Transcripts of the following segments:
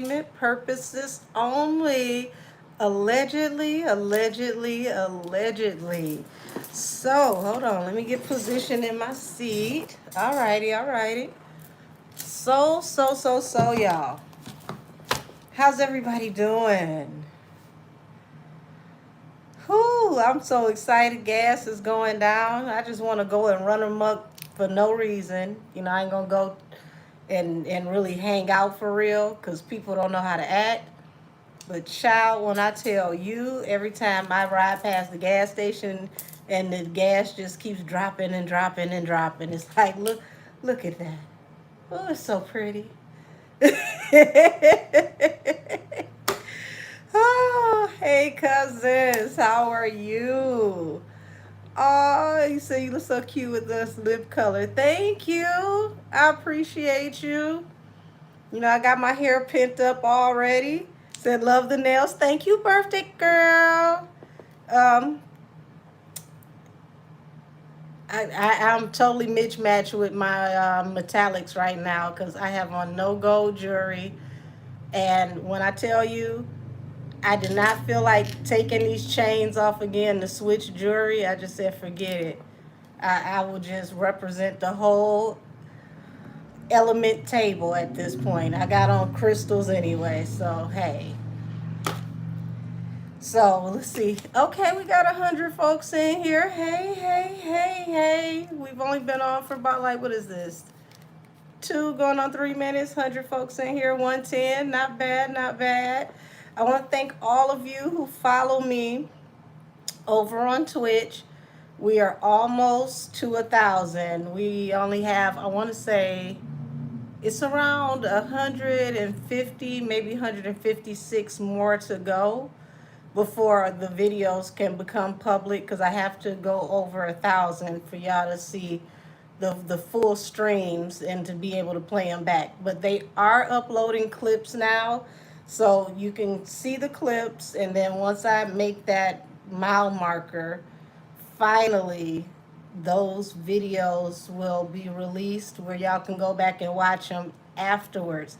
Purposes only. Allegedly, allegedly, allegedly. So, hold on. Let me get positioned in my seat. Alrighty, alrighty. So, y'all. How's everybody doing? Whew, I'm so excited. Gas is going down. I just want to go and run amok for no reason. I ain't going to go and really hang out for real because people don't know how to act. But child, when I tell you, every time I ride past the gas station and the gas just keeps dropping and dropping and dropping, it's like, look at that. Oh, it's so pretty. Oh, hey cousins, how are you? Oh, you say you look so cute with this lip color. Thank you. I appreciate you. I got my hair pent up already. Said love the nails. Thank you, birthday girl. Um, I'm totally mismatched with my metallics right now because I have on no gold jewelry. And when I tell you, I did not feel like taking these chains off again to switch jewelry. I just said, forget it. I will just represent the whole element table at this point. I got on crystals anyway, so hey. So let's see. Okay, we got 100 folks in here. Hey, hey, hey, hey. We've only been on for about like what is this? 2 going on 3 minutes. 100 folks in here. 110. Not bad, not bad. I want to thank all of you who follow me over on Twitch. We are almost to 1,000. We only have, I want to say, it's around 150, maybe 156 more to go before the videos can become public because I have to go over 1,000 for y'all to see the full streams and to be able to play them back. But they are uploading clips now, so you can see the clips, and then once I make that mile marker, finally those videos will be released where y'all can go back and watch them afterwards.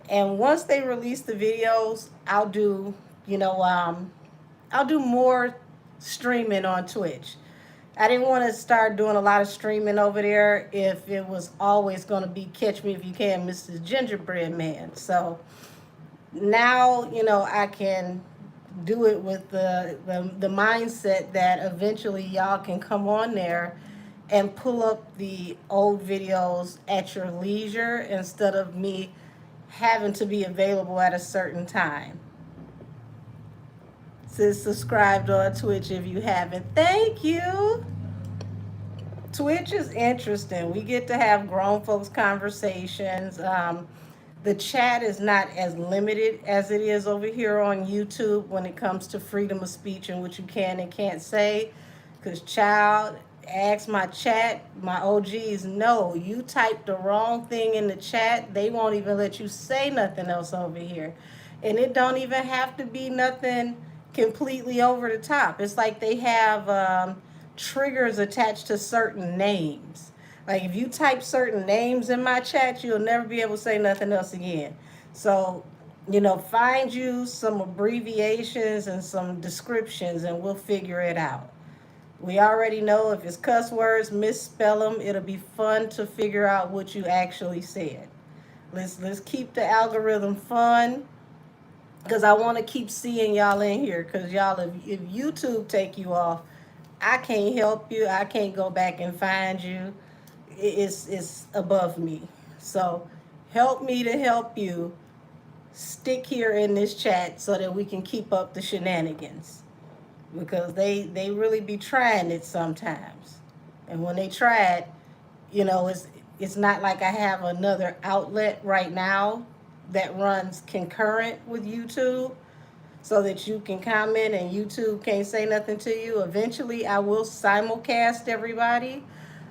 And once they release the videos, I'll do more streaming on Twitch. I didn't want to start doing a lot of streaming over there if it was always going to be catch me if you can, Mr. Gingerbread Man. So now, I can do it with the mindset that eventually y'all can come on there and pull up the old videos at your leisure instead of me having to be available at a certain time. Says subscribed on Twitch if you haven't. Thank you. Twitch is interesting. We get to have grown folks conversations. The chat is not as limited as it is over here on YouTube when it comes to freedom of speech and what you can and can't say. Because, child, ask my chat, my OGs, no, you type the wrong thing in the chat, they won't even let you say nothing else over here. And it don't even have to be nothing completely over the top. It's like they have triggers attached to certain names. Like if you type certain names in my chat, you'll never be able to say nothing else again. So, find you some abbreviations and some descriptions and we'll figure it out. We already know if it's cuss words, misspell them. It'll be fun to figure out what you actually said. Let's keep the algorithm fun because I want to keep seeing y'all in here because y'all, if YouTube take you off, I can't help you. I can't go back and find you. It's above me. So help me to help you. Stick here in this chat so that we can keep up the shenanigans because they really be trying it sometimes. And when they try it, it's not like I have another outlet right now that runs concurrent with YouTube so that you can comment and YouTube can't say nothing to you. Eventually, I will simulcast everybody,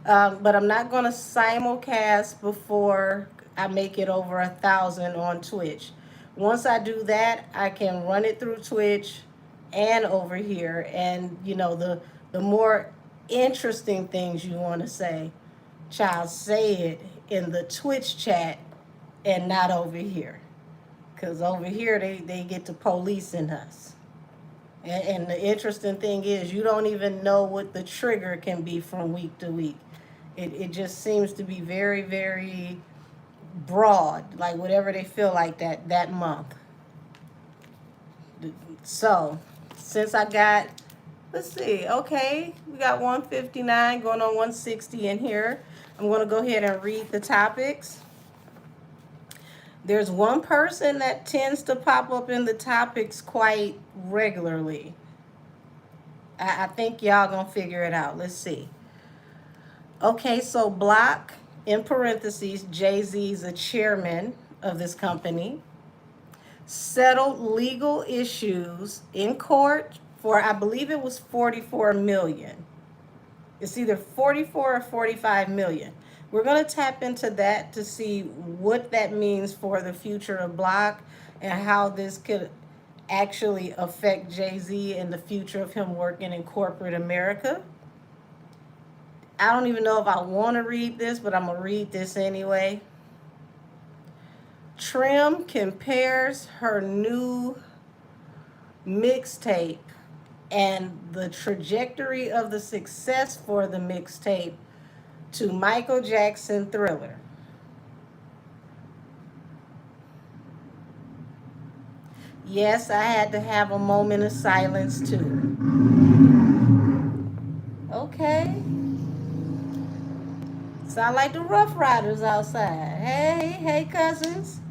but I'm not going to simulcast before I make it over 1,000 on Twitch. Once I do that, I can run it through Twitch and over here. And, the more interesting things you want to say, child, say it in the Twitch chat and not over here. Because over here, they get to policing us. And the interesting thing is, you don't even know what the trigger can be from week to week. It just seems to be very, very broad, like whatever they feel like that month. So, since I got, let's see, okay, we got 159 going on 160 in here. I'm going to go ahead and read the topics. There's one person that tends to pop up in the topics quite regularly. I think y'all gonna figure it out. Let's see. Okay, so Block, in parentheses, Jay-Z is a chairman of this company, settled legal issues in court for, I believe it was 44 million. It's either 44 or 45 million. We're going to tap into that to see what that means for the future of Block and how this could actually affect Jay-Z and the future of him working in corporate America. I don't even know if I want to read this, but I'm going to read this anyway. Trim compares her new mixtape and the trajectory of the success for the mixtape to Michael Jackson Thriller. Yes, I had to have a moment of silence too. Okay. Sound like the Rough Riders outside. Hey, cousins.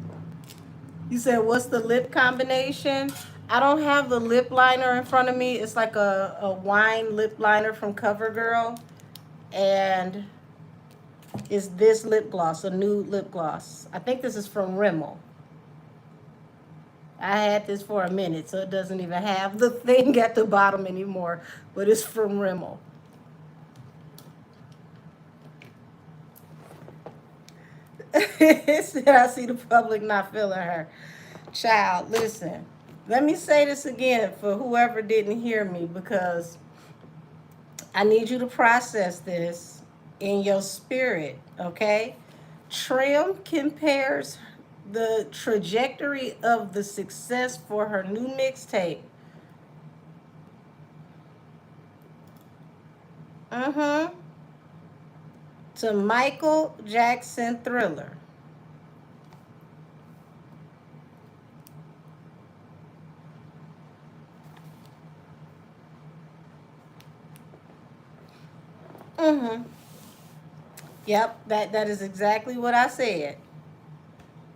You said, what's the lip combination? I don't have the lip liner in front of me. It's like a wine lip liner from CoverGirl. And it's this lip gloss, a nude lip gloss. I think this is from Rimmel. I had this for a minute, so it doesn't even have the thing at the bottom anymore. But it's from Rimmel. It said, I see the public not feeling her. Child, listen. Let me say this again for whoever didn't hear me, because I need you to process this in your spirit, okay? Trim compares the trajectory of the success for her new mixtape. To Michael Jackson Thriller. Yep, that is exactly what I said.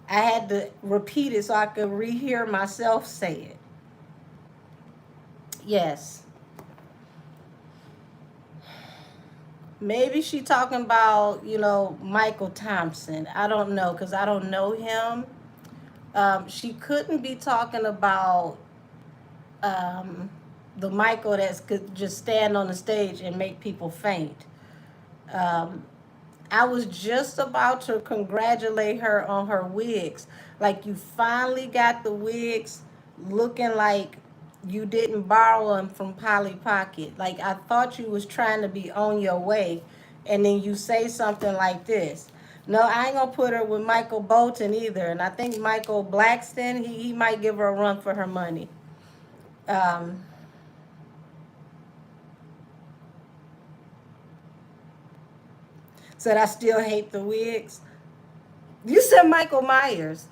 I had to repeat it so I could rehear myself say it. Yes. Maybe she talking about, Michael Thompson. I don't know, because I don't know him. She couldn't be talking about the Michael that could just stand on the stage and make people faint. I was just about to congratulate her on her wigs. Like, you finally got the wigs looking like you didn't borrow them from Polly Pocket. Like, I thought you was trying to be on your way, and then you say something like this. No, I ain't gonna put her with Michael Bolton either. And I think Michael Blackston, he might give her a run for her money. Said I still hate the wigs. You said Michael Myers.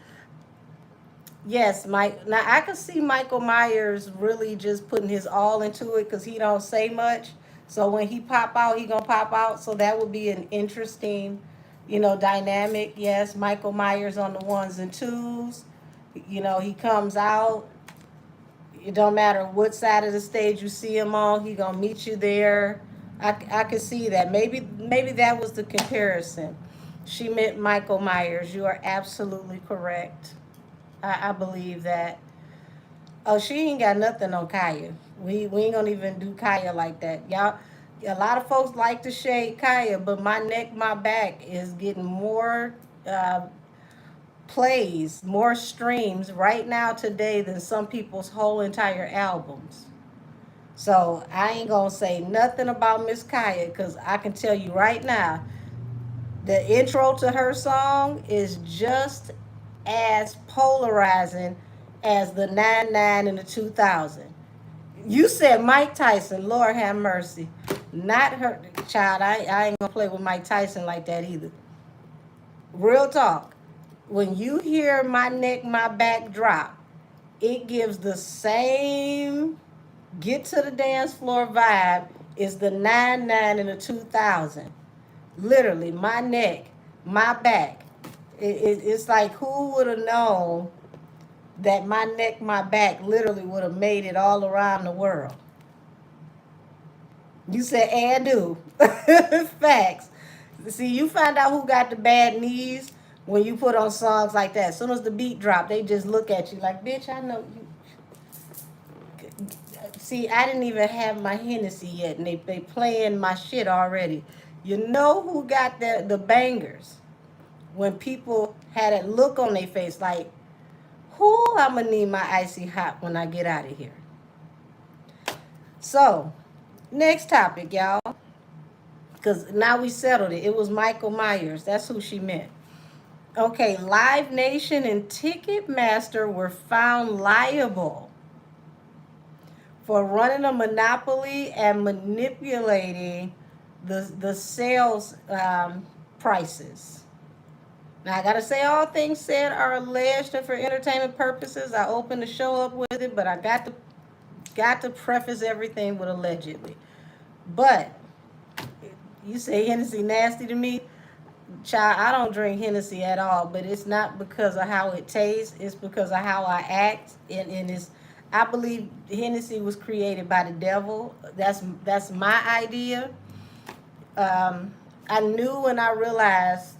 Yes, Mike. Now I can see Michael Myers really just putting his all into it because he don't say much. So when he pop out, he gonna pop out. So that would be an interesting, dynamic. Yes, Michael Myers on the ones and twos. He comes out. It don't matter what side of the stage you see him on. He gonna meet you there. I could see that. Maybe that was the comparison. She meant Michael Myers. You are absolutely correct. I believe that. Oh, she ain't got nothing on Kaya. We ain't gonna even do Kaya like that. Y'all, a lot of folks like to shade Kaya, but my neck, my back is getting more plays, more streams right now today than some people's whole entire albums. So I ain't gonna say nothing about Miss Kaya, because I can tell you right now, the intro to her song is just as polarizing as the 99 and the 2000. You said Mike Tyson, Lord have mercy. Not her child. I ain't gonna play with Mike Tyson like that either. Real talk. When you hear my neck, my back drop, it gives the same get to the dance floor vibe is the 99 and the 2000. Literally, my neck, my back. It's like who would have known that my neck, my back literally would have made it all around the world. You said and do. Facts. See, you find out who got the bad knees when you put on songs like that. As soon as the beat drop, they just look at you like, bitch, I know you. See, I didn't even have my Hennessy yet, and they playing my shit already. You know who got the bangers? When people had that look on their face like, who I'm going to need my icy hot when I get out of here. So, next topic, y'all. Because now we settled it. It was Michael Myers. That's who she meant. Okay, Live Nation and Ticketmaster were found liable for running a monopoly and manipulating the sales prices. Now, I got to say, all things said are alleged and for entertainment purposes. I opened the show up with it, but I got to preface everything with allegedly. But you say Hennessy nasty to me? Child, I don't drink Hennessy at all, but it's not because of how it tastes. It's because of how I act. And it's, I believe Hennessy was created by the devil. That's my idea. I knew when I realized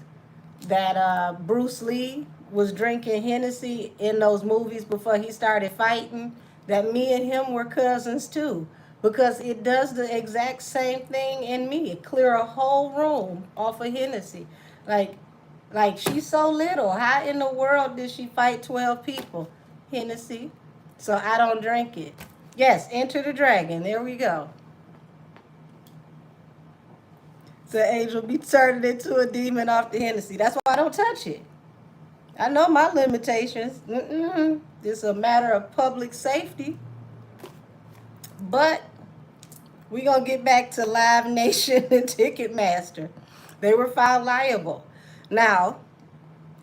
that Bruce Lee was drinking Hennessy in those movies before he started fighting, that me and him were cousins too. Because it does the exact same thing in me. It clear a whole room off of Hennessy. Like, she's so little. How in the world did she fight 12 people? Hennessy. So I don't drink it. Yes, Enter the Dragon. There we go. So angel be turning into a demon off the Hennessy. That's why I don't touch it. I know my limitations. It's a matter of public safety. But we're going to get back to Live Nation and Ticketmaster. They were found liable. Now,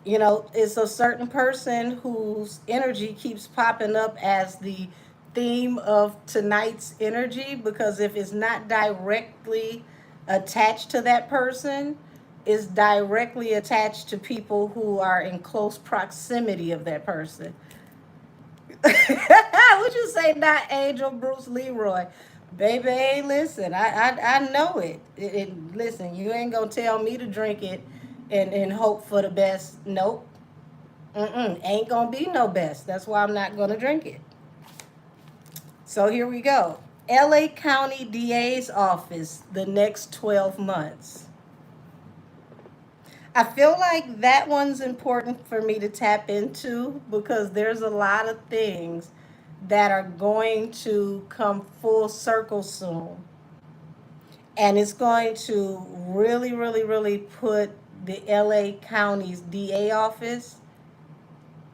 you know, it's a certain person whose energy keeps popping up as the theme of tonight's energy, because if it's not directly attached to that person, it's directly attached to people who are in close proximity of that person. Would you say not Angel Bruce Leroy? Baby, listen, I know it. Listen, you ain't gonna tell me to drink it and hope for the best. Nope. Ain't gonna be no best. That's why I'm not gonna drink it. So here we go. LA County DA's office the next 12 months. I feel like that one's important for me to tap into because there's a lot of things that are going to come full circle soon. And it's going to really, really, really put the LA County's DA office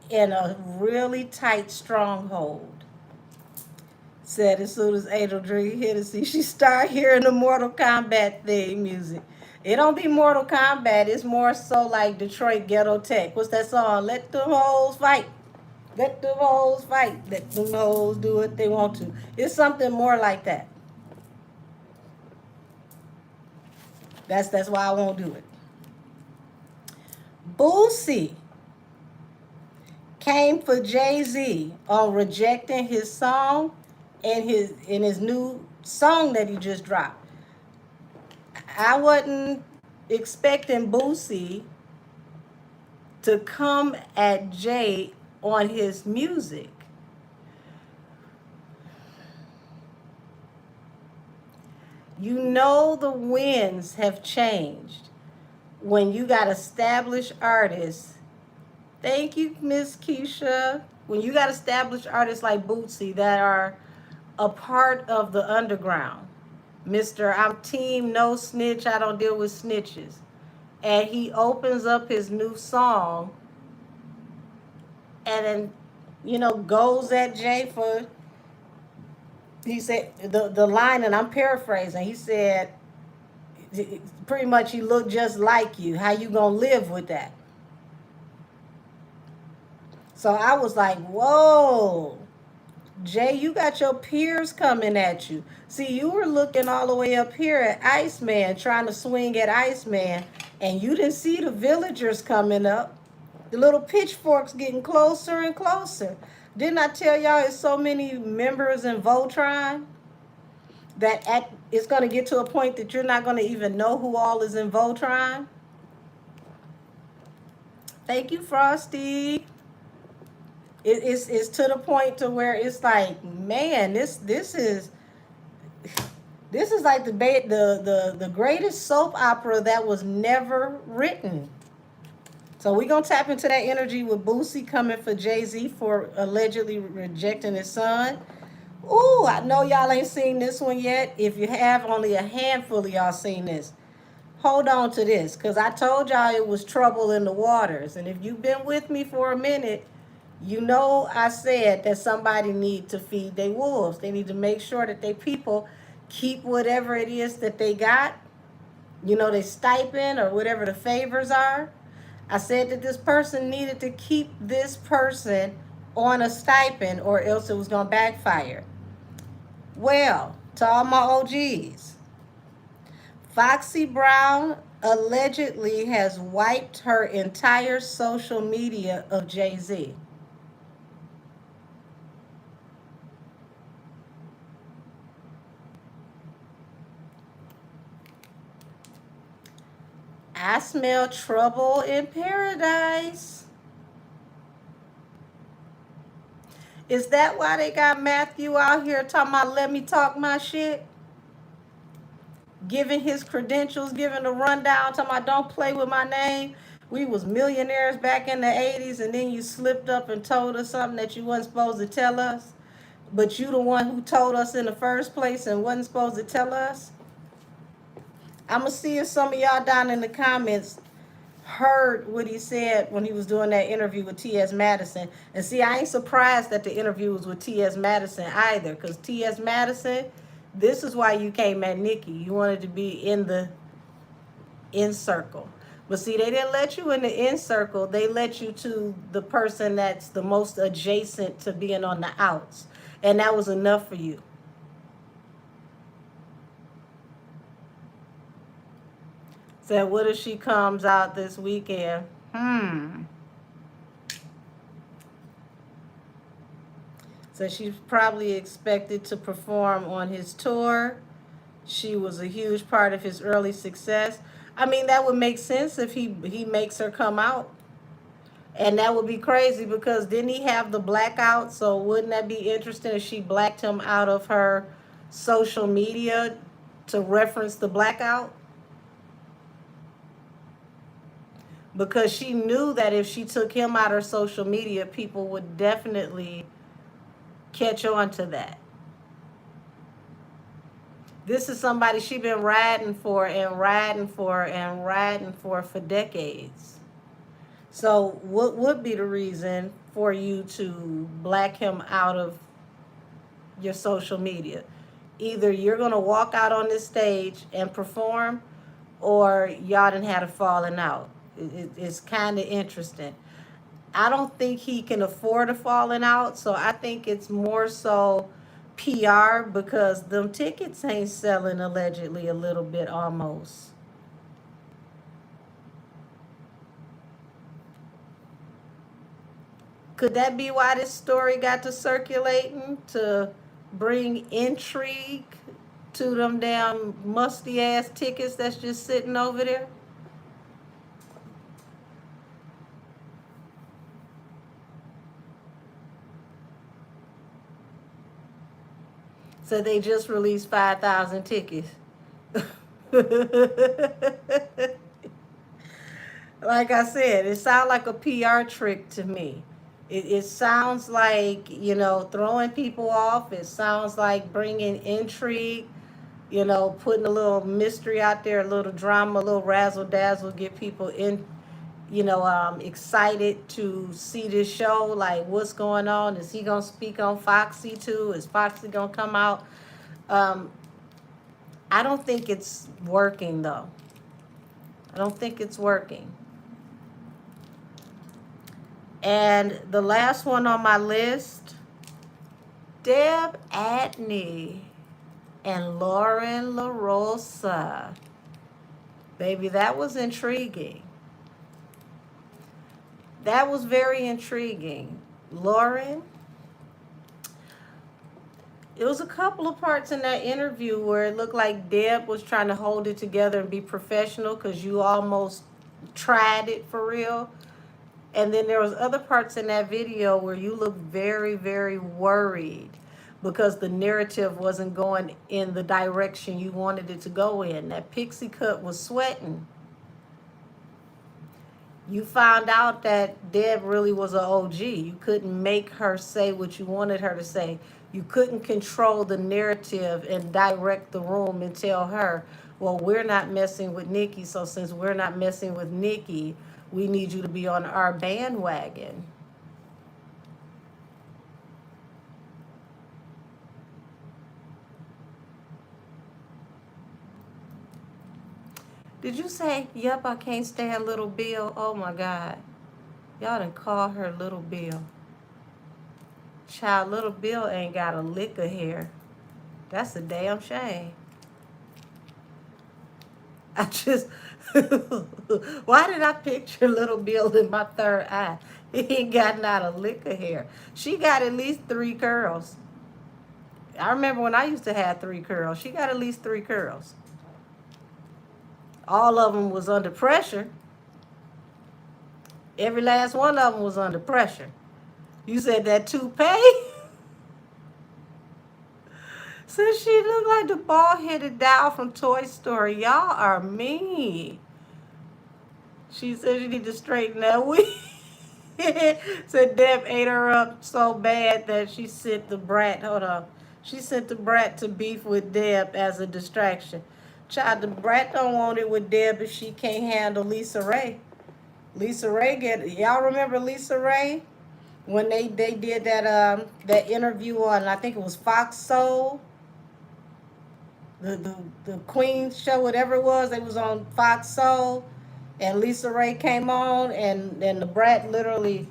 in a really tight stronghold. Said as soon as Angel drink Hennessy, she start hearing the Mortal Kombat theme music. It don't be Mortal Kombat. It's more so like Detroit Ghetto Tech. What's that song? Let them hoes fight. Let them hoes fight. Let them hoes do what they want to. It's something more like that. That's why I won't do it. Boosie came for Jay-Z on rejecting his song and his new song that he just dropped. I wasn't expecting Boosie to come at Jay on his music. You know the winds have changed when you got established artists. Thank you, Miss Keisha. When you got established artists like Boosie that are a part of the underground. Mr. I'm team no snitch, I don't deal with snitches. And he opens up his new song and then, goes at Jay for, he said, the line, and I'm paraphrasing, he said, pretty much, he looked just like you. How you gonna live with that? So I was like, whoa, Jay, you got your peers coming at you. See, you were looking all the way up here at Iceman, trying to swing at Iceman, and you didn't see the villagers coming up. The little pitchforks getting closer and closer. Didn't I tell y'all it's so many members in Voltron that it's going to get to a point that you're not going to even know who all is in Voltron? Thank you, Frosty. It's to the point to where it's like, man, this is like the greatest soap opera that was never written. So we're going to tap into that energy with Boosie coming for Jay-Z for allegedly rejecting his son. Ooh, I know y'all ain't seen this one yet. If you have, only a handful of y'all seen this. Hold on to this, because I told y'all it was trouble in the waters. And if you've been with me for a minute, you know I said that somebody need to feed their wolves. They need to make sure that they people keep whatever it is that they got, their stipend or whatever the favors are. I said that this person needed to keep this person on a stipend or else it was going to backfire. Well, to all my OGs, Foxy Brown allegedly has wiped her entire social media of Jay-Z. I smell trouble in paradise. Is that why they got Matthew out here talking about let me talk my shit? Giving his credentials, giving a rundown, talking about don't play with my name. We was millionaires back in the 80s, and then you slipped up and told us something that you wasn't supposed to tell us. But you the one who told us in the first place and wasn't supposed to tell us. I'm going to see if some of y'all down in the comments heard what he said when he was doing that interview with T.S. Madison. And see, I ain't surprised that the interview was with T.S. Madison either, because T.S. Madison, this is why you came at Nikki. You wanted to be in the in circle. But see, they didn't let you in the in circle. They let you to the person that's the most adjacent to being on the outs. And that was enough for you. Said, what if she comes out this weekend? So she's probably expected to perform on his tour. She was a huge part of his early success. I mean, that would make sense if he makes her come out. And that would be crazy because didn't he have the blackout? So wouldn't that be interesting if she blacked him out of her social media to reference the blackout? Because she knew that if she took him out of her social media, people would definitely catch on to that. This is somebody she been riding for and riding for and riding for decades. So what would be the reason for you to black him out of your social media? Either you're going to walk out on this stage and perform, or y'all done had a falling out. It's kind of interesting. I don't think he can afford a falling out, so I think it's more so PR because them tickets ain't selling allegedly a little bit almost. Could that be why this story got to circulating, to bring intrigue to them damn musty ass tickets that's just sitting over there? So they just released 5,000 tickets. Like I said, it sounds like a PR trick to me. It sounds like, throwing people off. It sounds like bringing intrigue, putting a little mystery out there, a little drama, a little razzle dazzle, get people in, excited to see this show. Like, what's going on? Is he gonna speak on Foxy too? Is Foxy gonna come out? Um, I don't think it's working though. I don't think it's working. And the last one on my list, Deb Atney and Lauren LaRosa. Baby, that was intriguing. That was very intriguing. Lauren, it was a couple of parts in that interview where it looked like Deb was trying to hold it together and be professional because you almost tried it for real. And then there was other parts in that video where you looked very, very worried because the narrative wasn't going in the direction you wanted it to go in. That pixie cut was sweating. You found out that Deb really was an OG. You couldn't make her say what you wanted her to say. You couldn't control the narrative and direct the room and tell her, well, we're not messing with Nikki, so since we're not messing with Nikki, we need you to be on our bandwagon. Did you say, yep, I can't stand Little Bill? Oh my God. Y'all done call her Little Bill. Child, Little Bill ain't got a lick of hair. That's a damn shame. I just, why did I picture Little Bill in my third eye? He ain't got not a lick of hair. She got at least 3 curls. I remember when I used to have 3 curls. She got at least 3 curls. All of them was under pressure. Every last one of them was under pressure. You said that toupee? Since she looked like the bald-headed doll from Toy Story. Y'all are mean. She said she need to straighten that wig. Said Deb ate her up so bad that she sent the brat. Hold on. She sent the brat to beef with Deb as a distraction. Child, the brat don't want it with Deb if she can't handle Lisa Ray. Lisa Ray y'all remember Lisa Ray? When they did that interview on, I think it was Fox Soul, the Queen show, whatever it was, they was on Fox Soul, and Lisa Ray came on, and the brat literally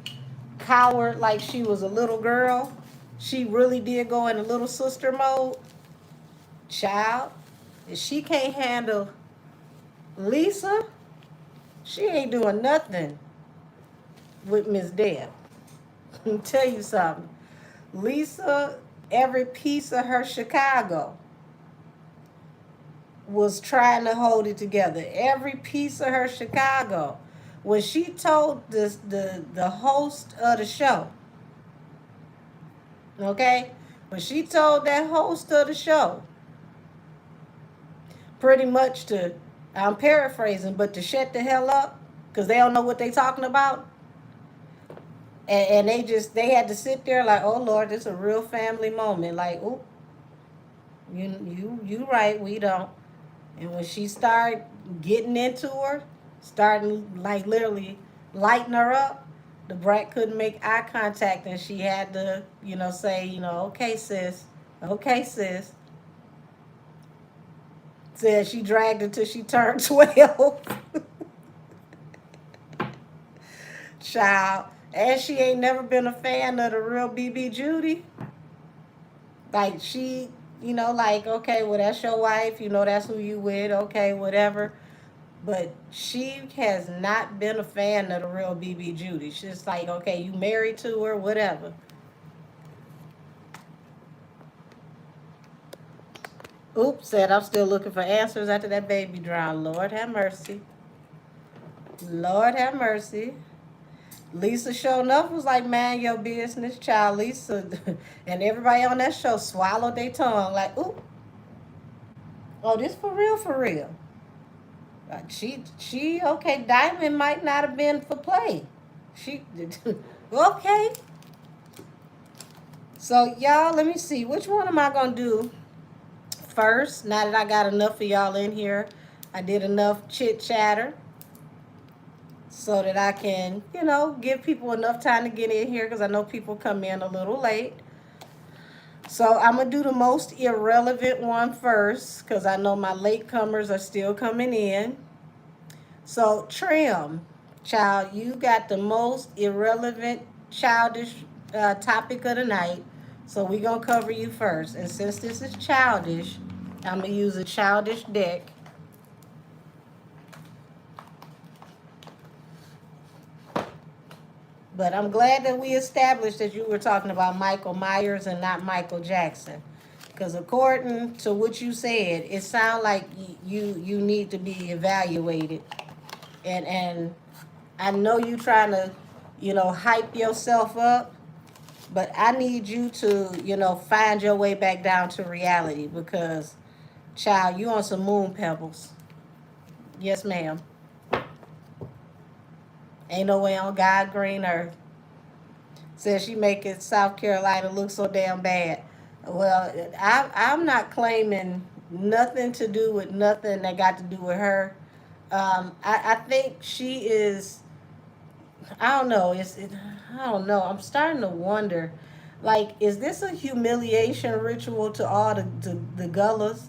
cowered like she was a little girl. She really did go into little sister mode. Child, if she can't handle Lisa, she ain't doing nothing with Miss Deb. Let me tell you something. Lisa, every piece of her Chicago was trying to hold it together. Every piece of her Chicago. When she told the host of the show, okay? When she told that host of the show, pretty much to, I'm paraphrasing, but to shut the hell up, because they don't know what they talking about. And they had to sit there like, oh Lord, this is a real family moment. Like, oh, you right, we don't. And when she started getting into her, starting like literally lighting her up, the brat couldn't make eye contact, and she had to, say, okay, sis, okay, sis. Said she dragged her till she turned 12. Child. And she ain't never been a fan of the real BB Judy. Like, she, like, okay, well, that's your wife. That's who you with. Okay, whatever. But she has not been a fan of the real BB Judy. She's just like, okay, you married to her, whatever. Oops, said I'm still looking for answers after that baby drowned. Lord have mercy. Lord have mercy. Lisa showing up was like, man, your business, child. Lisa and everybody on that show swallowed their tongue like, ooh. Oh, this for real, for real. Like she okay, Diamond might not have been for play. She okay. So y'all, let me see. Which one am I gonna do first? Now that I got enough of y'all in here. I did enough chit chatter. so that I can, give people enough time to get in here because I know people come in a little late. So I'm going to do the most irrelevant one first because I know my latecomers are still coming in. So, Trim, child, you got the most irrelevant, childish topic of the night. So, we're going to cover you first. And since this is childish, I'm going to use a childish deck. But I'm glad that we established that you were talking about Michael Myers and not Michael Jackson. Because according to what you said, it sounds like you need to be evaluated. And I know you trying to, hype yourself up, but I need you to, find your way back down to reality because, child, you on some moon pebbles. Yes, ma'am. Ain't no way on God green earth. Says she making South Carolina look so damn bad. Well, I'm not claiming nothing to do with nothing that got to do with her. I think she is. I don't know. I don't know. I'm starting to wonder. Like, is this a humiliation ritual to all the Gullas?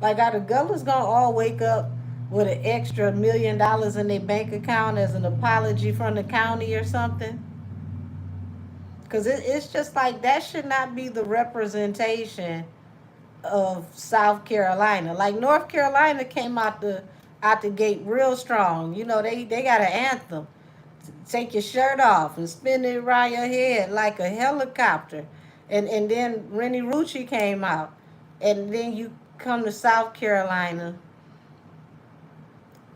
Like, are the Gullas gonna all wake up with an extra $1 million in their bank account as an apology from the county or something? Because it's just like that should not be the representation of South Carolina. Like North Carolina came out the gate real strong. They got an anthem. Take your shirt off and spin it around your head like a helicopter. And then Rennie Rucci came out. And then you come to South Carolina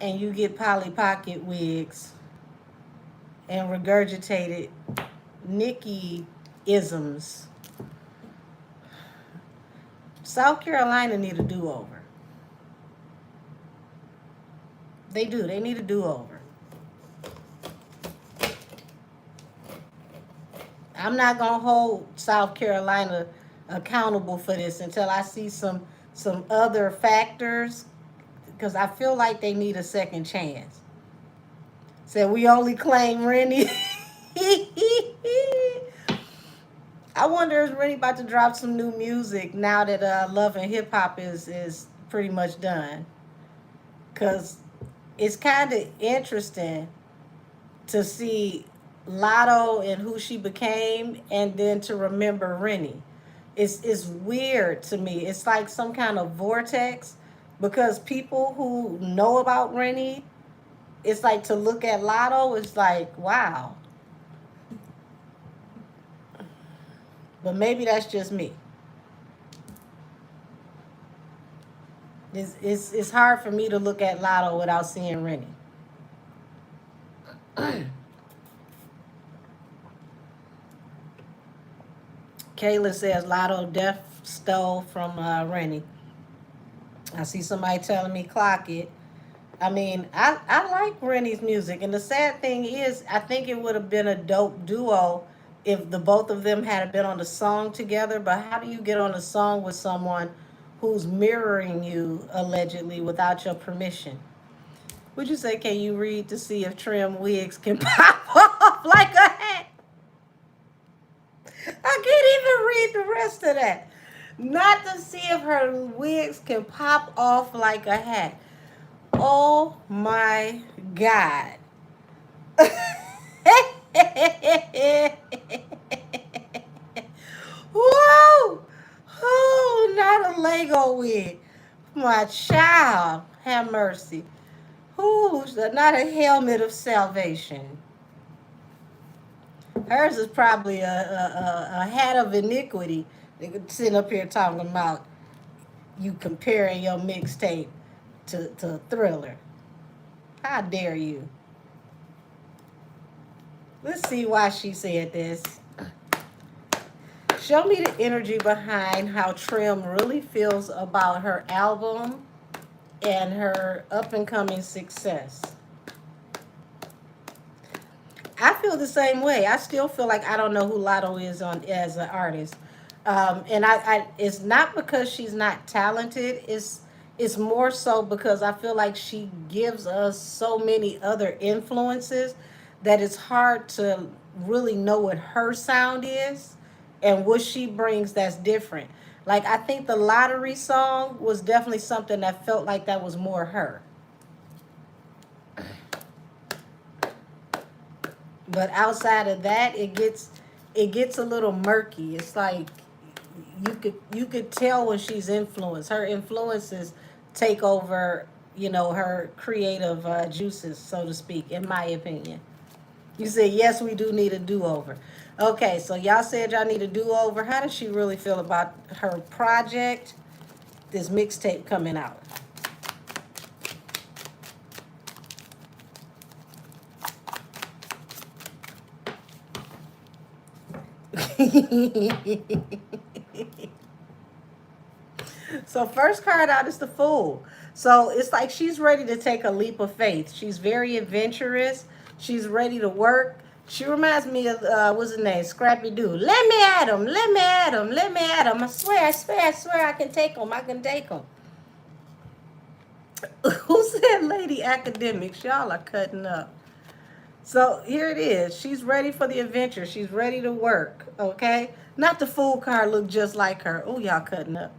and you get Polly Pocket wigs and regurgitated Nikki isms. South Carolina need a do-over. They do. They need a do-over. I'm not gonna hold South Carolina accountable for this until I see some other factors, because I feel like they need a second chance. Said we only claim Rennie. I wonder is Rennie about to drop some new music now that Love and Hip Hop is pretty much done? Cause it's kind of interesting to see Lotto and who she became, and then to remember Rennie. It's weird to me. It's like some kind of vortex because people who know about Rennie, it's like to look at Lotto, it's like, wow. But maybe that's just me. It's hard for me to look at Lotto without seeing Rennie. Kayla says Lotto Def stole from Rennie. I see somebody telling me clock it. I mean, I like Rennie's music. And the sad thing is, I think it would have been a dope duo if the both of them had been on the song together. But how do you get on a song with someone who's mirroring you, allegedly, without your permission? Would you say, can you read to see if Trim wigs can pop off like a hat? I can't even read the rest of that. Not to see if her wigs can pop off like a hat. Oh my God. Whoa! Oh, not a Lego wig. My child, have mercy. Ooh, not a helmet of salvation. Hers is probably a hat of iniquity. They could sit up here talking about you comparing your mixtape to Thriller. How dare you? Let's see why she said this. Show me the energy behind how Trim really feels about her album and her up-and-coming success. I feel the same way. I still feel like I don't know who Lotto is as an artist. And I it's not because she's not talented. It's more so because I feel like she gives us so many other influences that it's hard to really know what her sound is and what she brings that's different. Like I think the lottery song was definitely something that felt like that was more her. But outside of that, it gets a little murky. It's like you could tell when she's influenced. Her influences take over, her creative juices, so to speak, in my opinion. You said yes, we do need a do-over. Okay, so y'all said y'all need a do-over. How does she really feel about her project, this mixtape coming out? So first card out is the Fool. So it's like she's ready to take a leap of faith. She's very adventurous. She's ready to work. She reminds me of what's his name, Scrappy Doo. Let me at him. Let me at him. Let me at him. I swear, I swear, I swear, I can take him. I can take him. Who said Lady Academics? Y'all are cutting up. So here it is. She's ready for the adventure. She's ready to work. Okay. Not the Fool card look just like her. Oh, y'all cutting up.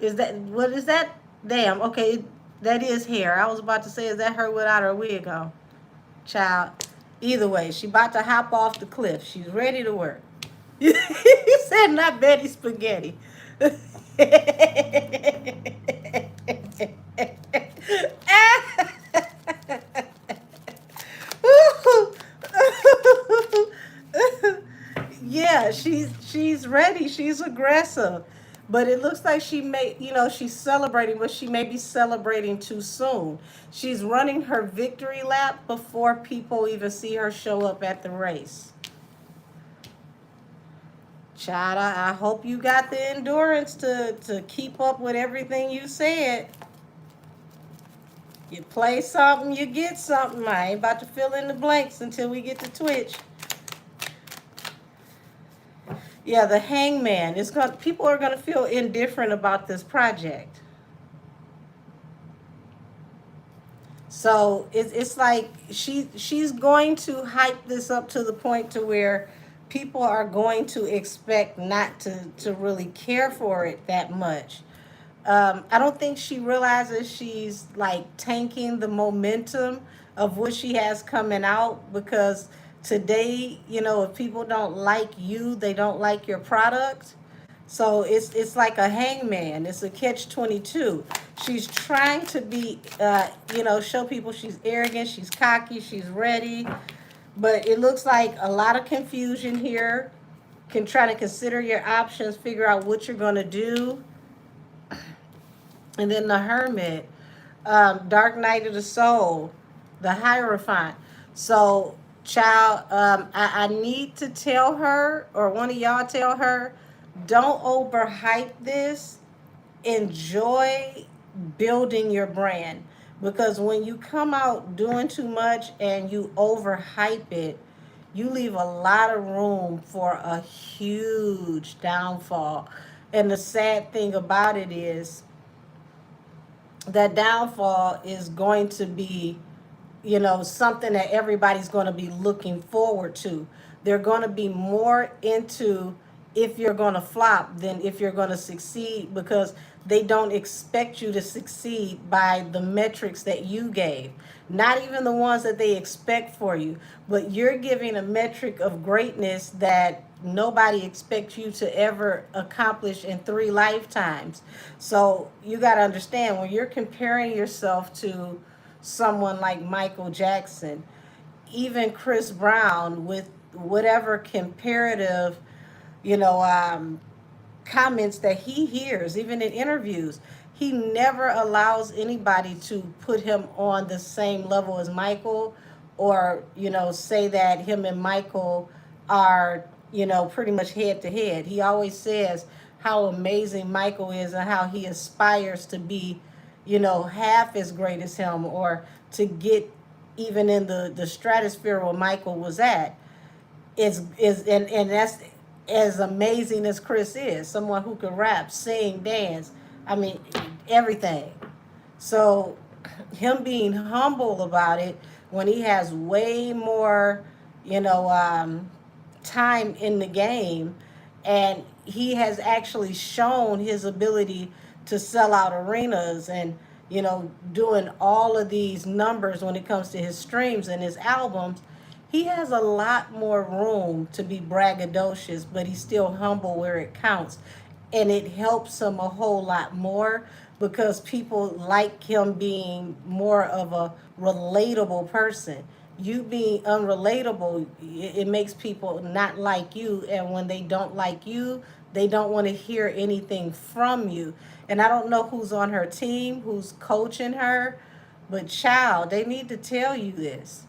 Is that what is that? Damn. Okay, that is hair. I was about to say, is that her without her wig on? Child. Either way, she about to hop off the cliff. She's ready to work. You said not Betty Spaghetti. Yeah, she's ready. She's aggressive. But it looks like she's celebrating, but she may be celebrating too soon. She's running her victory lap before people even see her show up at the race. Chada, I hope you got the endurance to keep up with everything you said. You play something, you get something. I ain't about to fill in the blanks until we get to Twitch. Yeah, the hangman. People are gonna feel indifferent about this project. So it's like she's going to hype this up to the point to where people are going to expect not to really care for it that much. I don't think she realizes she's like tanking the momentum of what she has coming out because today, if people don't like you, they don't like your product. So it's like a hangman. It's a catch-22. She's trying to be, show people she's arrogant, she's cocky, she's ready. But it looks like a lot of confusion here. Can try to consider your options, figure out what you're going to do. And then the Hermit, Dark Night of the Soul, the Hierophant. So, child, I need to tell her, or one of y'all tell her, don't overhype this. Enjoy building your brand. Because when you come out doing too much and you overhype it, you leave a lot of room for a huge downfall. And the sad thing about it is, that downfall is going to be, something that everybody's going to be looking forward to. They're going to be more into if you're going to flop than if you're going to succeed because they don't expect you to succeed by the metrics that you gave. Not even the ones that they expect for you, but you're giving a metric of greatness that nobody expects you to ever accomplish in 3 lifetimes. So you got to understand when you're comparing yourself to someone like Michael Jackson, even Chris Brown, with whatever comparative, you know, um, comments that he hears, even in interviews, he never allows anybody to put him on the same level as Michael or, say that him and Michael are, pretty much head to head. He always says how amazing Michael is and how he aspires to be, half as great as him or to get even in the stratosphere where Michael was at. And that's as amazing as Chris is, someone who can rap, sing, dance. I mean, everything. So him being humble about it when he has way more, you know, time in the game, and he has actually shown his ability to sell out arenas and doing all of these numbers when it comes to his streams and his albums. He has a lot more room to be braggadocious, but he's still humble where it counts. And it helps him a whole lot more because people like him being more of a relatable person. You being unrelatable, it makes people not like you. And when they don't like you, they don't want to hear anything from you. And I don't know who's on her team, who's coaching her, but child, they need to tell you this.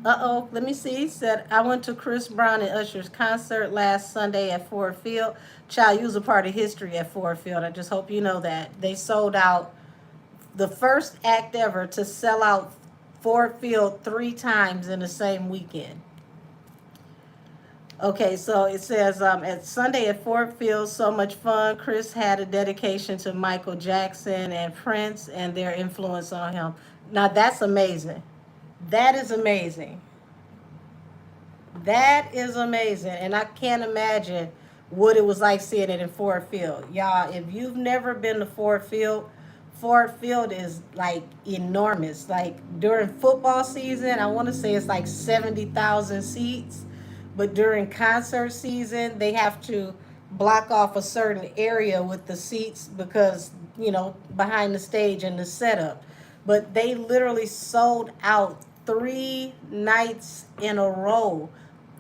Uh-oh, let me see. He said, I went to Chris Brown and Usher's concert last Sunday at Ford Field. Child, you was a part of history at Ford Field. I just hope you know that. They sold out, the first act ever to sell out Ford Field 3 times in the same weekend. Okay, so it says, at Sunday at Ford Field, so much fun. Chris had a dedication to Michael Jackson and Prince and their influence on him. Now that's amazing. That is amazing. That is amazing. And I can't imagine what it was like seeing it in Ford Field. Y'all, if you've never been to Ford Field is like enormous. Like during football season, I want to say it's like 70,000 seats. But during concert season, they have to block off a certain area with the seats because, behind the stage and the setup. But they literally sold out 3 nights in a row,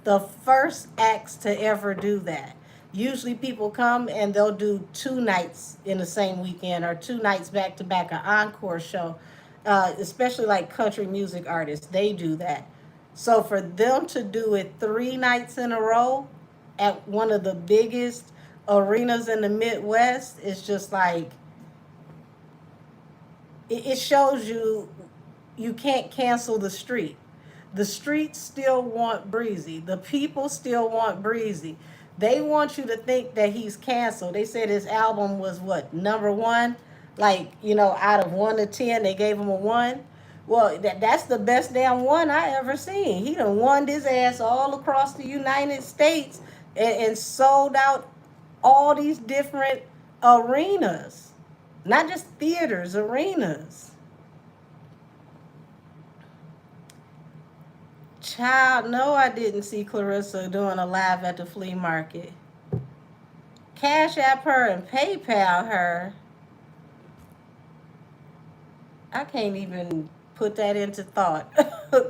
the first acts to ever do that. Usually people come and they'll do 2 nights in the same weekend or 2 nights back to back, an encore show. Especially like country music artists, they do that. So for them to do it 3 nights in a row at one of the biggest arenas in the Midwest is just like, it shows you can't cancel the street. The streets still want Breezy. The people still want Breezy. They want you to think that he's canceled. They said his album was what, number one? Like, out of 1 to 10, they gave him a 1. Well, that's the best damn one I ever seen. He done won his ass all across the United States and sold out all these different arenas. Not just theaters, arenas. Child, no, I didn't see Clarissa doing a live at the flea market. Cash App her and PayPal her. I can't even put that into thought.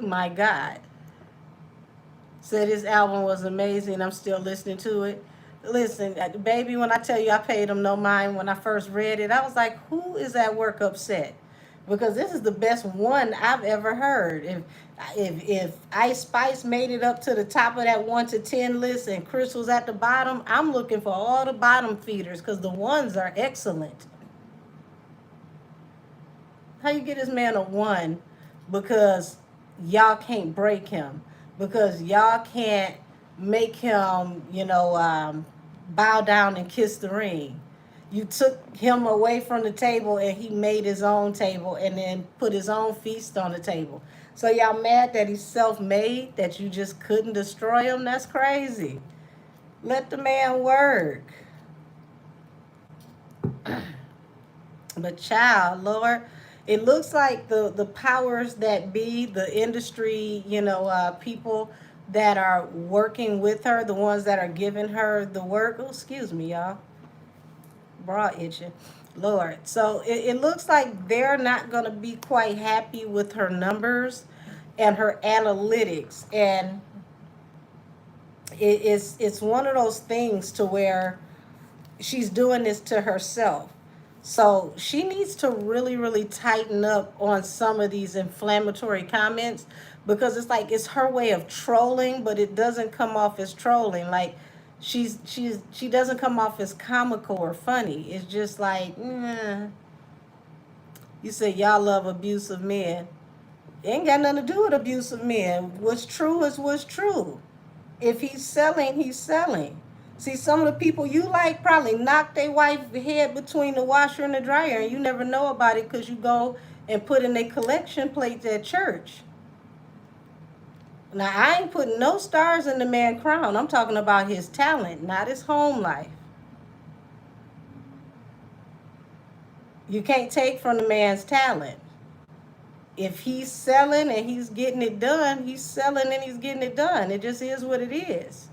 My God. Said his album was amazing. I'm still listening to it. Listen, baby, when I tell you I paid him no mind when I first read it, I was like, who is at work upset? Because this is the best one I've ever heard. If Ice Spice made it up to the top of that 1 to 10 list and Chris was at the bottom, I'm looking for all the bottom feeders because the ones are excellent. How you get this man a 1? Because y'all can't break him. Because y'all can't make him, bow down and kiss the ring. You took him away from the table and he made his own table and then put his own feast on the table. So y'all mad that he's self-made, that you just couldn't destroy him? That's crazy. Let the man work. But child, Lord, it looks like the powers that be, the industry, people that are working with her, the ones that are giving her the work. Oh, excuse me, y'all. Bra itching. Lord. So it looks like they're not going to be quite happy with her numbers and her analytics. And it's one of those things to where she's doing this to herself. So she needs to really, really tighten up on some of these inflammatory comments because it's like it's her way of trolling, but it doesn't come off as trolling. Like she doesn't come off as comical or funny. It's just like, you say y'all love abusive men. It ain't got nothing to do with abusive men. What's true is what's true. If he's selling, he's selling. See, some of the people you like probably knocked their wife head between the washer and the dryer, and you never know about it because you go and put in their collection plates at church. Now, I ain't putting no stars in the man's crown. I'm talking about his talent, not his home life. You can't take from the man's talent. If he's selling and he's getting it done, he's selling and he's getting it done. It just is what it is.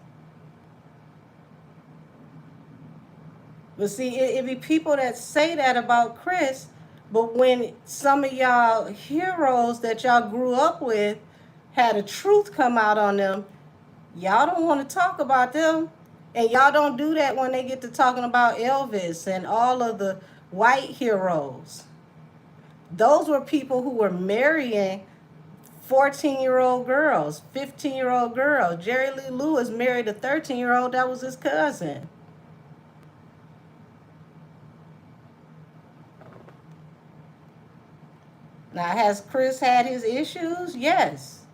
But see, it be people that say that about Chris, but when some of y'all heroes that y'all grew up with had a truth come out on them, y'all don't want to talk about them. And y'all don't do that when they get to talking about Elvis and all of the white heroes. Those were people who were marrying 14-year-old girls, 15-year-old girls. Jerry Lee Lewis married a 13-year-old that was his cousin. Now, has Chris had his issues? Yes.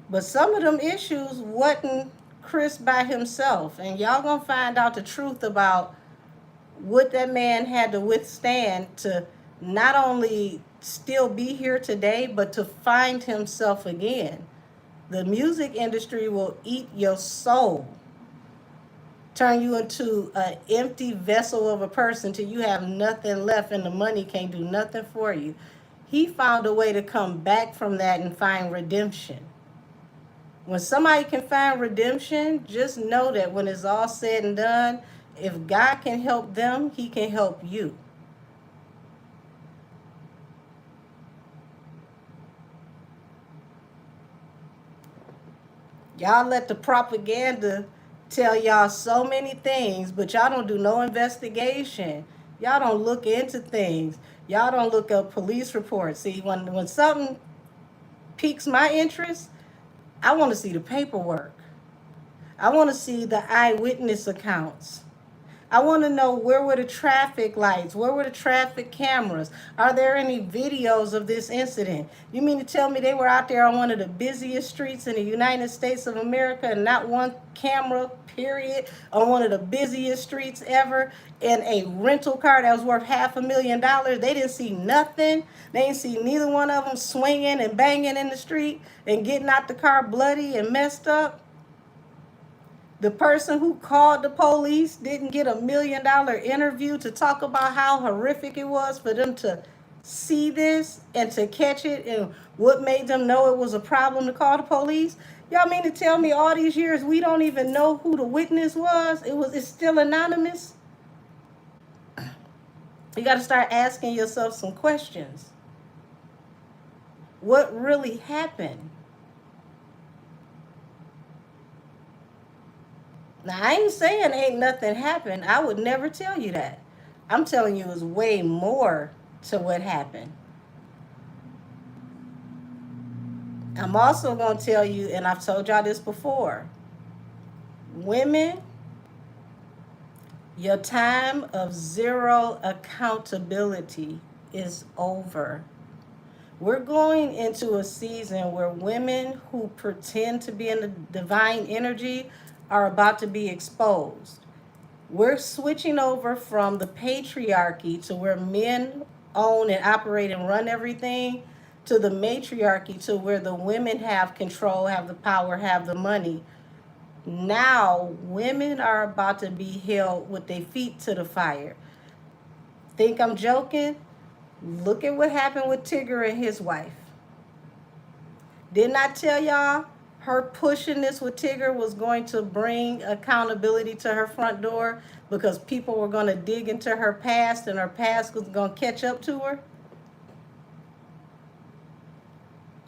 But some of them issues wasn't Chris by himself. And y'all gonna find out the truth about what that man had to withstand to not only still be here today, but to find himself again. The music industry will eat your soul, turn you into an empty vessel of a person till you have nothing left and the money can't do nothing for you. He found a way to come back from that and find redemption. When somebody can find redemption, just know that when it's all said and done, if God can help them, he can help you. Y'all let the propaganda tell y'all so many things, but y'all don't do no investigation. Y'all don't look into things. Y'all don't look up police reports. See, when something piques my interest, I want to see the paperwork. I want to see the eyewitness accounts. I want to know, where were the traffic lights? Where were the traffic cameras? Are there any videos of this incident? You mean to tell me they were out there on one of the busiest streets in the United States of America and not one camera, period, on one of the busiest streets ever, in a rental car that was worth $500,000? They didn't see nothing. They didn't see neither one of them swinging and banging in the street and getting out the car bloody and messed up. The person who called the police didn't get $1 million interview to talk about how horrific it was for them to see this and to catch it, and what made them know it was a problem to call the police. Y'all mean to tell me all these years we don't even know who the witness was? It's still anonymous? You got to start asking yourself some questions. What really happened? Now, I ain't saying ain't nothing happened. I would never tell you that. I'm telling you it's way more to what happened. I'm also going to tell you, and I've told y'all this before, women, your time of zero accountability is over. We're going into a season where women who pretend to be in the divine energy are about to be exposed. We're switching over from the patriarchy, to where men own and operate and run everything, to the matriarchy, to where the women have control, have the power, have the money. Now, women are about to be held with their feet to the fire. Think I'm joking? Look at what happened with Tigger and his wife. Didn't I tell y'all her pushing this with Tigger was going to bring accountability to her front door, because people were going to dig into her past and her past was going to catch up to her?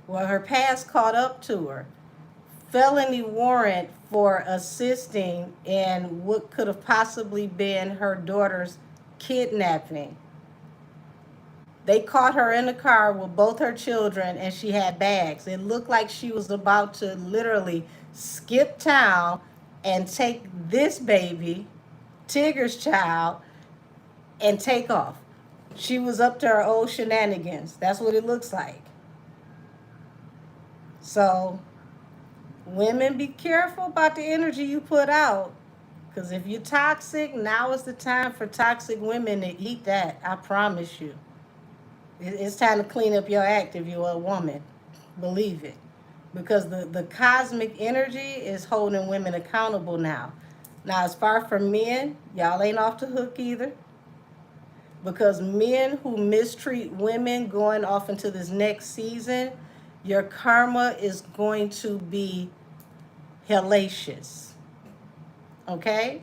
Well, her past caught up to her. Felony warrant for assisting in what could have possibly been her daughter's kidnapping. They caught her in the car with both her children, and she had bags. It looked like she was about to literally skip town and take this baby, Tigger's child, and take off. She was up to her old shenanigans. That's what it looks like. So, women, be careful about the energy you put out, Because if you're toxic, now is the time for toxic women to eat that. I promise you. It's time to clean up your act if you're a woman. Believe it. Because the cosmic energy is holding women accountable now. Now, as far from men, y'all ain't off the hook either. Because men who mistreat women going off into this next season, your karma is going to be hellacious. Okay?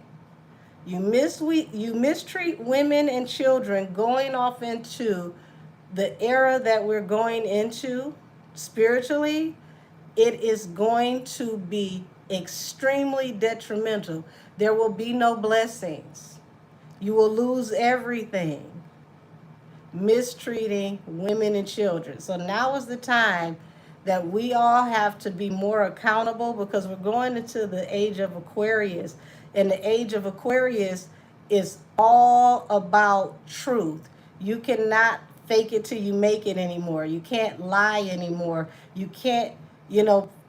You mistreat women and children going off into the era that we're going into spiritually, it is going to be extremely detrimental. There will be no blessings. You will lose everything mistreating women and children. So now is the time that we all have to be more accountable, because we're going into the age of Aquarius. And the age of Aquarius is all about truth. You cannot fake it till you make it anymore. You can't lie anymore. You can't,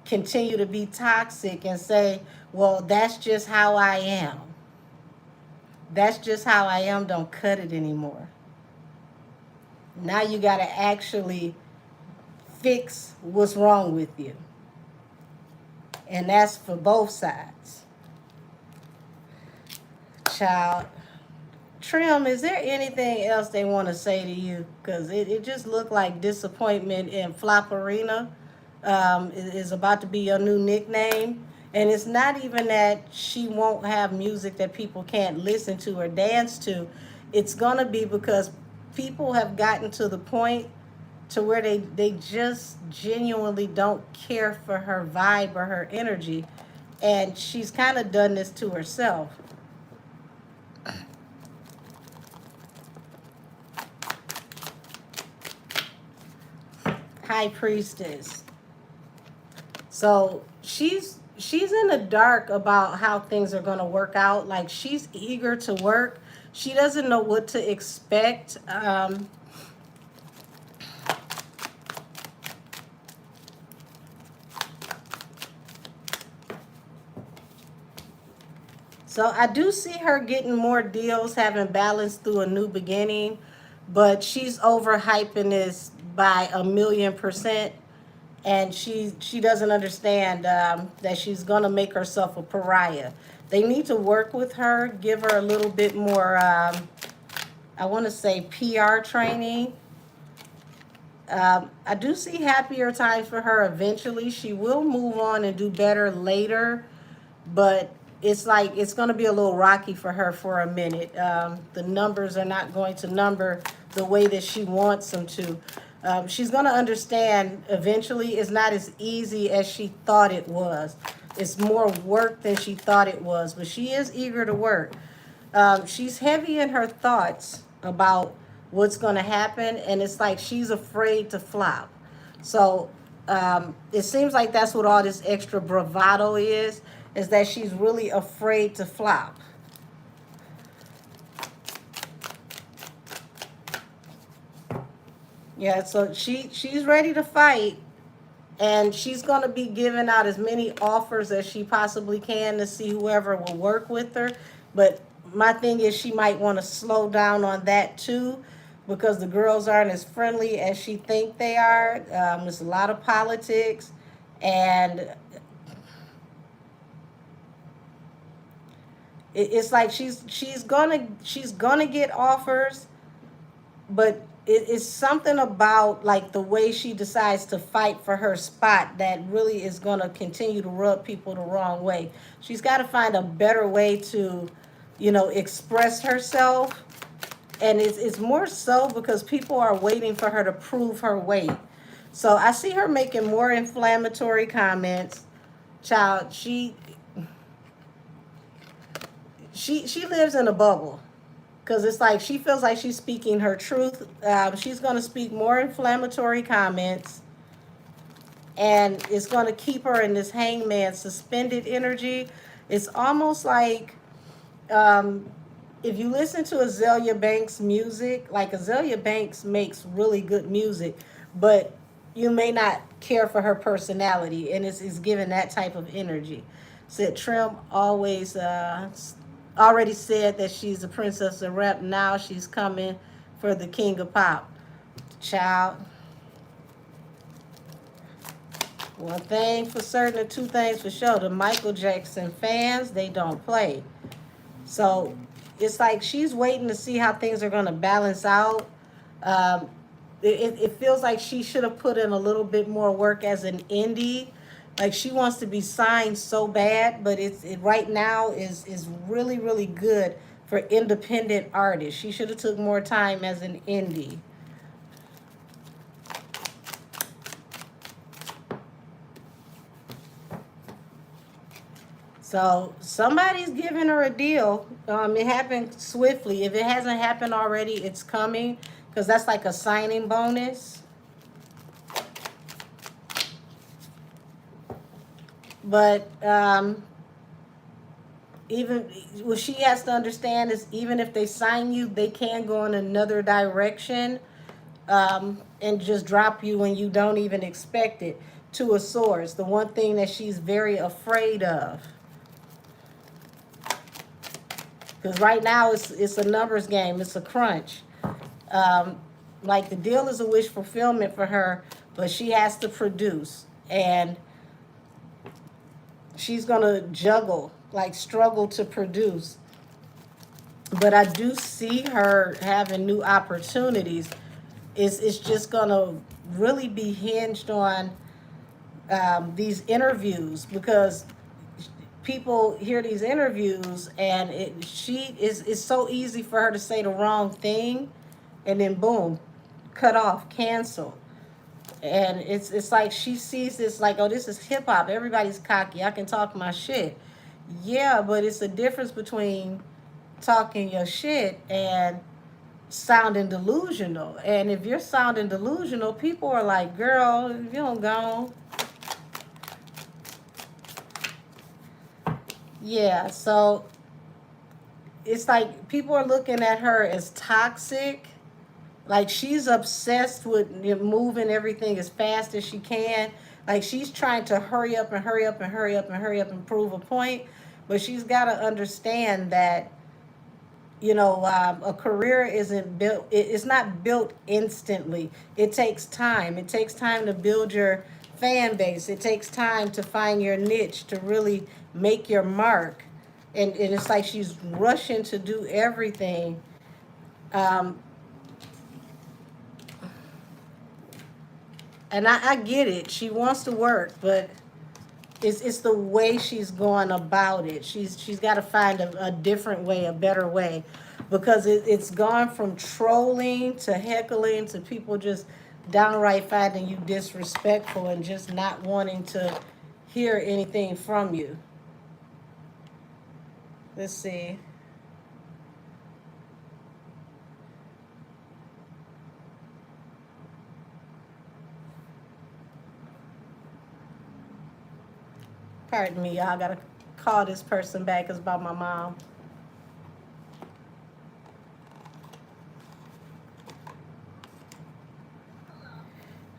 continue to be toxic and say, well, that's just how I am. That's just how I am. Don't cut it anymore. Now you got to actually fix what's wrong with you. And that's for both sides. Child. Trim, is there anything else they want to say to you? Because it just looked like disappointment in Flopperina is about to be your new nickname. And it's not even that she won't have music that people can't listen to or dance to. It's going to be because people have gotten to the point to where they just genuinely don't care for her vibe or her energy. And she's kind of done this to herself. High Priestess. So she's in the dark about how things are going to work out. Like, she's eager to work. She doesn't know what to expect. So I do see her getting more deals, having balance through a new beginning, but she's overhyping this by 1,000,000%, and she doesn't understand that she's gonna make herself a pariah. They need to work with her, give her a little bit more, I want to say PR training. I do see happier times for her eventually. She will move on and do better later, but it's like it's going to be a little rocky for her for a minute. The numbers are not going to number the way that she wants them to. She's going to understand eventually it's not as easy as she thought it was. It's more work than she thought it was, but she is eager to work. She's heavy in her thoughts about what's going to happen, and it's like she's afraid to flop. So it seems like that's what all this extra bravado is that she's really afraid to flop. Yeah, so she's ready to fight, and she's going to be giving out as many offers as she possibly can to see whoever will work with her. But my thing is, she might want to slow down on that too, because the girls aren't as friendly as she think they are. There's a lot of politics, and it's like she's gonna get offers, but it's something about like the way she decides to fight for her spot that really is gonna continue to rub people the wrong way. She's got to find a better way to, express herself, and it's more so because people are waiting for her to prove her weight. So I see her making more inflammatory comments. Child, she lives in a bubble, because it's like she feels like she's speaking her truth. She's going to speak more inflammatory comments, and it's going to keep her in this hangman suspended energy. It's almost like if you listen to Azalea Banks' music, like Azalea Banks makes really good music, but you may not care for her personality, and it's given that type of energy. Said Trim always already said that she's a princess of rap. Now she's coming for the king of pop. Child, one thing for certain and two things for sure. The Michael Jackson fans, they don't play. So it's like she's waiting to see how things are going to balance out. Um, it feels like she should have put in a little bit more work as an indie. Like she wants to be signed so bad, but it right now is really really good for independent artists. She should have took more time as an indie. So somebody's giving her a deal. It happened swiftly. If it hasn't happened already, it's coming because that's like a signing bonus. But even what she has to understand is even if they sign you, they can go in another direction and just drop you when you don't even expect it to a source. The one thing that she's very afraid of. Because right now it's a numbers game. It's a crunch. Um, like the deal is a wish fulfillment for her, but she has to produce. And she's going to juggle, like struggle to produce. But I do see her having new opportunities. It's just going to really be hinged on these interviews because people hear these interviews and it's so easy for her to say the wrong thing and then boom, cut off, cancel. And it's like she sees this like, oh, this is hip hop. Everybody's cocky. I can talk my shit. Yeah, but it's a difference between talking your shit and sounding delusional. And if you're sounding delusional, people are like, girl, if you don't go. Yeah, so it's like people are looking at her as toxic. Like she's obsessed with moving everything as fast as she can. Like she's trying to hurry up and hurry up and hurry up and hurry up and prove a point. But she's got to understand that, a career isn't built, it's not built instantly. It takes time. It takes time to build your fan base. It takes time to find your niche, to really make your mark. And it's like she's rushing to do everything. Um, and I get it. She wants to work, but it's the way she's going about it. She's got to find a different way, a better way, because it's gone from trolling to heckling to people just downright finding you disrespectful and just not wanting to hear anything from you. Let's see. Pardon me, y'all. I gotta call this person back. It's about my mom.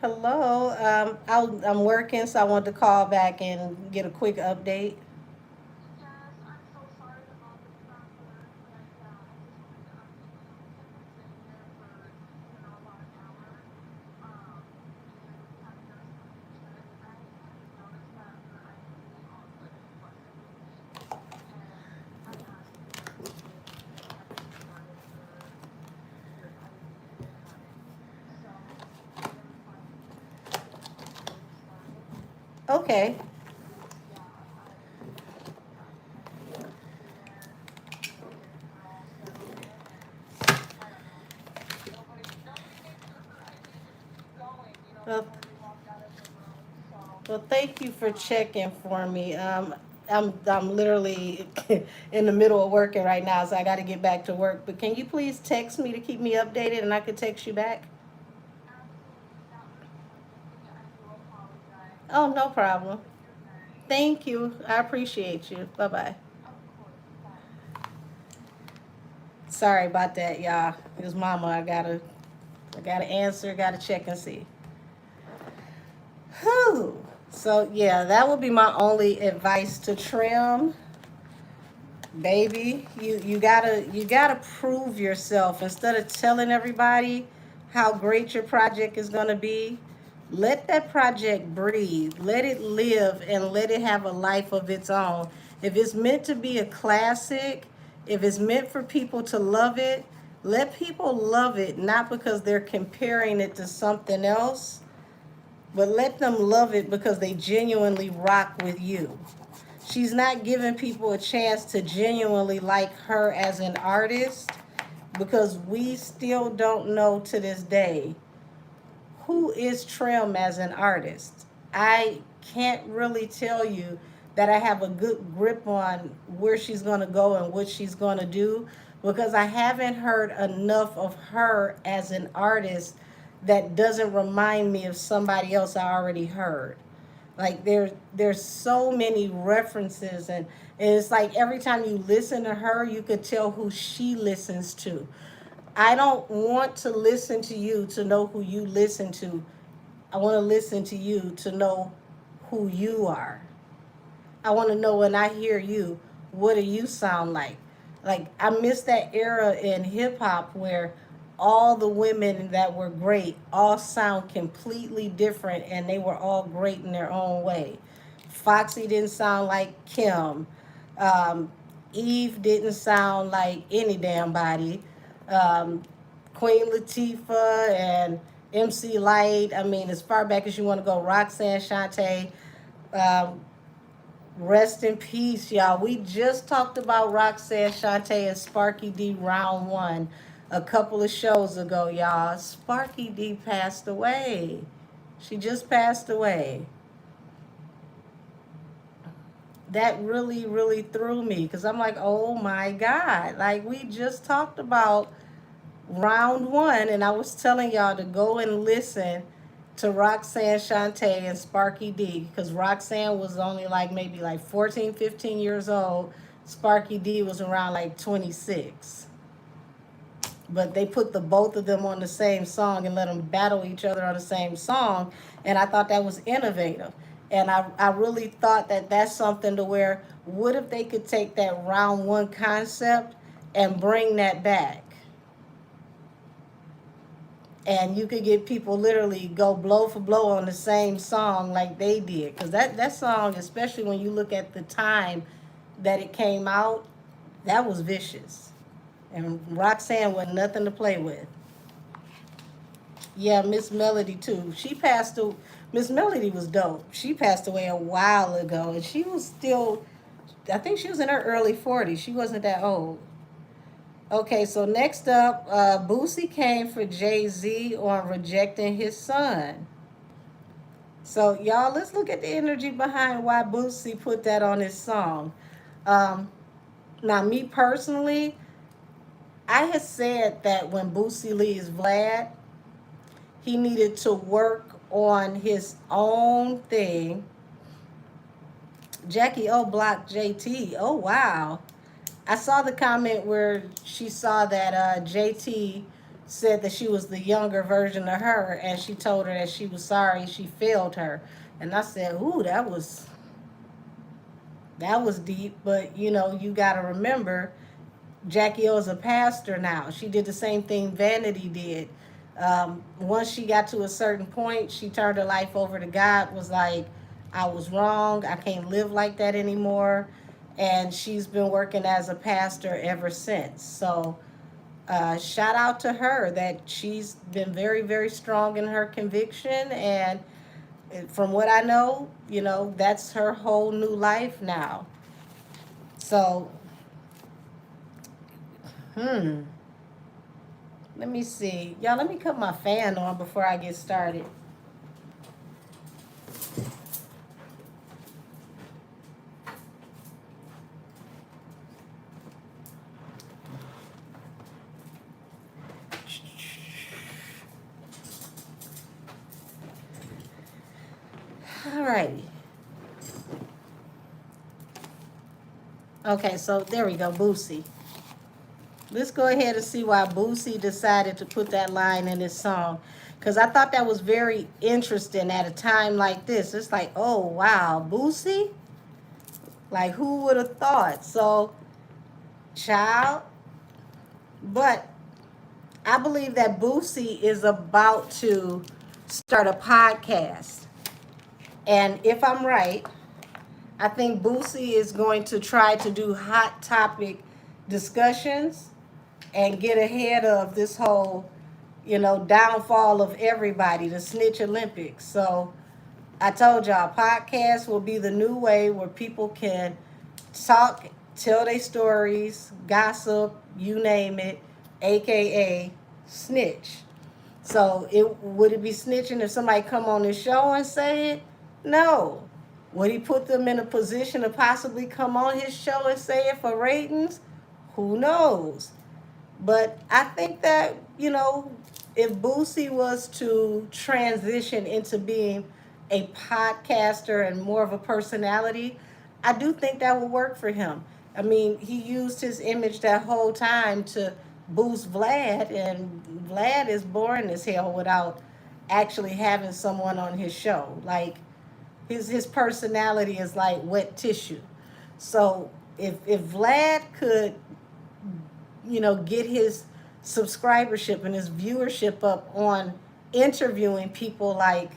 Hello. I'm working, so I wanted to call back and get a quick update. Okay. Well, well, thank you for checking for me. I'm literally in the middle of working right now, so I got to get back to work. But can you please text me to keep me updated, and I could text you back? Oh, no problem. Thank you. I appreciate you. Bye bye. Sorry about that, y'all. It was mama. I gotta answer. Gotta check and see. Whew. So yeah, that would be my only advice to Trim. Baby, you gotta prove yourself instead of telling everybody how great your project is gonna be. Let that project breathe, let it live, and let it have a life of its own. If it's meant to be a classic, if it's meant for people to love it, let people love it, not because they're comparing it to something else, but let them love it because they genuinely rock with you. She's not giving people a chance to genuinely like her as an artist because we still don't know to this day who is Trim as an artist. I can't really tell you that I have a good grip on where she's going to go and what she's going to do because I haven't heard enough of her as an artist that doesn't remind me of somebody else I already heard. Like there's so many references, and it's like every time you listen to her you could tell who she listens to. I don't want to listen to you to know who you listen to. I want to listen to you to know who you are. I want to know when I hear you, what do you sound like? Like I miss that era in hip hop where all the women that were great all sound completely different and they were all great in their own way. Foxy didn't sound like Kim. Um, Eve didn't sound like any damn body. Um, Queen Latifah and MC Light. I mean, as far back as you want to go, Roxanne Shante. Um, Rest in peace, y'all. We just talked about Roxanne Shante and Sparky D round one a couple of shows ago, y'all. Sparky D passed away. She just passed away. That really, really threw me because I'm like, oh my God. Like, we just talked about round one, and I was telling y'all to go and listen to Roxanne Shante and Sparky D because Roxanne was only like maybe like 14, 15 years old. Sparky D was around like 26. But they put the both of them on the same song and let them battle each other on the same song. And I thought that was innovative. And I really thought that that's something to where, what if they could take that round one concept and bring that back? And you could get people literally go blow for blow on the same song like they did. Because that song, especially when you look at the time that it came out, that was vicious. And Roxanne was nothing to play with. Yeah, Miss Melody too. She passed away. Miss Melody was dope. She passed away a while ago, and she was still, I think she was in her early 40s. She wasn't that old. Okay, so next up, Boosie came for Jay-Z on rejecting his son. So y'all, let's look at the energy behind why Boosie put that on his song. Um, Now, me personally, I had said that when Boosie leaves Vlad, he needed to work on his own thing. Jackie O blocked JT. Oh, wow. I saw the comment where she saw that JT said that she was the younger version of her, and she told her that she was sorry she failed her. And I said, ooh, that was deep. But you know, you got to remember, Jackie O is a pastor now. She did the same thing Vanity did. Once she got to a certain point, she turned her life over to God, was like, I was wrong. I can't live like that anymore. And she's been working as a pastor ever since. So, shout out to her that she's been very, very strong in her conviction. And from what I know, you know, that's her whole new life now. So, hmm. Let me see. Y'all, let me cut my fan on before I get started. All righty. Okay, so there we go, Boosie. Let's go ahead and see why Boosie decided to put that line in his song. Because I thought that was very interesting at a time like this. It's like, oh, wow, Boosie? Like, who would have thought? So, child. But I believe that Boosie is about to start a podcast. And if I'm right, I think Boosie is going to try to do hot topic discussions and get ahead of this whole, downfall of everybody, the Snitch Olympics. So I told y'all, podcasts will be the new way where people can talk, tell their stories, gossip, you name it, aka snitch. So would it be snitching if somebody come on this show and say it? No. Would he put them in a position to possibly come on his show and say it for ratings? Who knows? But I think that, if Boosie was to transition into being a podcaster and more of a personality, I do think that would work for him. I mean, he used his image that whole time to boost Vlad, and Vlad is boring as hell without actually having someone on his show. Like his personality is like wet tissue. So if Vlad could, get his subscribership and his viewership up on interviewing people like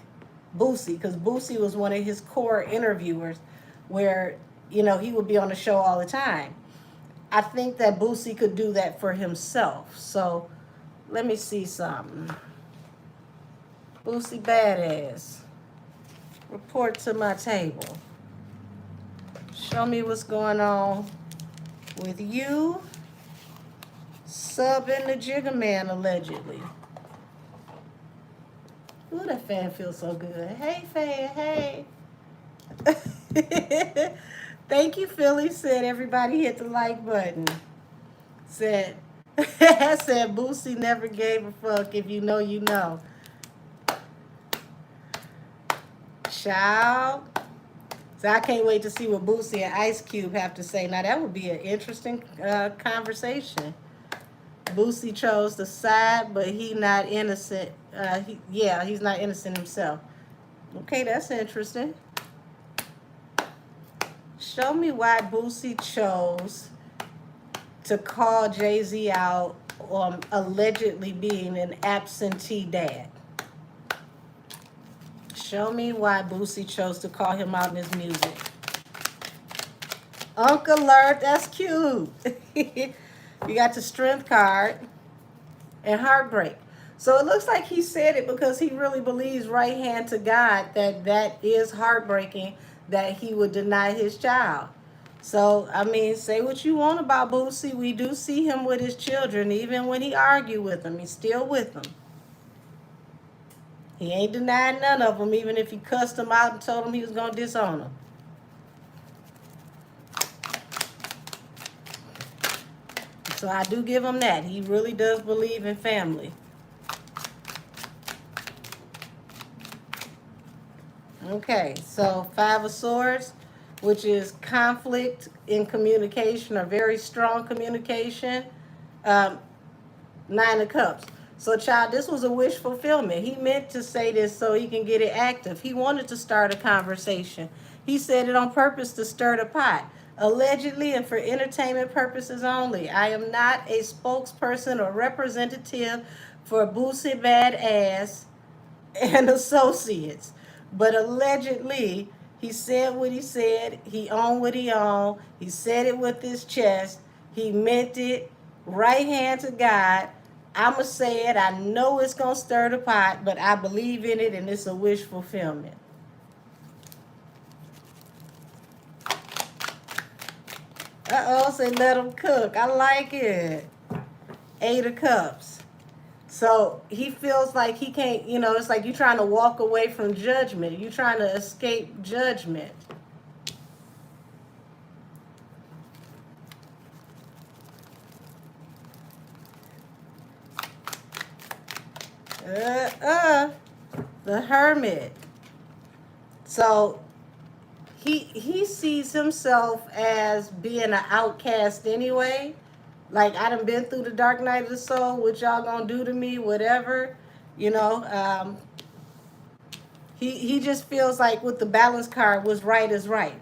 Boosie, because Boosie was one of his core interviewers where, he would be on the show all the time. I think that Boosie could do that for himself. So let me see something. Boosie Badass. Report to my table. Show me what's going on with you subbing the Jigga Man allegedly. Ooh, that fan feels so good. Hey, fan, hey. Thank you, Philly. Said everybody hit the like button. Said, said Boosie never gave a fuck. If you know, you know. Child. So I can't wait to see what Boosie and Ice Cube have to say. Now, that would be an interesting conversation. Boosie chose the side, but he not innocent. He's not innocent himself. Okay, that's interesting. Show me why Boosie chose to call Jay-Z out on allegedly being an absentee dad. Show me why Boosie chose to call him out in his music. Uncle Alert, that's cute. You got the strength card and heartbreak. So it looks like he said it because he really believes right hand to God that is heartbreaking that he would deny his child. So, I mean, say what you want about Boosie. We do see him with his children. Even when he argued with them, he's still with them. He ain't denying none of them, even if he cussed them out and told them he was going to disown them. So I do give him that. He really does believe in family. Okay, so Five of Swords, which is conflict in communication or very strong communication. Nine of Cups. So, child, this was a wish fulfillment. He meant to say this so he can get it active. He wanted to start a conversation. He said it on purpose to stir the pot. Allegedly and for entertainment purposes only. I am not a spokesperson or representative for Boosie Badass and Associates. But allegedly, he said what he said. He owned what he owned. He said it with his chest. He meant it. Right hand to God. I'ma say it. I know it's gonna stir the pot, but I believe in it, and it's a wish fulfillment. Say let him cook. I like it. Eight of Cups. So he feels like he can't, it's like you're trying to walk away from judgment. You're trying to escape judgment. The Hermit. So he sees himself as being an outcast anyway. Like, I done been through the dark night of the soul. What y'all gonna do to me? Whatever. He just feels like with the balance card, what's right is right.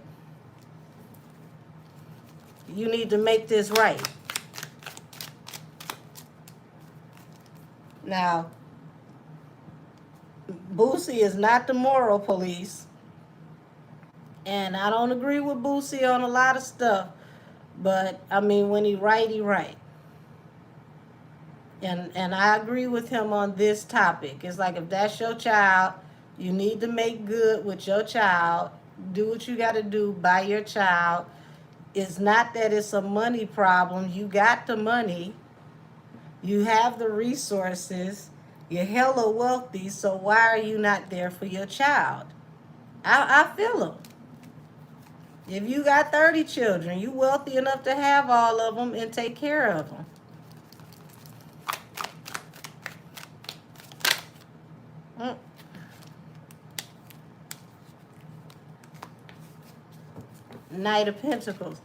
You need to make this right. Now, Boosie is not the moral police, and I don't agree with Boosie on a lot of stuff. But I mean, when he right. And I agree with him on this topic. It's like if that's your child, you need to make good with your child. Do what you got to do by your child. It's not that it's a money problem. You got the money. You have the resources. You're hella wealthy. So why are you not there for your child? I feel him. If you got 30 children, you wealthy enough to have all of them and take care of them. Mm. Knight of Pentacles.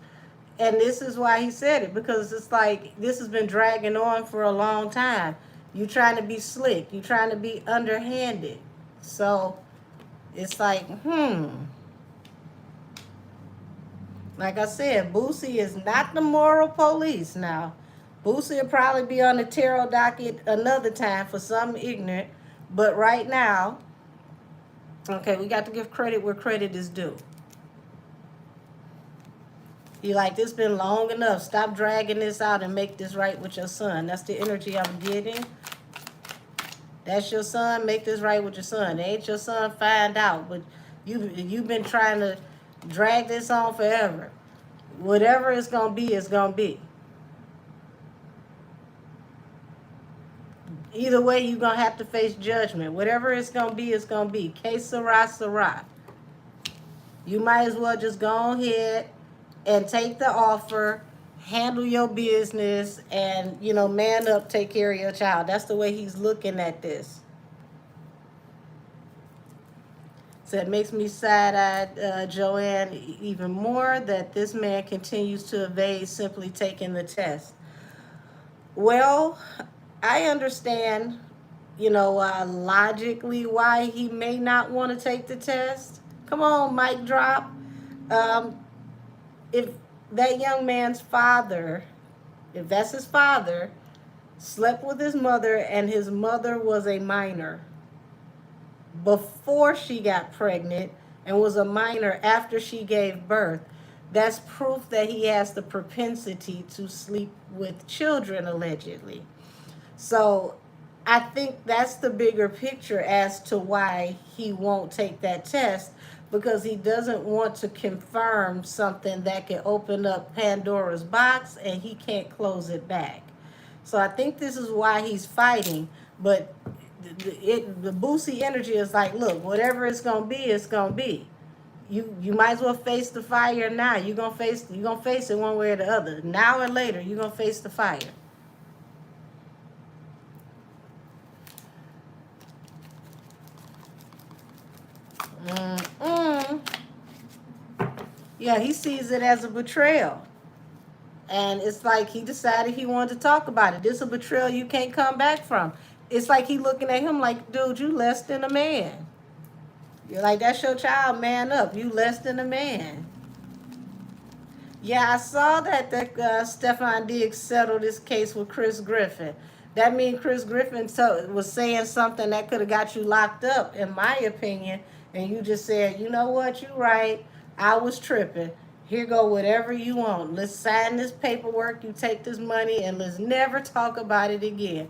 And this is why he said it, because it's like this has been dragging on for a long time. You trying to be slick. You trying to be underhanded. So it's like, Like I said, Boosie is not the moral police now. Boosie will probably be on the tarot docket another time for something ignorant. But right now, okay, we got to give credit where credit is due. You like, this been long enough. Stop dragging this out and make this right with your son. That's the energy I'm getting. That's your son. Make this right with your son. It ain't your son. Find out. But you've been trying to drag this on forever. Whatever it's going to be, it's going to be. Either way, you're going to have to face judgment. Whatever it's going to be, it's going to be. Que sera, sera. You might as well just go ahead and take the offer, handle your business, and, man up, take care of your child. That's the way he's looking at this. So it makes me sad-eyed, Joanne, even more that this man continues to evade simply taking the test. Well, I understand, logically why he may not want to take the test. Come on, mic drop. If that young man's father, if that's his father, slept with his mother and his mother was a minor before she got pregnant and was a minor after she gave birth, that's proof that he has the propensity to sleep with children, allegedly. So I think that's the bigger picture as to why he won't take that test, because he doesn't want to confirm something that can open up Pandora's box and he can't close it back. So I think this is why he's fighting. But the Boosie energy is like, look, whatever it's gonna be, it's gonna be. You might as well face the fire now. You're gonna face it one way or the other. Now or later, you're gonna face the fire. Yeah, he sees it as a betrayal. And it's like he decided he wanted to talk about it. This is a betrayal you can't come back from. It's like he looking at him like, dude, you less than a man. You're like, that's your child, man up. You less than a man. Yeah, I saw that Stefan Diggs settled this case with Chris Griffin. That means Chris Griffin was saying something that could have got you locked up, in my opinion. And you just said, you know what, you're right. I was tripping. Here go whatever you want. Let's sign this paperwork. You take this money and let's never talk about it again.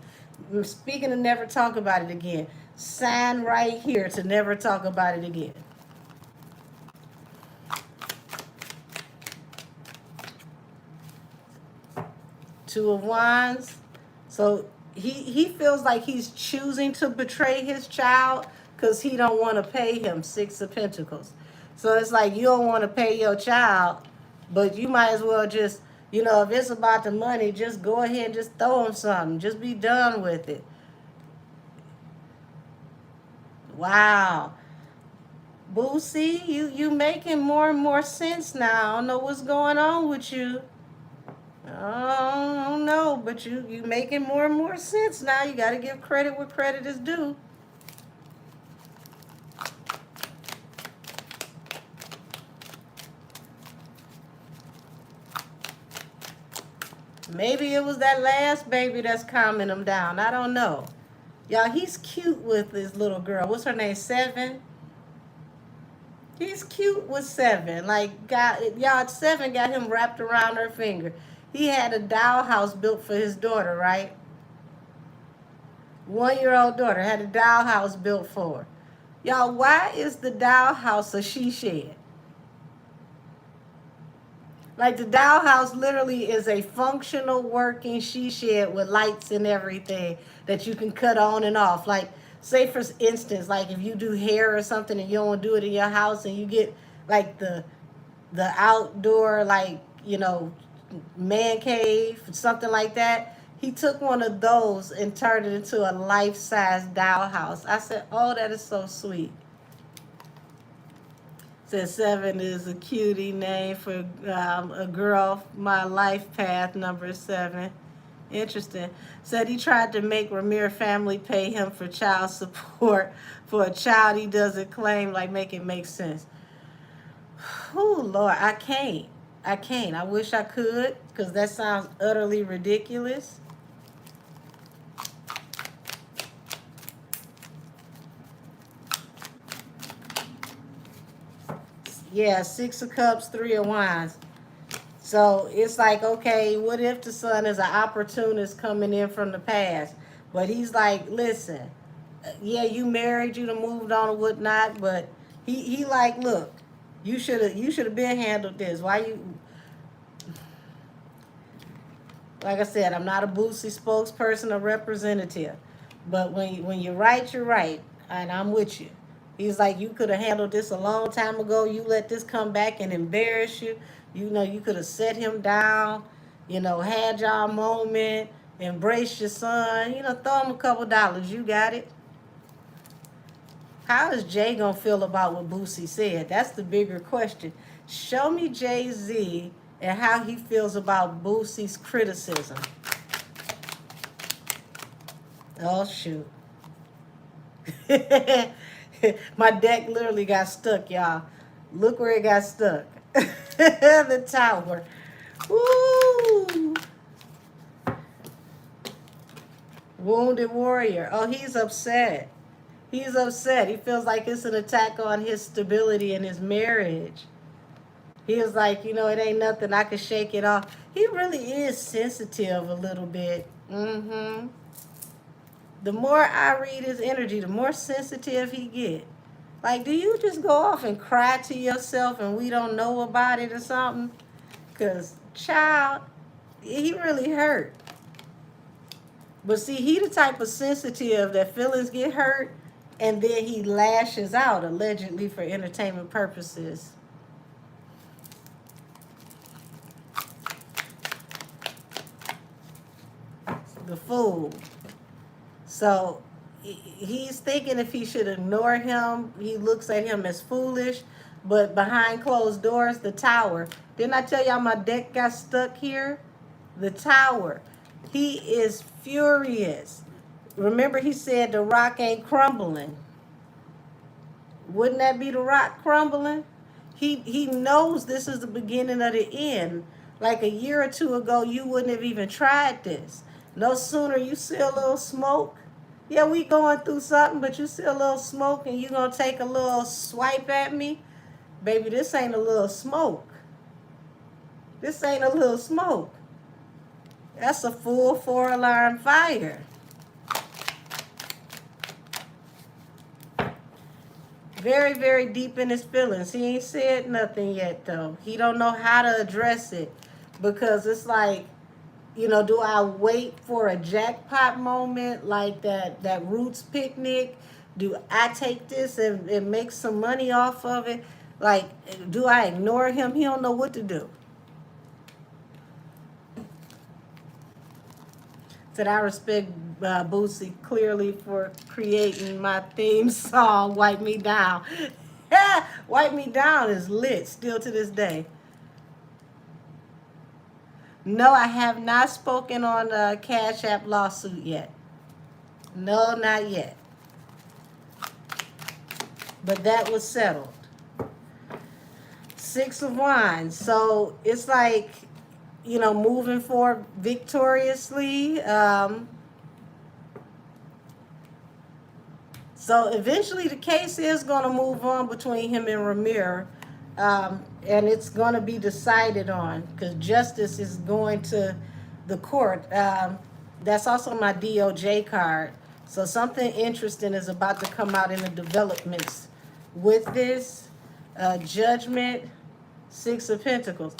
Speaking of never talk about it again, sign right here to never talk about it again. Two of Wands. So he feels like he's choosing to betray his child because he don't want to pay him. Six of Pentacles. So it's like you don't want to pay your child, but you might as well just, if it's about the money, just go ahead and just throw him something. Just be done with it. Wow. Boosie, you making more and more sense now. I don't know what's going on with you. I don't know, but you making more and more sense now. You got to give credit where credit is due. Maybe it was that last baby that's calming him down. I don't know. Y'all, he's cute with his little girl. What's her name? Seven? He's cute with Seven. Like, got y'all, Seven got him wrapped around her finger. He had a dollhouse built for his daughter, right? 1 year old daughter had a dollhouse built for her. Y'all, why is the dollhouse a she shed? Like, the dollhouse literally is a functional working she shed with lights and everything that you can cut on and off. Like, say for instance, like if you do hair or something and you don't do it in your house and you get like the outdoor, like, man cave, something like that. He took one of those and turned it into a life-size dollhouse. I said, oh, that is so sweet. Said Seven is a cutie name for a girl. My life path number 7. Interesting. Said he tried to make Ramir family pay him for child support for a child he doesn't claim. Like, make it make sense. Oh, Lord, I can't. I can't. I wish I could, because that sounds utterly ridiculous. Yeah, 6 of Cups, 3 of Wands. So it's like, okay, what if the son is an opportunist coming in from the past? But he's like, listen, yeah, you married, you done moved on or whatnot, but he like, look, you should have been handled this. Why you? Like I said, I'm not a Boosie spokesperson or representative, but when you're right, you're right, and I'm with you. He's like, you could have handled this a long time ago. You let this come back and embarrass you. You could have set him down. Had y'all moment, embrace your son. Throw him a couple dollars. You got it. How is Jay gonna feel about what Boosie said? That's the bigger question. Show me Jay-Z and how he feels about Boosie's criticism. Oh, shoot. My deck literally got stuck, y'all. Look where it got stuck. The tower. Woo! Wounded warrior. Oh, he's upset. He's upset. He feels like it's an attack on his stability in his marriage. He was like, it ain't nothing. I can shake it off. He really is sensitive a little bit. The more I read his energy, the more sensitive he get. Like, do you just go off and cry to yourself and we don't know about it or something? Because, child, he really hurt. But see, he the type of sensitive that feelings get hurt and then he lashes out, allegedly for entertainment purposes. The Fool. So he's thinking if he should ignore him, he looks at him as foolish. But behind closed doors, the Tower. Didn't I tell y'all my deck got stuck here? The Tower. He is furious. Remember he said the rock ain't crumbling. Wouldn't that be the rock crumbling? He knows this is the beginning of the end. Like a year or two ago, you wouldn't have even tried this. No sooner you see a little smoke. Yeah, we going through something, but you see a little smoke and you gonna take a little swipe at me? Baby, this ain't a little smoke. This ain't a little smoke. That's a full 4-alarm fire. Very, very deep in his feelings. He ain't said nothing yet, though. He don't know how to address it because it's like, do I wait for a jackpot moment like that Roots picnic? Do I take this and make some money off of it? Like, do I ignore him? He don't know what to do. Said I respect Boosie clearly for creating my theme song, Wipe Me Down. Wipe Me Down is lit still to this day. No, I have not spoken on the Cash App lawsuit yet. No, not yet. But that was settled. 6 of Wands. So it's like, moving forward victoriously. So eventually the case is going to move on between him and Ramir, and it's going to be decided on because justice is going to the court. That's also my DOJ card. So something interesting is about to come out in the developments with this judgment. Six of Pentacles.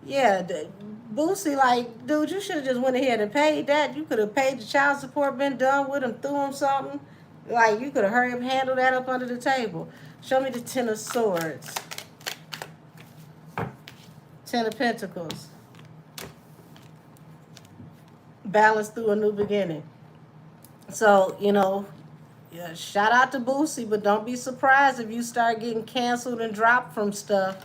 Yeah, Boosie, like, dude, you should have just went ahead and paid that. You could have paid the child support, been done with him, threw him something. Like, you could have hurried up, handled that up under the table. Show me the Ten of Swords. Ten of Pentacles. Balance through a new beginning. So, yeah, shout out to Boosie, but don't be surprised if you start getting canceled and dropped from stuff.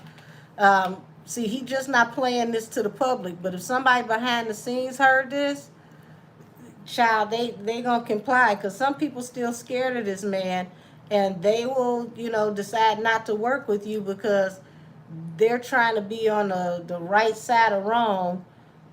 See, he just not playing this to the public, but if somebody behind the scenes heard this, child, they gonna comply because some people still scared of this man, and they will, decide not to work with you because they're trying to be on the right side of wrong,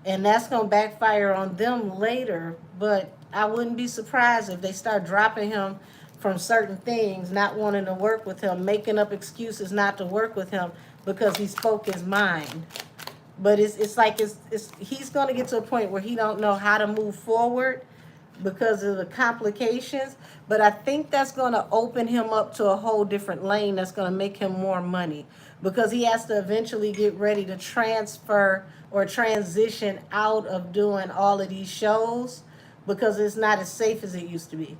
and that's gonna backfire on them later. But I wouldn't be surprised if they start dropping him from certain things, not wanting to work with him, making up excuses not to work with him because he spoke his mind. But it's like he's going to get to a point where he don't know how to move forward because of the complications. But I think that's going to open him up to a whole different lane that's going to make him more money because he has to eventually get ready to transfer or transition out of doing all of these shows because it's not as safe as it used to be.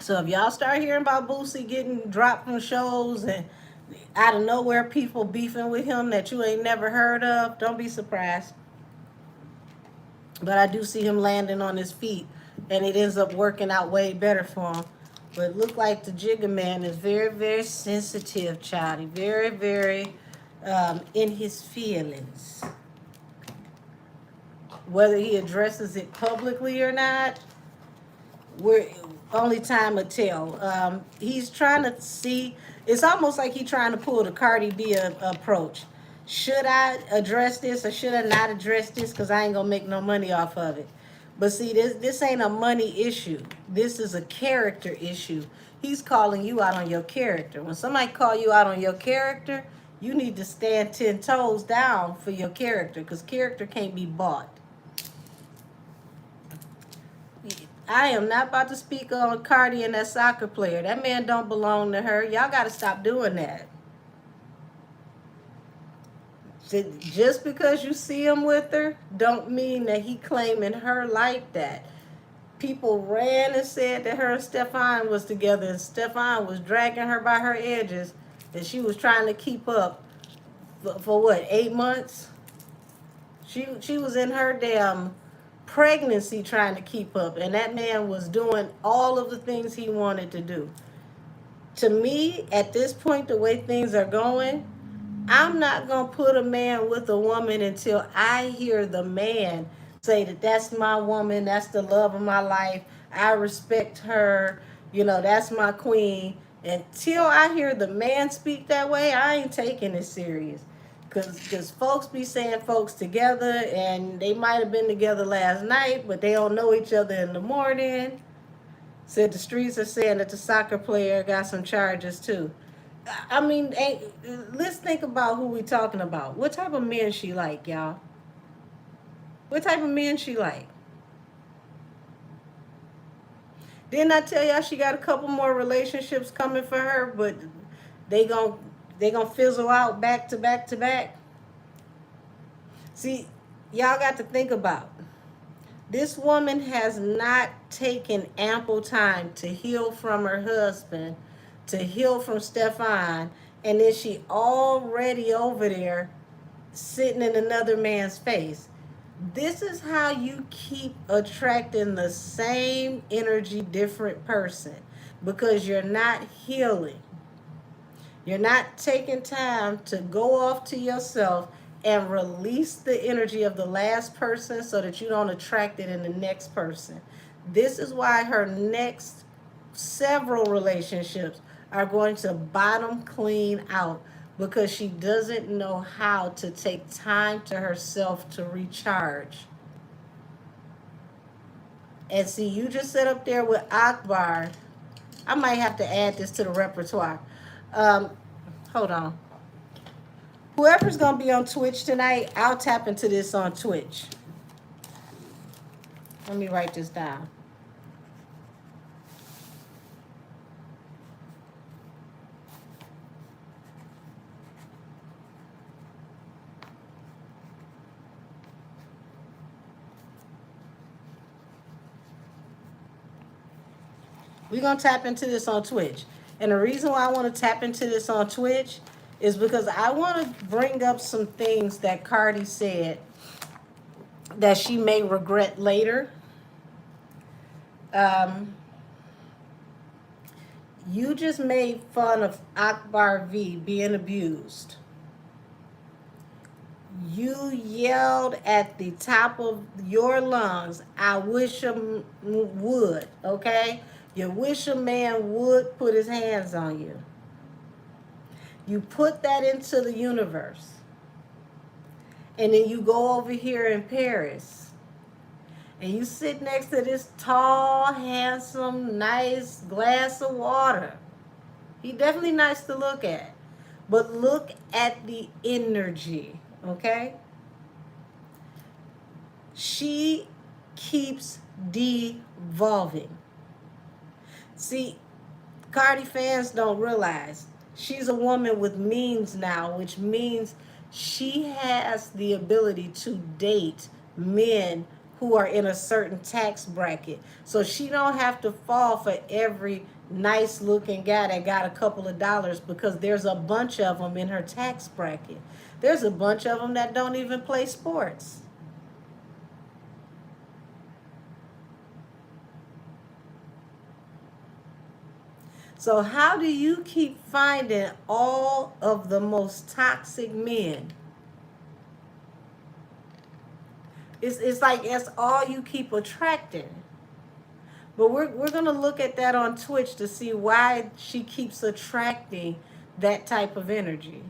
So if y'all start hearing about Boosie getting dropped from shows and out of nowhere people beefing with him that you ain't never heard of, don't be surprised. But I do see him landing on his feet, and it ends up working out way better for him. But it looked like the Jigga Man is very, very sensitive, child. Very, very in his feelings. Whether he addresses it publicly or not, we're only time will tell. He's trying to see. It's almost like he's trying to pull the Cardi B approach. Should I address this or should I not address this? Because I ain't gonna make no money off of it. But see, this ain't a money issue. This is a character issue. He's calling you out on your character. When somebody call you out on your character, you need to stand 10 toes down for your character because character can't be bought. I am not about to speak on Cardi and that soccer player. That man don't belong to her. Y'all got to stop doing that. Just because you see him with her, don't mean that he claiming her like that. People ran and said that her and Stefan was together, and Stefan was dragging her by her edges, that she was trying to keep up for what, 8 months? She was in her damn pregnancy trying to keep up, and that man was doing all of the things he wanted to do. To me, at this point, the way things are going, I'm not going to put a man with a woman until I hear the man say that that's my woman, that's the love of my life, I respect her, that's my queen. Until I hear the man speak that way, I ain't taking it serious. Because folks be saying folks together, and they might have been together last night, but they don't know each other in the morning. Said the streets are saying that the soccer player got some charges too. I mean, let's think about who we talking about. What type of men she like, y'all? What type of men she like? Didn't I tell y'all she got a couple more relationships coming for her, but they gon' fizzle out back to back to back? See, y'all got to think about this woman has not taken ample time to heal from her husband, to heal from Stefan, and then she already over there sitting in another man's face. This is how you keep attracting the same energy, different person, because you're not healing. You're not taking time to go off to yourself and release the energy of the last person so that you don't attract it in the next person. This is why her next several relationships are going to bottom clean out, because she doesn't know how to take time to herself to recharge. And see, you just sit up there with Akbar. I might have to add this to the repertoire. Um, hold on. Whoever's gonna be on Twitch tonight, I'll tap into this on Twitch. Let me write this down. We're gonna tap into this on Twitch. And the reason why I want to tap into this on Twitch is because I want to bring up some things that Cardi said that she may regret later. Um, you just made fun of Akbar V being abused. You yelled at the top of your lungs, I wish a would, okay? You wish a man would put his hands on you. You put that into the universe. And then you go over here in Paris and you sit next to this tall, handsome, nice glass of water. He definitely nice to look at. But look at the energy, okay? She keeps devolving. See, Cardi fans don't realize she's a woman with means now, which means she has the ability to date men who are in a certain tax bracket. So she don't have to fall for every nice looking guy that got a couple of dollars, because there's a bunch of them in her tax bracket. There's a bunch of them that don't even play sports. So how do you keep finding all of the most toxic men? It's like it's all you keep attracting. But we're going to look at that on Twitch to see why she keeps attracting that type of energy.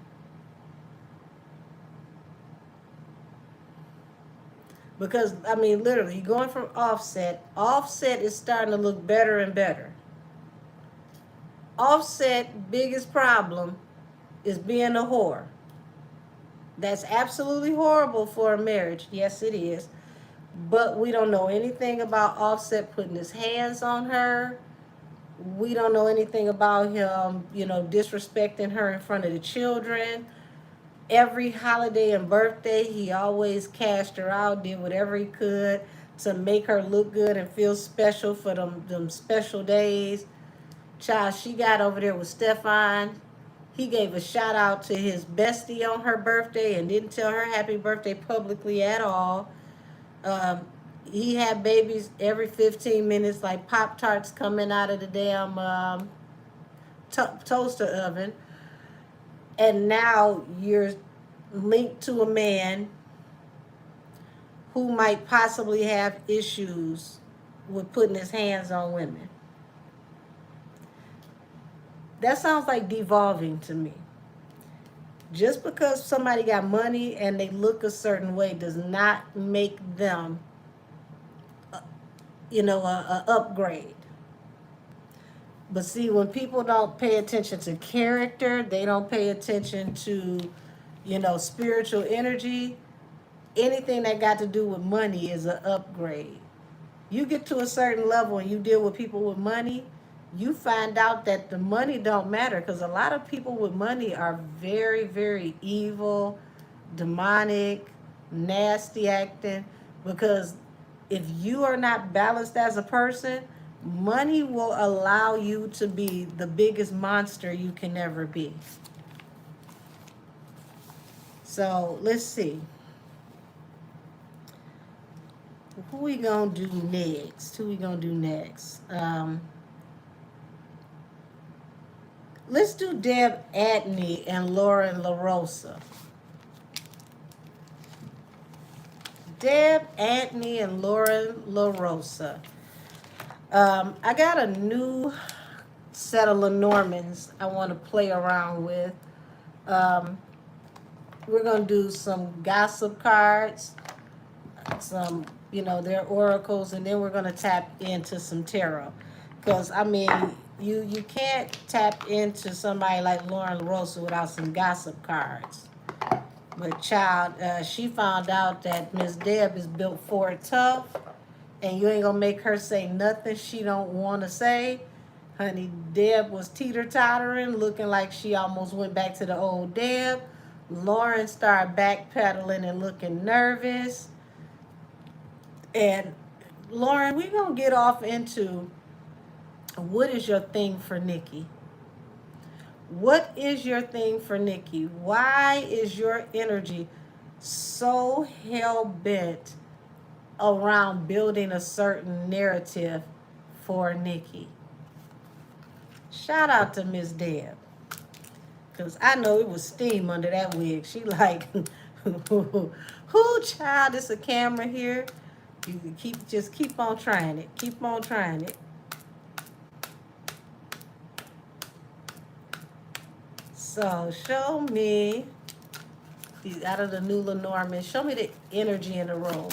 Because, I mean, literally, going from Offset is starting to look better and better. Offset biggest problem is being a whore. That's absolutely horrible for a marriage. Yes, it is. But we don't know anything about Offset putting his hands on her. We don't know anything about him, disrespecting her in front of the children. Every holiday and birthday, he always cashed her out, did whatever he could to make her look good and feel special for them special days. Child, she got over there with Stefan. He gave a shout out to his bestie on her birthday and didn't tell her happy birthday publicly at all. Um, he had babies every 15 minutes, like Pop-Tarts coming out of the damn toaster oven. And now you're linked to a man who might possibly have issues with putting his hands on women. That sounds like devolving to me. Just because somebody got money and they look a certain way does not make them, a upgrade. But see, when people don't pay attention to character, they don't pay attention to, spiritual energy, anything that got to do with money is an upgrade. You get to a certain level and you deal with people with money, you find out that the money don't matter, because a lot of people with money are very, very evil, demonic, nasty acting. Because if you are not balanced as a person, money will allow you to be the biggest monster you can ever be. So let's see. Who we gonna do next? Let's do Deb Atney and Lauren LaRosa. Deb Atney and Lauren LaRosa. I got a new set of Lenormands I want to play around with. We're going to do some gossip cards, some, their oracles, and then we're going to tap into some tarot. Because, I mean, you can't tap into somebody like Lauren LaRosa without some gossip cards. But, child, she found out that Miss Deb is built for it tough, and you ain't going to make her say nothing she don't want to say. Honey, Deb was teeter-tottering, looking like she almost went back to the old Deb. Lauren started backpedaling and looking nervous. And Lauren, we're going to get off into what is your thing for Nikki? What is your thing for Nikki? Why is your energy so hell-bent around building a certain narrative for Nikki? Shout out to Miss Deb. Because I know it was steam under that wig. She like, who child, it's a camera here. You can keep on trying it. Keep on trying it. So show me, out of the new Lenormand, show me the energy in the room.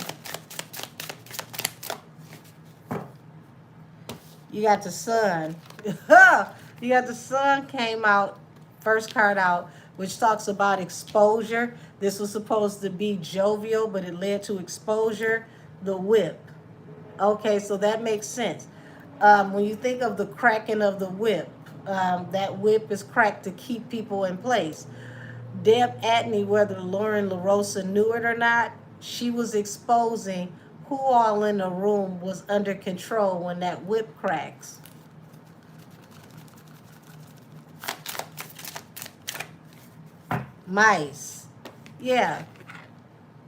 You got the sun. You got the sun came out, first card out, which talks about exposure. This was supposed to be jovial, but it led to exposure. The whip. Okay, so that makes sense. When you think of the cracking of the whip, that whip is cracked to keep people in place. Deb Atney, whether Lauren LaRosa knew it or not, she was exposing who all in the room was under control when that whip cracks. Mice. Yeah.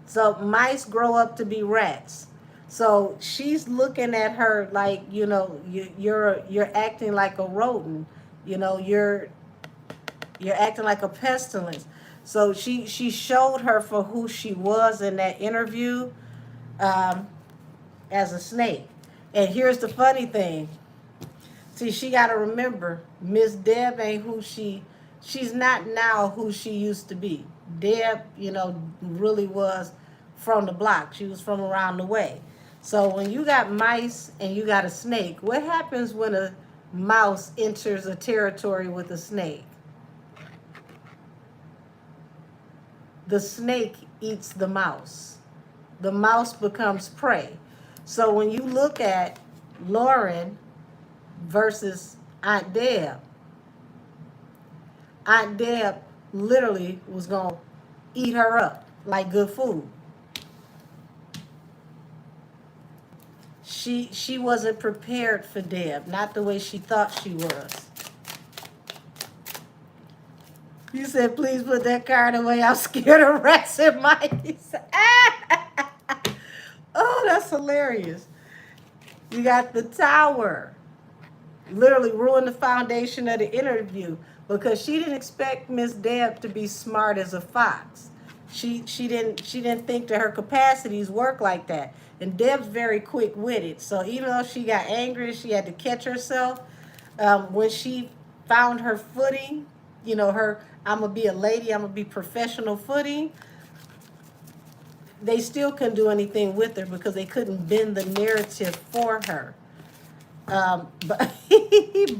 So mice grow up to be rats. So she's looking at her like, you're acting like a rodent. You're acting like a pestilence. So she showed her for who she was in that interview, as a snake. And here's the funny thing. See, she got to remember, Miss Deb ain't she's not now who she used to be. Deb, really was from the block. She was from around the way. So when you got mice and you got a snake, what happens when a mouse enters a territory with a snake? The snake eats the mouse. The mouse becomes prey. So when you look at Lauren versus Aunt Deb literally was going to eat her up like good food. She wasn't prepared for Deb, not the way she thought she was. You said, please put that card away. I'm scared of rats and mice. Oh, that's hilarious. You got the Tower. Literally ruined the foundation of the interview because she didn't expect Miss Deb to be smart as a fox. She didn't think that her capacities work like that. And Deb's very quick-witted. So even though she got angry, she had to catch herself. When she found her footing, her I'm going to be a lady, I'm going to be professional footing, they still couldn't do anything with her because they couldn't bend the narrative for her. But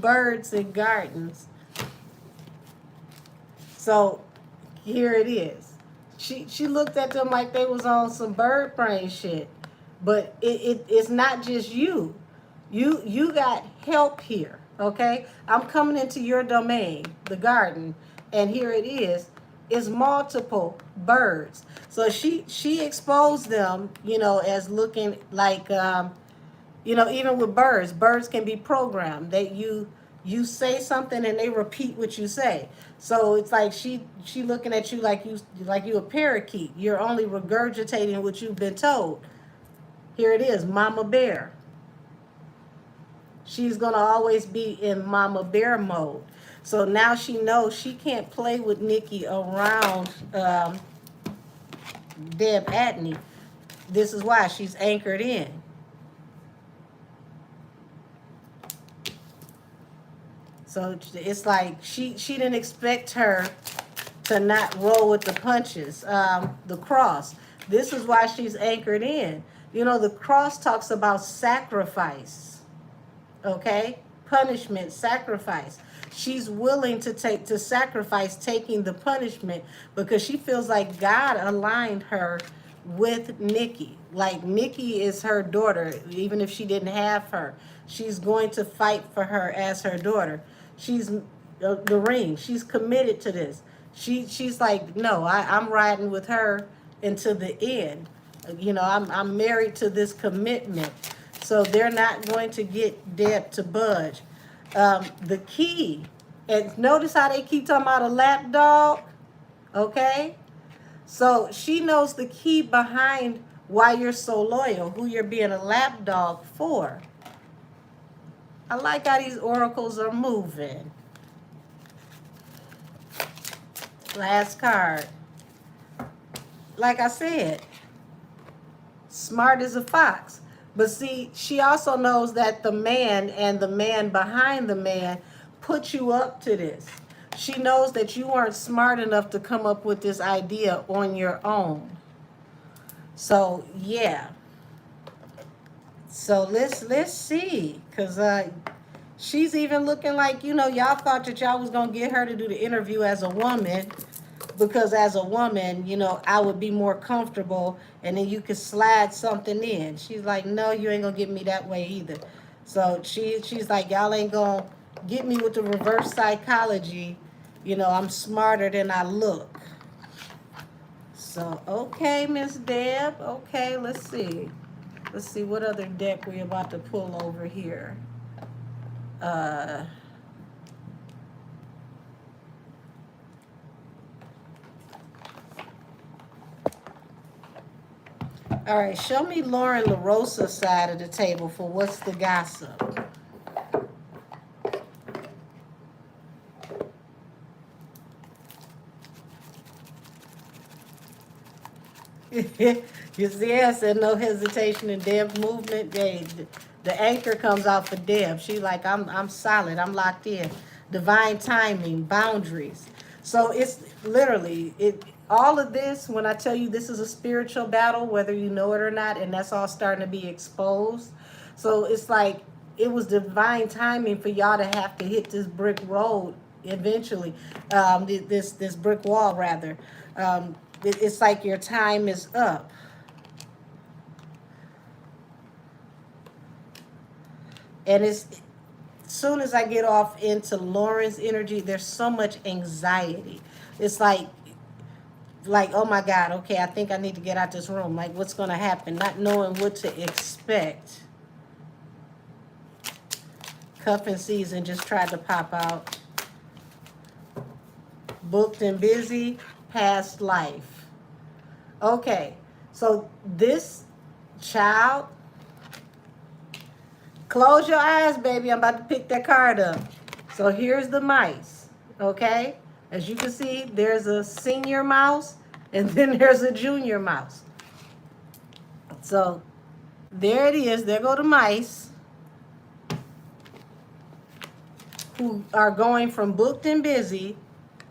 birds and gardens. So here it is. She looked at them like they was on some bird brain shit. But it's not just you. You got help here, okay? I'm coming into your domain, the garden, and here it is. It's multiple birds. So she exposed them, as looking like, even with birds can be programmed. That you say something and they repeat what you say. So it's like she looking at you like you a parakeet. You're only regurgitating what you've been told. Here it is, Mama Bear. She's going to always be in Mama Bear mode. So now she knows she can't play with Nikki around Deb Atney. This is why she's anchored in. So it's like she didn't expect her to not roll with the punches. The cross. This is why she's anchored in. You know, the cross talks about sacrifice, okay? Punishment, sacrifice. She's willing to sacrifice taking the punishment because she feels like God aligned her with Nikki. Like Nikki is her daughter, even if she didn't have her. She's going to fight for her as her daughter. She's the ring. She's committed to this. She's like, no, I'm riding with her until the end. You know, I'm married to this commitment. So they're not going to get Deb to budge. The key, and notice how they keep talking about a lap dog, okay? So she knows the key behind why you're so loyal, who you're being a lap dog for. I like how these oracles are moving. Last card. Like I said, smart as a fox. But see, she also knows that the man and the man behind the man put you up to this. She knows that you weren't smart enough to come up with this idea on your own. So, yeah. So let's see. Because she's even looking like, you know, y'all thought that y'all was going to get her to do the interview as a woman. Because as a woman, you know, I would be more comfortable and then you could slide something in. She's like, no, you ain't gonna get me that way either. So she's like, y'all ain't gonna get me with the reverse psychology. You know, I'm smarter than I look. So, okay, Miss Deb. Okay, let's see. Let's see what other deck we're about to pull over here. All right, show me Lauren LaRosa's side of the table for what's the gossip. You see, I said no hesitation in Deb's movement. The anchor comes out for Deb. She like, I'm solid. I'm locked in. Divine timing, boundaries. So it's literally all of this. When I tell you this is a spiritual battle, whether you know it or not, and that's all starting to be exposed. So it's like it was divine timing for y'all to have to hit this brick road eventually. This brick wall rather. It's like your time is up. And as soon as I get off into Lauren's energy, there's so much anxiety. It's like, oh my God, okay, I think I need to get out this room. Like, what's going to happen? Not knowing what to expect. Cuffing season just tried to pop out. Booked and busy, past life. Okay, so this child, close your eyes, baby. I'm about to pick that card up. So here's the mice, okay? As you can see, there's a senior mouse and then there's a junior mouse. So there it is. There go the mice who are going from booked and busy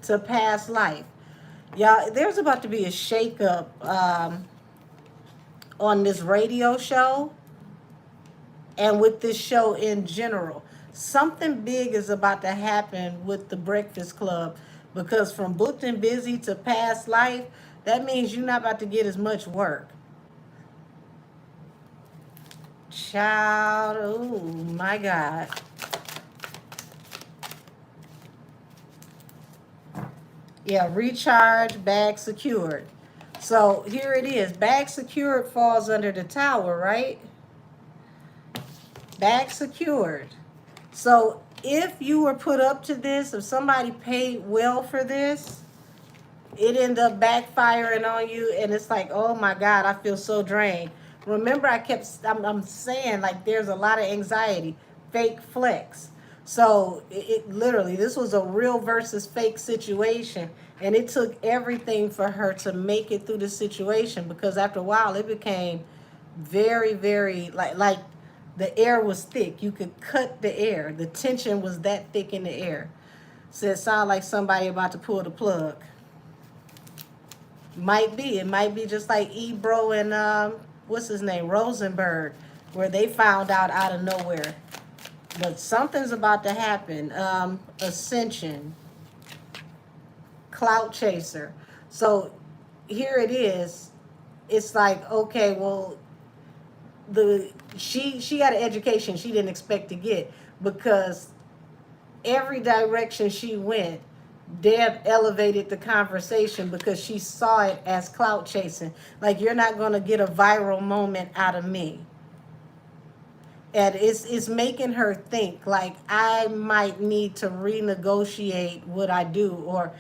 to past life. Y'all, there's about to be a shakeup on this radio show and with this show in general. Something big is about to happen with the Breakfast Club because from booked and busy to past life, that means you're not about to get as much work. Child, oh my God. Yeah, recharge, bag secured. So here it is. Bag secured falls under the tower, right? Bag secured. So if you were put up to this, if somebody paid well for this, it ended up backfiring on you and it's like, oh my God, I feel so drained. Remember, I'm saying like there's a lot of anxiety, fake flex. So it literally, this was a real versus fake situation. And it took everything for her to make it through the situation because after a while it became very, very like the air was thick. You could cut the air. The tension was that thick in the air. So it sounded like somebody about to pull the plug. Might be. It might be just like Ebro and what's his name, Rosenberg, where they found out of nowhere. But something's about to happen. Ascension, clout chaser. So here it is. It's like, okay, well, she got an education she didn't expect to get, because every direction she went, Deb elevated the conversation because she saw it as clout chasing. Like, you're not going to get a viral moment out of me. And it's making her think, like, I might need to renegotiate what I do, or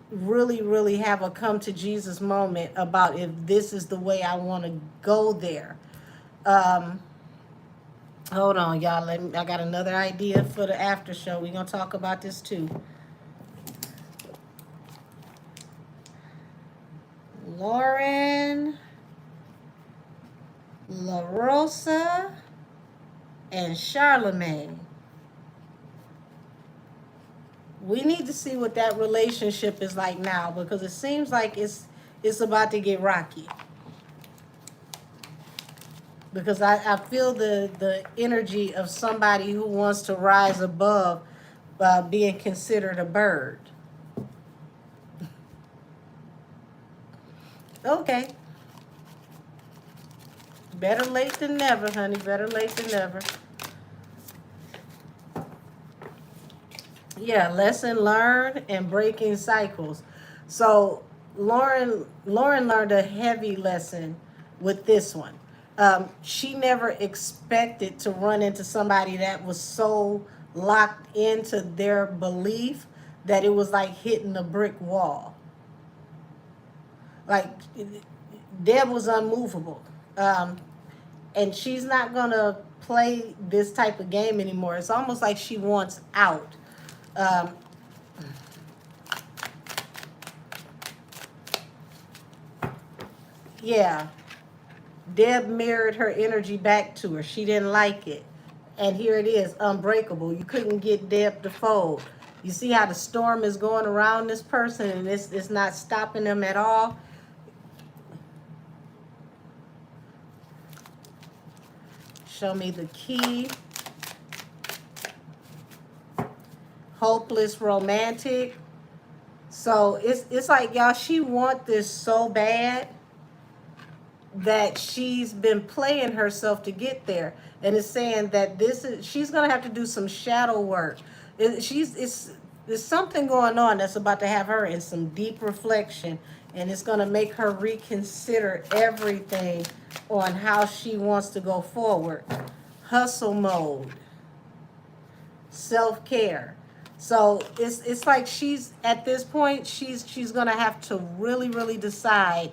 really, really have a come to Jesus moment about if this is the way I want to go there. Um, Hold on, y'all. I got another idea for the after show. We're going to talk about this too. Lauren, La Rosa, and Charlemagne. We need to see what that relationship is like now, because it seems like it's about to get rocky. Because I feel the energy of somebody who wants to rise above being considered a bird. Okay. Better late than never, honey. Better late than never. Yeah, lesson learned and breaking cycles. So Lauren learned a heavy lesson with this one. She never expected to run into somebody that was so locked into their belief that it was like hitting a brick wall. Like, Deb was unmovable. And she's not going to play this type of game anymore. It's almost like she wants out. Um, yeah, Deb mirrored her energy back to her. She didn't like it. And here it is, unbreakable. You couldn't get Deb to fold. You see how the storm is going around this person, and it's not stopping them at all. Show me the key. Hopeless romantic. So it's like, y'all, she want this so bad that she's been playing herself to get there, and it's saying that she's gonna have to do some shadow work. There's something going on that's about to have her in some deep reflection, and it's gonna make her reconsider everything on how she wants to go forward. Hustle mode, self-care. So it's like she's at this point, she's gonna have to really, really decide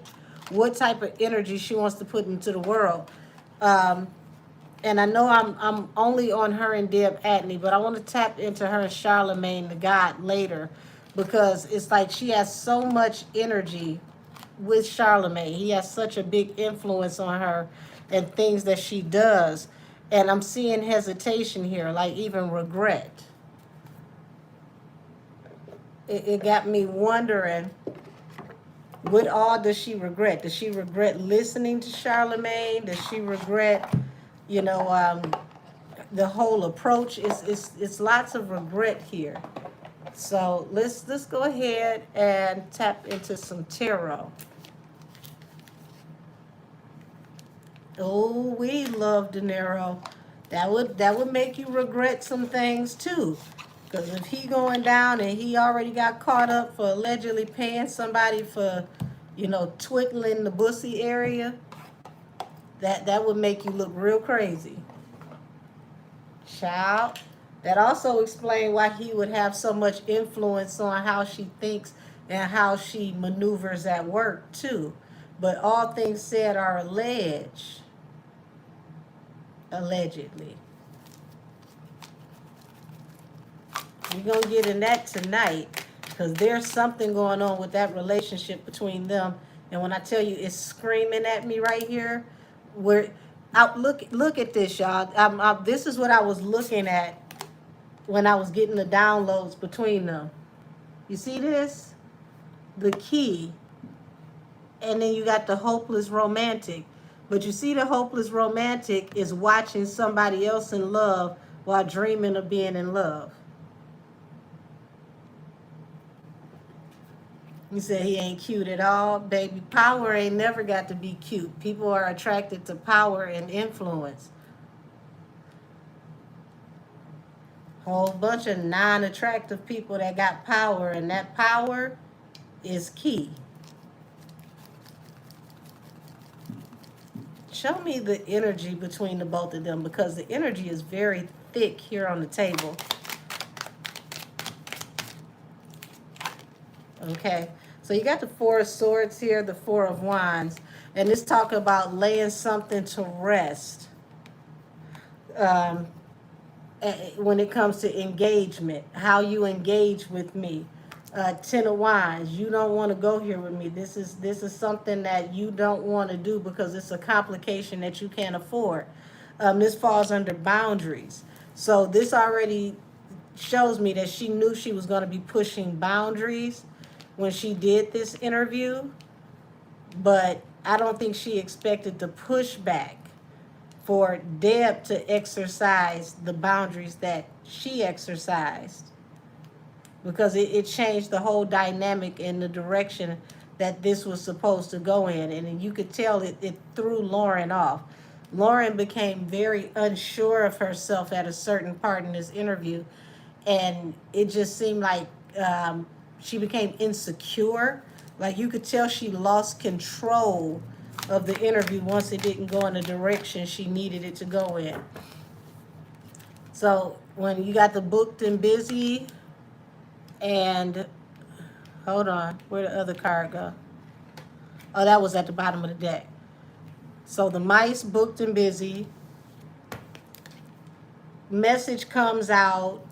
what type of energy she wants to put into the world. And I know I'm only on her and Deb Atney, but I want to tap into her and Charlemagne the God later, because it's like she has so much energy with Charlemagne. He has such a big influence on her and things that she does. And I'm seeing hesitation here, like even regret. It got me wondering, what all does she regret? Does she regret listening to Charlemagne? Does she regret, the whole approach? It's lots of regret here. So let's go ahead and tap into some tarot. Oh, we love De Niro. That would make you regret some things too. Because if he going down and he already got caught up for allegedly paying somebody for, twiddling the Boosie area, that would make you look real crazy. Child. That also explains why he would have so much influence on how she thinks and how she maneuvers at work too. But all things said are alleged. Allegedly. We're going to get in that tonight, because there's something going on with that relationship between them. And when I tell you it's screaming at me right here, look at this, y'all. This is what I was looking at when I was getting the downloads between them. You see this? The key. And then you got the hopeless romantic. But you see, the hopeless romantic is watching somebody else in love while dreaming of being in love. You said he ain't cute at all. Baby, power ain't never got to be cute. People are attracted to power and influence. Whole bunch of non-attractive people that got power, and that power is key. Show me the energy between the both of them, because the energy is very thick here on the table. Okay, so you got the Four of Swords here, the Four of Wands, and this talk about laying something to rest. Um, when it comes to engagement, how you engage with me. Ten of Wands, you don't want to go here with me. This is something that you don't want to do because it's a complication that you can't afford. This falls under boundaries. So this already shows me that she knew she was going to be pushing boundaries when she did this interview, but I don't think she expected the pushback for Deb to exercise the boundaries that she exercised, because it changed the whole dynamic in the direction that this was supposed to go in. And you could tell it threw Lauren off. Lauren became very unsure of herself at a certain part in this interview, and it just seemed like she became insecure. Like you could tell she lost control of the interview once it didn't go in the direction she needed it to go in. So when you got the booked and busy, and hold on, where the other card go? Oh, that was at the bottom of the deck. So the mice, booked and busy. Message comes out,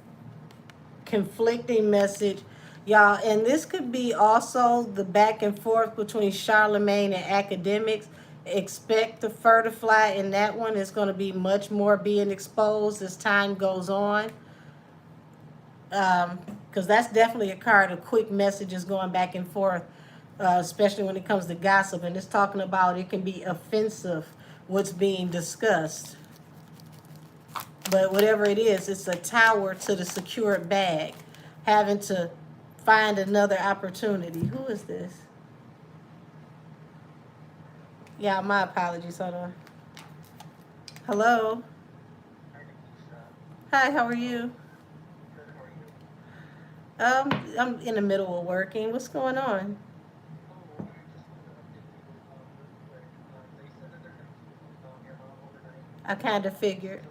conflicting message. Y'all, and this could be also the back and forth between Charlemagne and academics. Expect the fur to fly, and that one is going to be much more being exposed as time goes on. Because that's definitely a card of quick messages going back and forth, especially when it comes to gossip. And it's talking about it can be offensive what's being discussed. But whatever it is, it's a tower to the secured bag, having to find another opportunity. Who is this? Yeah, my apologies. Hold on. Hello. Hi, how are you? I'm in the middle of working. What's going on? I kind of figured.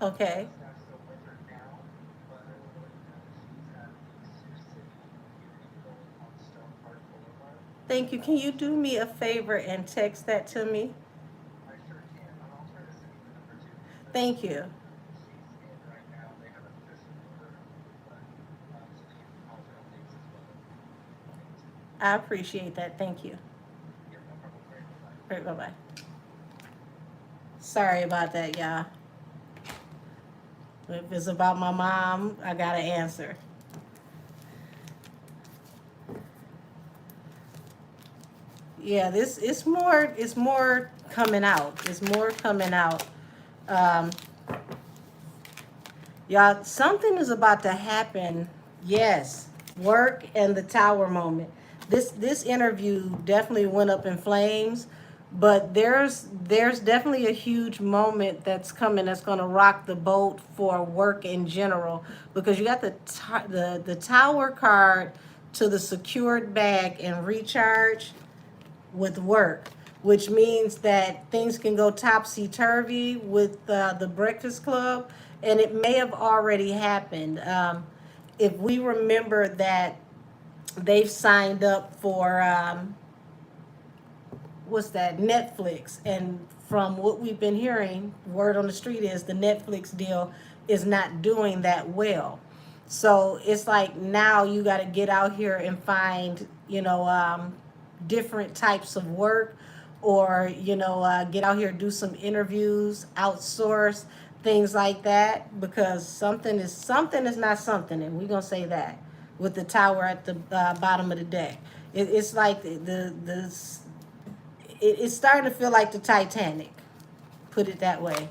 Okay. Thank you. Can you do me a favor and text that to me? Thank you. I appreciate that. Thank you. All right, bye-bye. Sorry about that, y'all. If it's about my mom, I gotta answer. Yeah, this it's more coming out. It's more coming out. Um, Y'all, something is about to happen. Yes, work and the tower moment. This interview definitely went up in flames, but there's definitely a huge moment that's coming that's going to rock the boat for work in general, because you got the tower card to the secured bag and recharge with work, which means that things can go topsy-turvy with the Breakfast Club, and it may have already happened. If we remember that they've signed up for, what's that, Netflix, and from what we've been hearing, word on the street is the Netflix deal is not doing that well. So it's like now you got to get out here and find, different types of work, or get out here, do some interviews, outsource things like that, because something is not something, and we're gonna say that with the tower at the bottom of the deck. It's like it's starting to feel like the Titanic. Put it that way.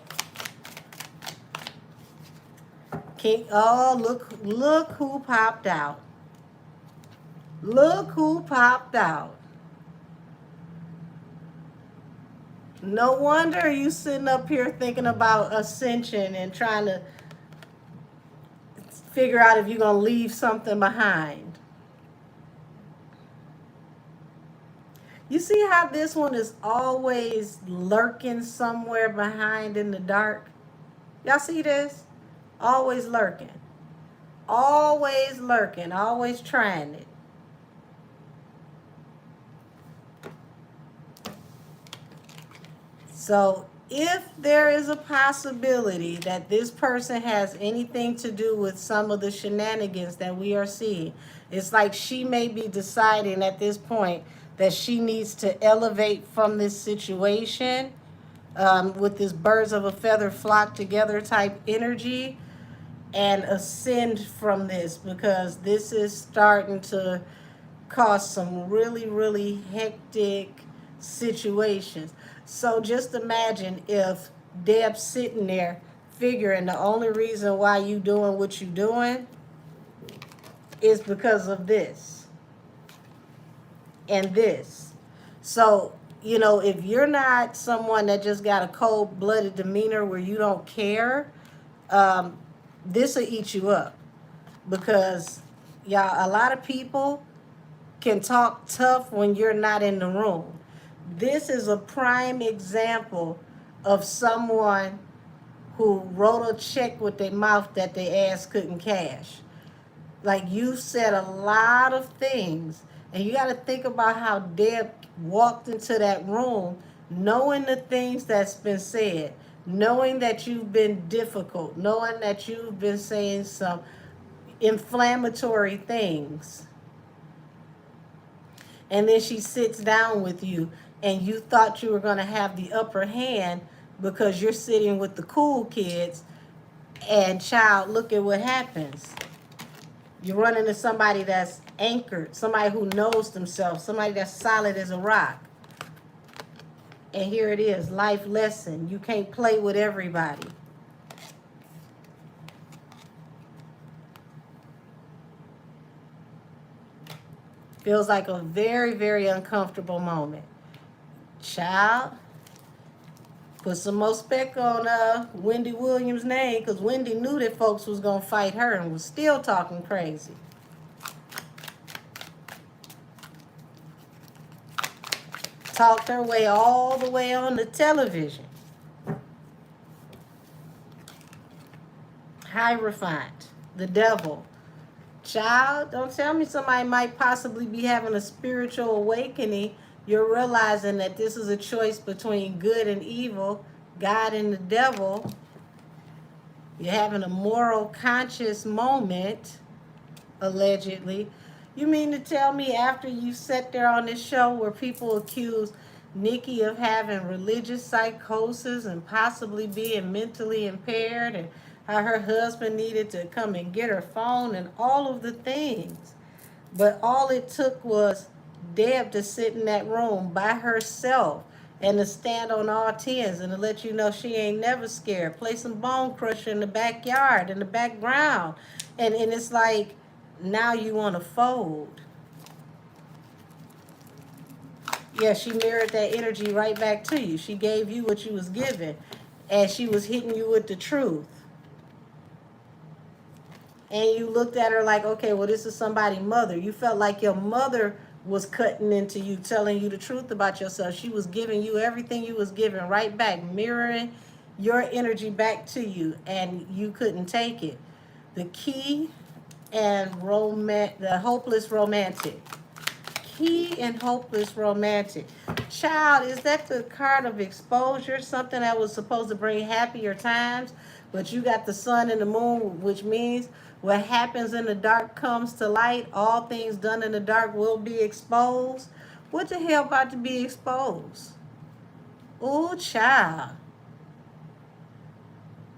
King, oh, look who popped out. Look who popped out. No wonder you sitting up here thinking about ascension and trying to figure out if you're going to leave something behind. You see how this one is always lurking somewhere behind in the dark? Y'all see this? Always lurking. Always lurking. Always trying it. So if there is a possibility that this person has anything to do with some of the shenanigans that we are seeing, it's like she may be deciding at this point that she needs to elevate from this situation, with this birds of a feather flock together type energy, and ascend from this, because this is starting to cause some really, really hectic situations. So just imagine if Deb's sitting there figuring the only reason why you doing what you doing is because of this and this. So, if you're not someone that just got a cold-blooded demeanor where you don't care, this will eat you up. Because, y'all, a lot of people can talk tough when you're not in the room. This is a prime example of someone who wrote a check with their mouth that their ass couldn't cash. Like, you said a lot of things, and you got to think about how Deb walked into that room knowing the things that's been said, knowing that you've been difficult, knowing that you've been saying some inflammatory things. And then she sits down with you, and you thought you were going to have the upper hand because you're sitting with the cool kids, and child, look at what happens. You run into somebody that's anchored, somebody who knows themselves, somebody that's solid as a rock. And here it is, life lesson. You can't play with everybody. Feels like a very, very uncomfortable moment. Child, put some more spec on Wendy Williams' name, because Wendy knew that folks was going to fight her and was still talking crazy. Talked her way all the way on the television. Hierophant, the devil. Child, don't tell me somebody might possibly be having a spiritual awakening. You're realizing that this is a choice between good and evil, God and the devil. You're having a moral conscious moment, allegedly. You mean to tell me after you sat there on this show where people accuse Nikki of having religious psychosis and possibly being mentally impaired, and how her husband needed to come and get her phone and all of the things, but all it took was Deb to sit in that room by herself and to stand on all tens and to let you know she ain't never scared. Play some Bone Crusher in the backyard, in the background. And it's like, now you want to fold. Yeah, she mirrored that energy right back to you. She gave you what you was given, and she was hitting you with the truth. And you looked at her like, okay, well, this is somebody's mother. You felt like your mother was cutting into you, telling you the truth about yourself. She was giving you everything you was giving right back, mirroring your energy back to you, and you couldn't take it. The key and the hopeless romantic. Key and hopeless romantic. Child, is that the card of exposure? Something that was supposed to bring happier times, but you got the sun and the moon, which means what happens in the dark comes to light. All things done in the dark will be exposed. What the hell about to be exposed? Ooh, child.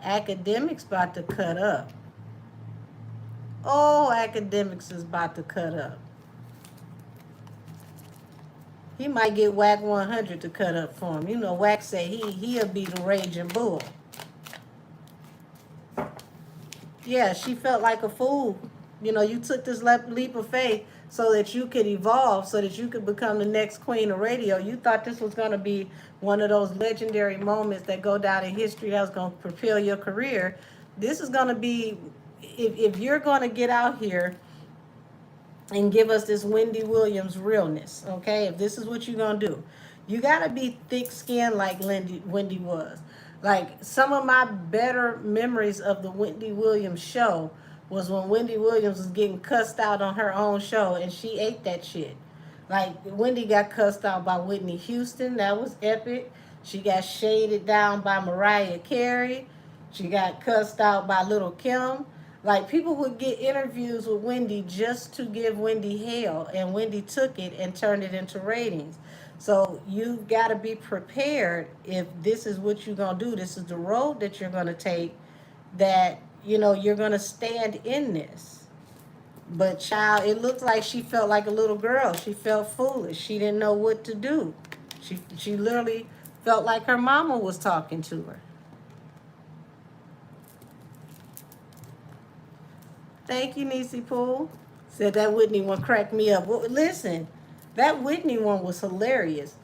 Academics about to cut up. Oh, academics is about to cut up. He might get Whack 100 to cut up for him. You know, Whack say he'll be the raging bull. Yeah, she felt like a fool. You know, you took this leap of faith so that you could evolve, so that you could become the next queen of radio. You thought this was going to be one of those legendary moments that go down in history that was going to propel your career. This is going to be, if you're going to get out here and give us this Wendy Williams realness, okay? If this is what you're going to do, you got to be thick-skinned like Wendy was. Like, some of my better memories of the Wendy Williams show was when Wendy Williams was getting cussed out on her own show, and she ate that shit. Like, Wendy got cussed out by Whitney Houston. That was epic. She got shaded down by Mariah Carey. She got cussed out by Little Kim. Like, people would get interviews with Wendy just to give Wendy hell, and Wendy took it and turned it into ratings. So you've got to be prepared if this is what you're going to do. This is the road that you're going to take, that, you know, you're going to stand in this. But child, it looked like she felt like a little girl. She felt foolish. She didn't know what to do. She literally felt like her mama was talking to her. Thank you, Niecy Poole. Said that Whitney one cracked me up. Well, listen, that Whitney one was hilarious.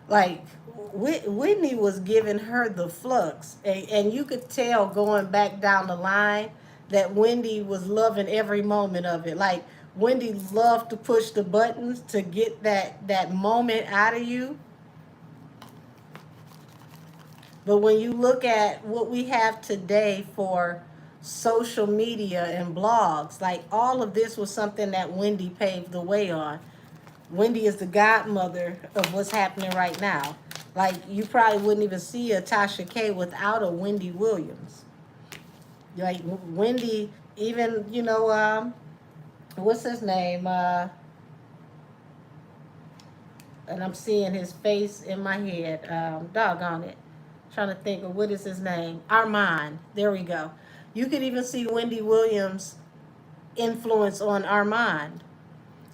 Like, Whitney was giving her the flux. And you could tell going back down the line that Wendy was loving every moment of it. Like, Wendy loved to push the buttons to get that moment out of you. But when you look at what we have today for social media and blogs, like, all of this was something that Wendy paved the way on. Wendy is the godmother of what's happening right now. Like, you probably wouldn't even see a Tasha K without a Wendy Williams. Like, Wendy, even, you know, what's his name? And I'm seeing his face in my head. Doggone it. Trying to think of what is his name. Armand. There we go. You could even see Wendy Williams' influence on Armand.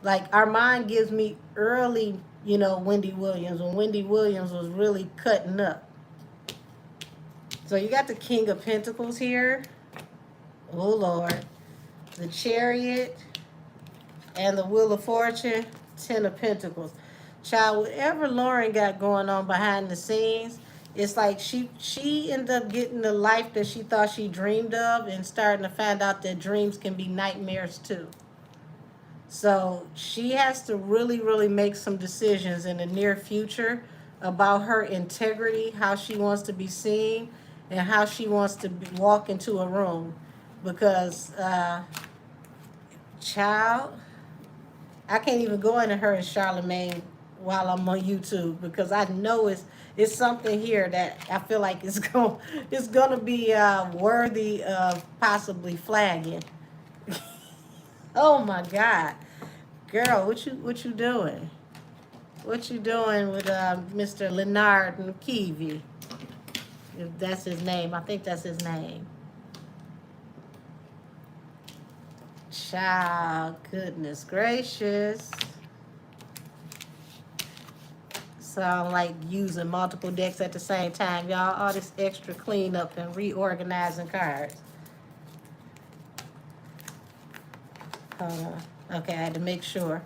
Like, Armand gives me early, you know, Wendy Williams, when Wendy Williams was really cutting up. So you got the King of Pentacles here. Oh, Lord. The Chariot and the Wheel of Fortune, 10 of Pentacles. Child, whatever Lauren got going on behind the scenes, it's like she ended up getting the life that she thought she dreamed of and starting to find out that dreams can be nightmares too. So she has to really, really make some decisions in the near future about her integrity, how she wants to be seen, and how she wants to walk into a room. Because, child, I can't even go into her and Charlemagne while I'm on YouTube, because I know it's something here that I feel like it's gonna be worthy of possibly flagging. Oh my God, girl, what you doing? What you doing with Mr. Leonard and Kiwi? If that's his name, I think that's his name. Child, goodness gracious. So I'm like using multiple decks at the same time, y'all. All this extra cleanup and reorganizing cards. Hold on. Okay, I had to make sure.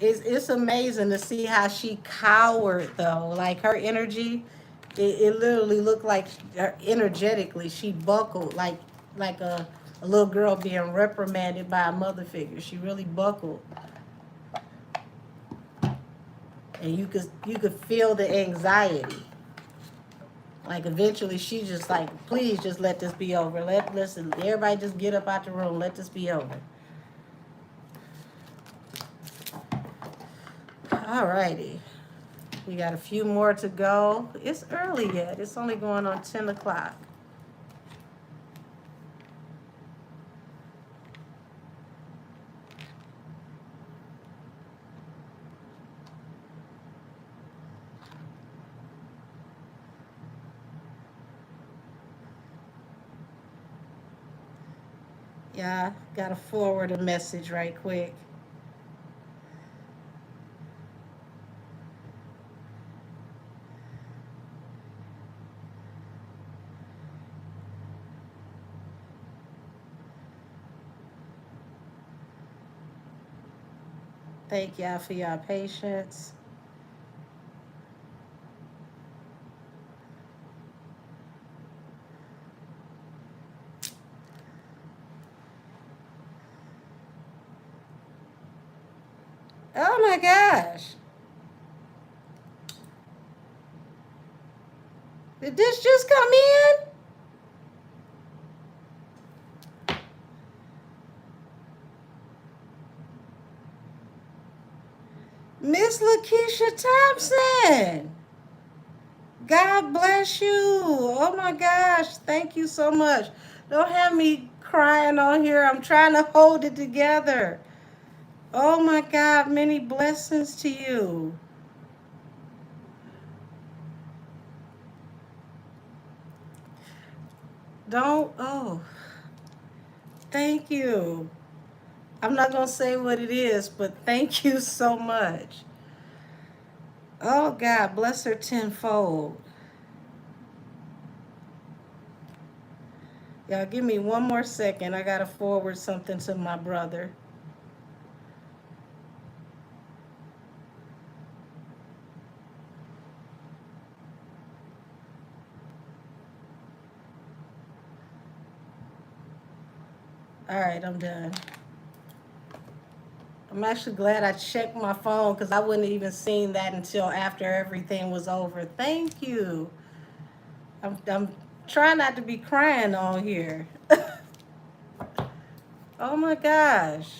It's amazing to see how she cowered, though. Like, her energy, it literally looked like energetically she buckled, like a little girl being reprimanded by a mother figure. She really buckled. And you could feel the anxiety. Like, eventually she just like, please just let this be over. Listen, everybody just get up out the room. Let this be over. Alrighty. We got a few more to go. It's early yet. It's only going on 10 o'clock. Yeah, gotta forward a message right quick. Thank y'all for y'all patience. Oh my gosh. Did this just come in? Miss Lakeisha Thompson. God bless you. Oh my gosh. Thank you so much. Don't have me crying on here. I'm trying to hold it together. Oh my God. Many blessings to you. Don't. Oh, thank you. I'm not going to say what it is, but thank you so much. Oh God. Bless her tenfold. Y'all give me one more second. I got to forward something to my brother. All right, I'm done. I'm actually glad I checked my phone because I wouldn't even seen that until after everything was over. Thank you. I'm trying not to be crying on here. Oh my gosh.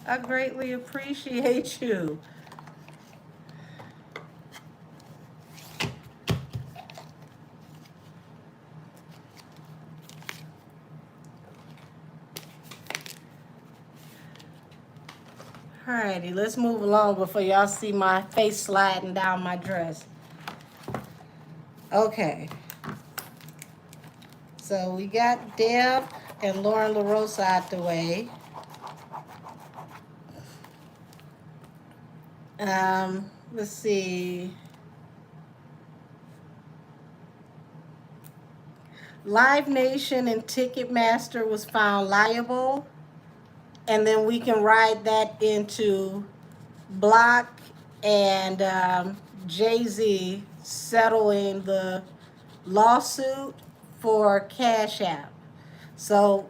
I greatly appreciate you. Alrighty, let's move along before y'all see my face sliding down my dress. Okay. So we got Deb and Lauren LaRosa out the way. Let's see. Live Nation and Ticketmaster was found liable, and then we can ride that into Block and Jay-Z settling the lawsuit for Cash App. So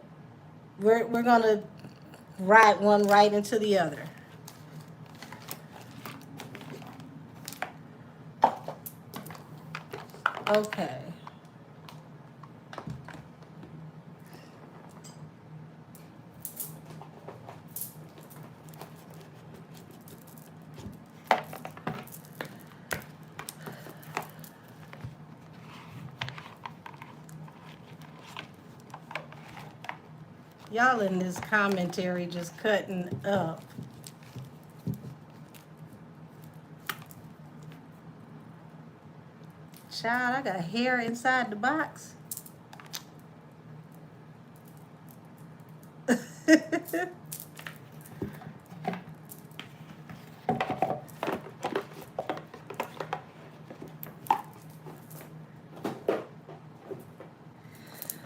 we're gonna ride one right into the other. Okay. Y'all in this commentary just cutting up. Child, I got hair inside the box.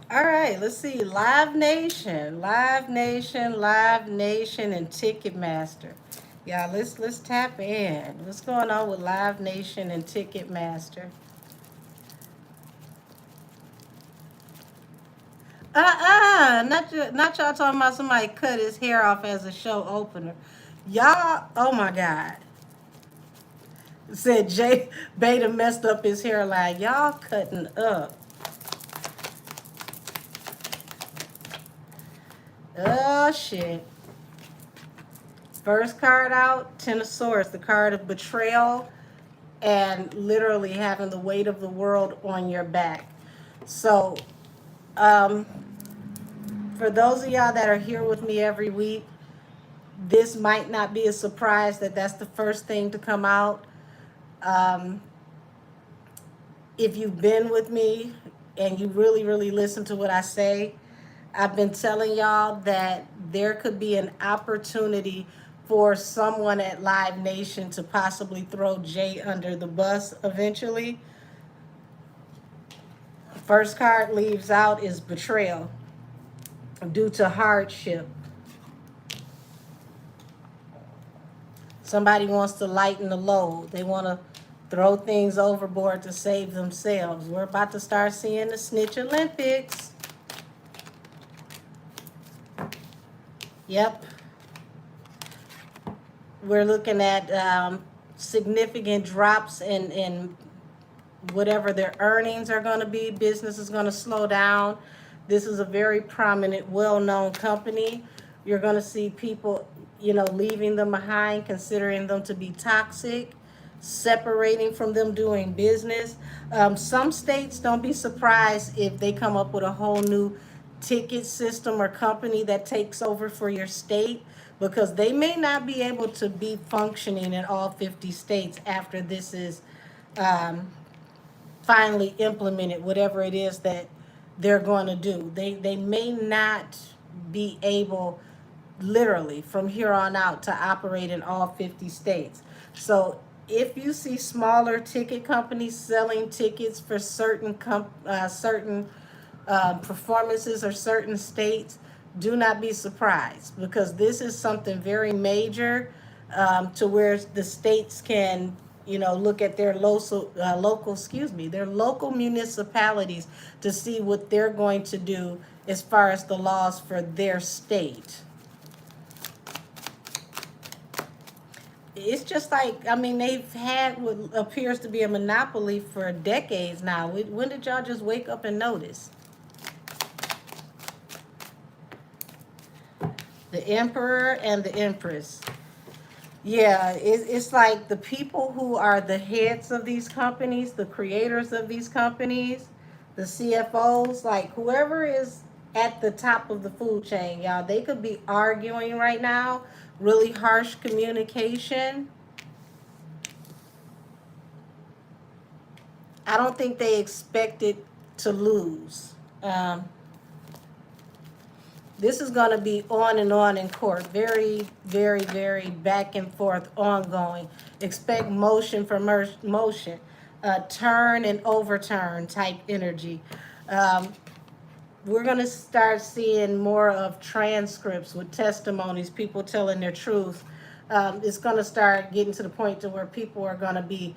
All right, let's see. Live Nation, Live Nation, Live Nation, and Ticketmaster. Yeah, let's tap in. What's going on with Live Nation and Ticketmaster? Not y'all talking about somebody cut his hair off as a show opener. Y'all, oh my God. Said Jay Beta messed up his hairline. Y'all cutting up. Oh shit. First card out, Ten of Swords, the card of betrayal and literally having the weight of the world on your back. So, um, for those of y'all that are here with me every week, this might not be a surprise that that's the first thing to come out. Um, if you've been with me and you really, really listen to what I say, I've been telling y'all that there could be an opportunity for someone at Live Nation to possibly throw Jay under the bus eventually. First card leaves out is betrayal due to hardship. Somebody wants to lighten the load. They want to throw things overboard to save themselves. We're about to start seeing the Snitch Olympics. Yep. We're looking at significant drops in whatever their earnings are going to be. Business is going to slow down. This is a very prominent, well-known company. You're going to see people, leaving them behind, considering them to be toxic, separating from them doing business. Some states, don't be surprised if they come up with a whole new ticket system or company that takes over for your state, because they may not be able to be functioning in all 50 states after this is finally implemented, whatever it is that they're going to do. They may not be able, literally, from here on out to operate in all 50 states. So if you see smaller ticket companies selling tickets for certain performances or certain states, do not be surprised, because this is something very major, to where the states can, look at their their local municipalities to see what they're going to do as far as the laws for their state. It's just like, they've had what appears to be a monopoly for decades now. When did y'all just wake up and notice? The Emperor and the Empress. Yeah, it's like the people who are the heads of these companies, the creators of these companies, the CFOs, like whoever is at the top of the food chain, y'all, they could be arguing right now, really harsh communication. I don't think they expected to lose. This is going to be on and on in court. Very, very, very back and forth, ongoing. Expect motion for motion. Turn and overturn type energy. We're going to start seeing more of transcripts with testimonies, people telling their truth. It's going to start getting to the point to where people are going to be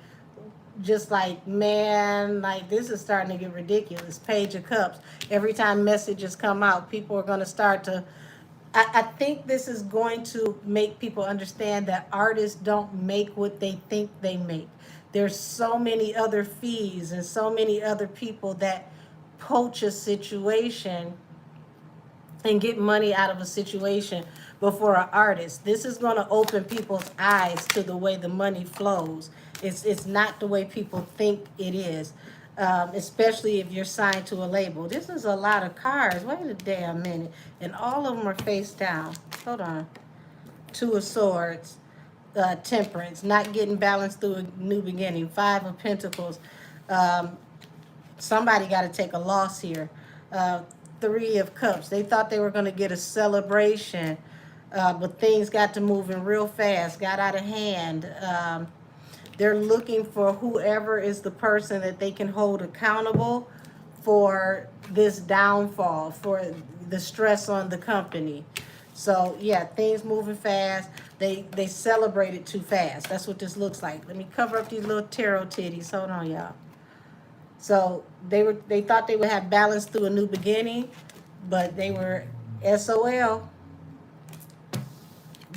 just like, man, like this is starting to get ridiculous. Page of Cups. Every time messages come out, people are going to start to, I think this is going to make people understand that artists don't make what they think they make. There's so many other fees and so many other people that poach a situation and get money out of a situation before an artist. This is going to open people's eyes to the way the money flows. It's not the way people think it is, especially if you're signed to a label. This is a lot of cards. Wait a damn minute. And all of them are face down. Hold on. Two of Swords, Temperance, not getting balanced through a new beginning. Five of Pentacles. Somebody got to take a loss here. Three of Cups. They thought they were going to get a celebration, but things got to moving real fast, got out of hand. They're looking for whoever is the person that they can hold accountable for this downfall, for the stress on the company. So yeah, things moving fast. They celebrated too fast. That's what this looks like. Let me cover up these little tarot titties. Hold on, y'all. So they thought they would have balance through a new beginning, but they were SOL.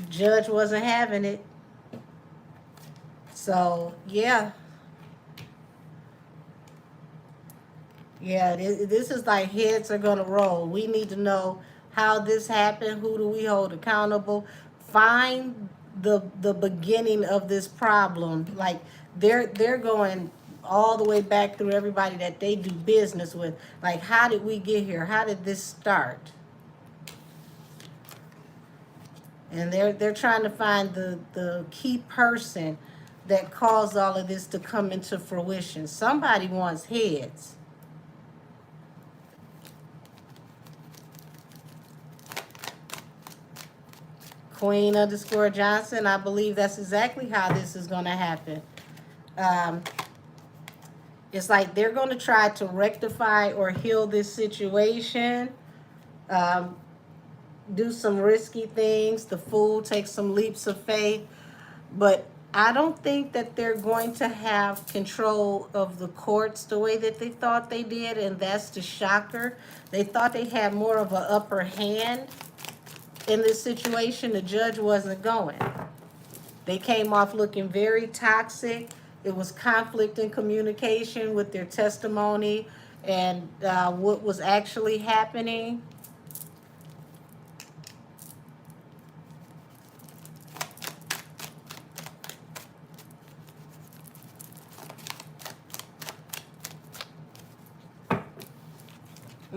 Judge wasn't having it. So yeah. Yeah, this is like heads are gonna roll. We need to know how this happened. Who do we hold accountable? Find the beginning of this problem. Like they're going all the way back through everybody that they do business with. Like, how did we get here? How did this start? And they're trying to find the key person that caused all of this to come into fruition. Somebody wants heads. Queen_Johnson, I believe that's exactly how this is going to happen. Um, it's like they're going to try to rectify or heal this situation, um, do some risky things. The fool takes some leaps of faith, but I don't think that they're going to have control of the courts the way that they thought they did, and that's the shocker. They thought they had more of an upper hand in this situation. The judge wasn't going. They came off looking very toxic. It was conflict in communication with their testimony and what was actually happening.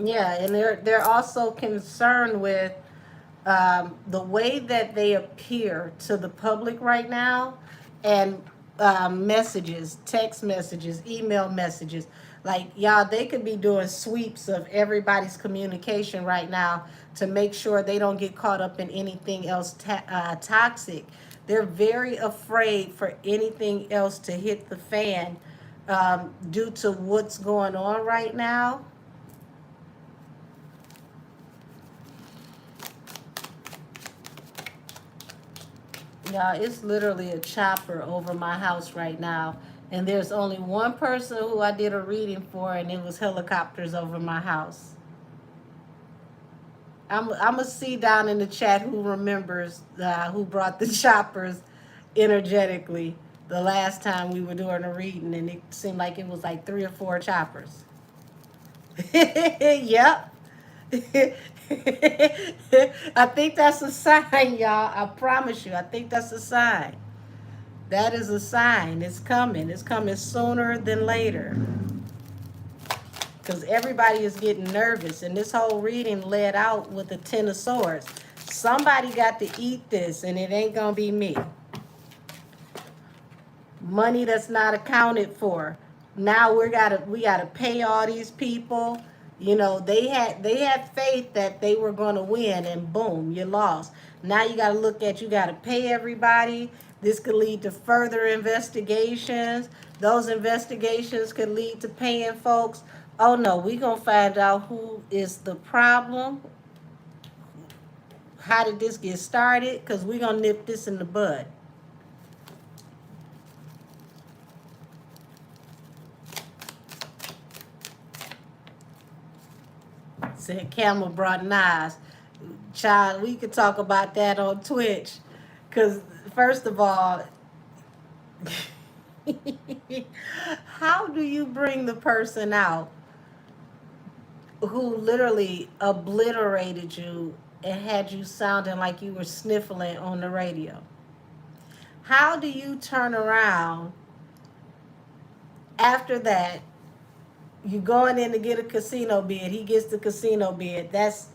Yeah, and they're also concerned with the way that they appear to the public right now, and messages, text messages, email messages. Like, y'all, they could be doing sweeps of everybody's communication right now to make sure they don't get caught up in anything else toxic. They're very afraid for anything else to hit the fan due to what's going on right now. Yeah, it's literally a chopper over my house right now. And there's only one person who I did a reading for, and it was helicopters over my house. I'm going to see down in the chat who remembers who brought the choppers energetically the last time we were doing a reading, and it seemed like it was like 3 or 4 choppers. Yep. I think that's a sign, y'all. I promise you. I think that's a sign. That is a sign. It's coming. It's coming sooner than later. Because everybody is getting nervous. And this whole reading led out with the 10 of Swords. Somebody got to eat this, and it ain't going to be me. Money that's not accounted for. Now we gotta pay all these people. You know, they had faith that they were gonna win, and boom, you lost. Now you gotta you gotta pay everybody. This could lead to further investigations. Those investigations could lead to paying folks. Oh no, we gonna find out who is the problem. How did this get started? Because we gonna nip this in the bud. Said Camel brought knives. Child, we could talk about that on Twitch. Because, first of all, how do you bring the person out who literally obliterated you and had you sounding like you were sniffling on the radio? How do you turn around after that? You going in to get a casino bid. He gets the casino bid. That's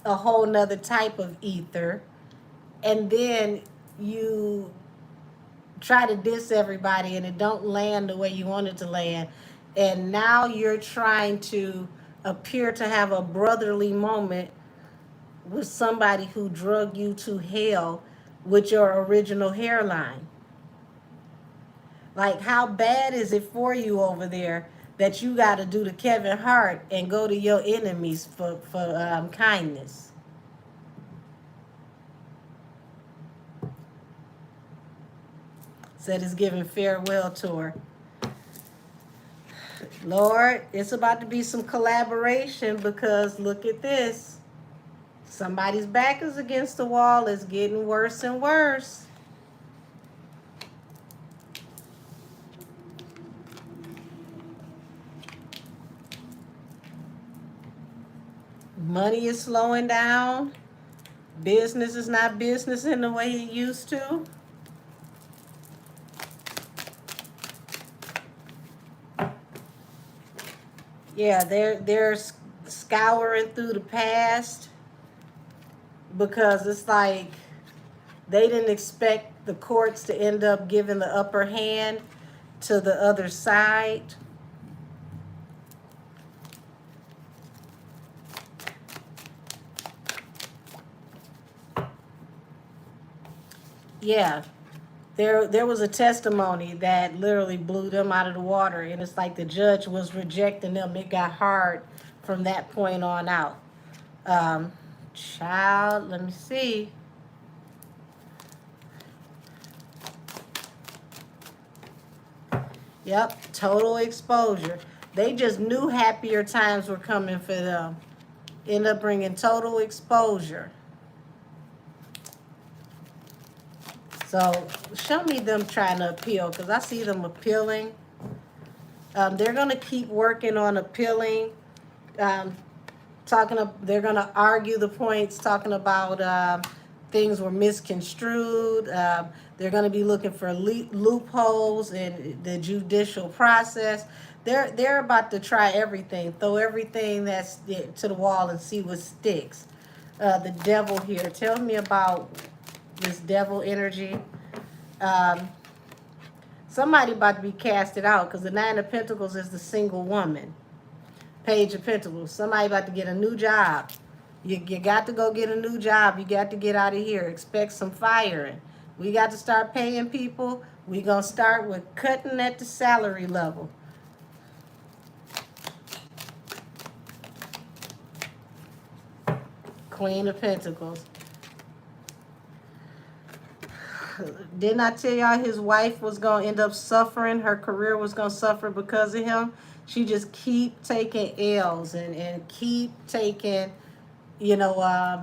a whole nother type of ether. And then you try to diss everybody and it don't land the way you want it to land. And now you're trying to appear to have a brotherly moment with somebody who drug you to hell with your original hairline. Like, how bad is it for you over there that you got to do the Kevin Hart and go to your enemies for kindness? Said it's giving farewell tour. Lord, it's about to be some collaboration, because look at this. Somebody's back is against the wall. It's getting worse and worse. Money is slowing down. Business is not business in the way it used to. Yeah, they're scouring through the past, because it's like they didn't expect the courts to end up giving the upper hand to the other side. Yeah, there was a testimony that literally blew them out of the water, and it's like the judge was rejecting them. It got hard from that point on out. Um, Child, let me see. Yep, total exposure. They just knew happier times were coming for them. End up bringing total exposure. So show me them trying to appeal, because I see them appealing. They're going to keep working on appealing. Um, they're going to argue the points, talking about things were misconstrued. They're going to be looking for loopholes in the judicial process. They're about to try everything, throw everything that's to the wall and see what sticks. The devil here. Tell me about this devil energy. Um, Somebody about to be casted out, because the Nine of Pentacles is the single woman. Page of Pentacles. Somebody about to get a new job. You got to go get a new job. You got to get out of here. Expect some firing. We got to start paying people. We going to start with cutting at the salary level. Queen of Pentacles. Didn't I tell y'all his wife was going to end up suffering? Her career was going to suffer because of him. She just keep taking L's and keep taking,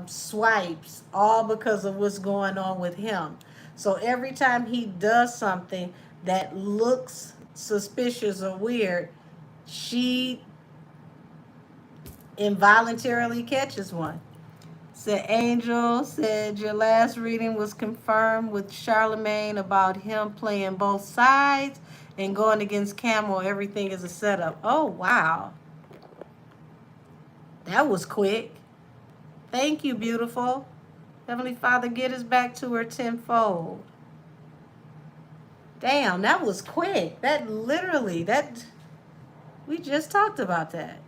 swipes, all because of what's going on with him. So every time he does something that looks suspicious or weird, she involuntarily catches one. Said Angel said your last reading was confirmed with Charlemagne about him playing both sides and going against Camel. Everything is a setup. Oh, wow. That was quick. Thank you, beautiful. Heavenly Father, get us back to her tenfold. Damn, that was quick. We just talked about that.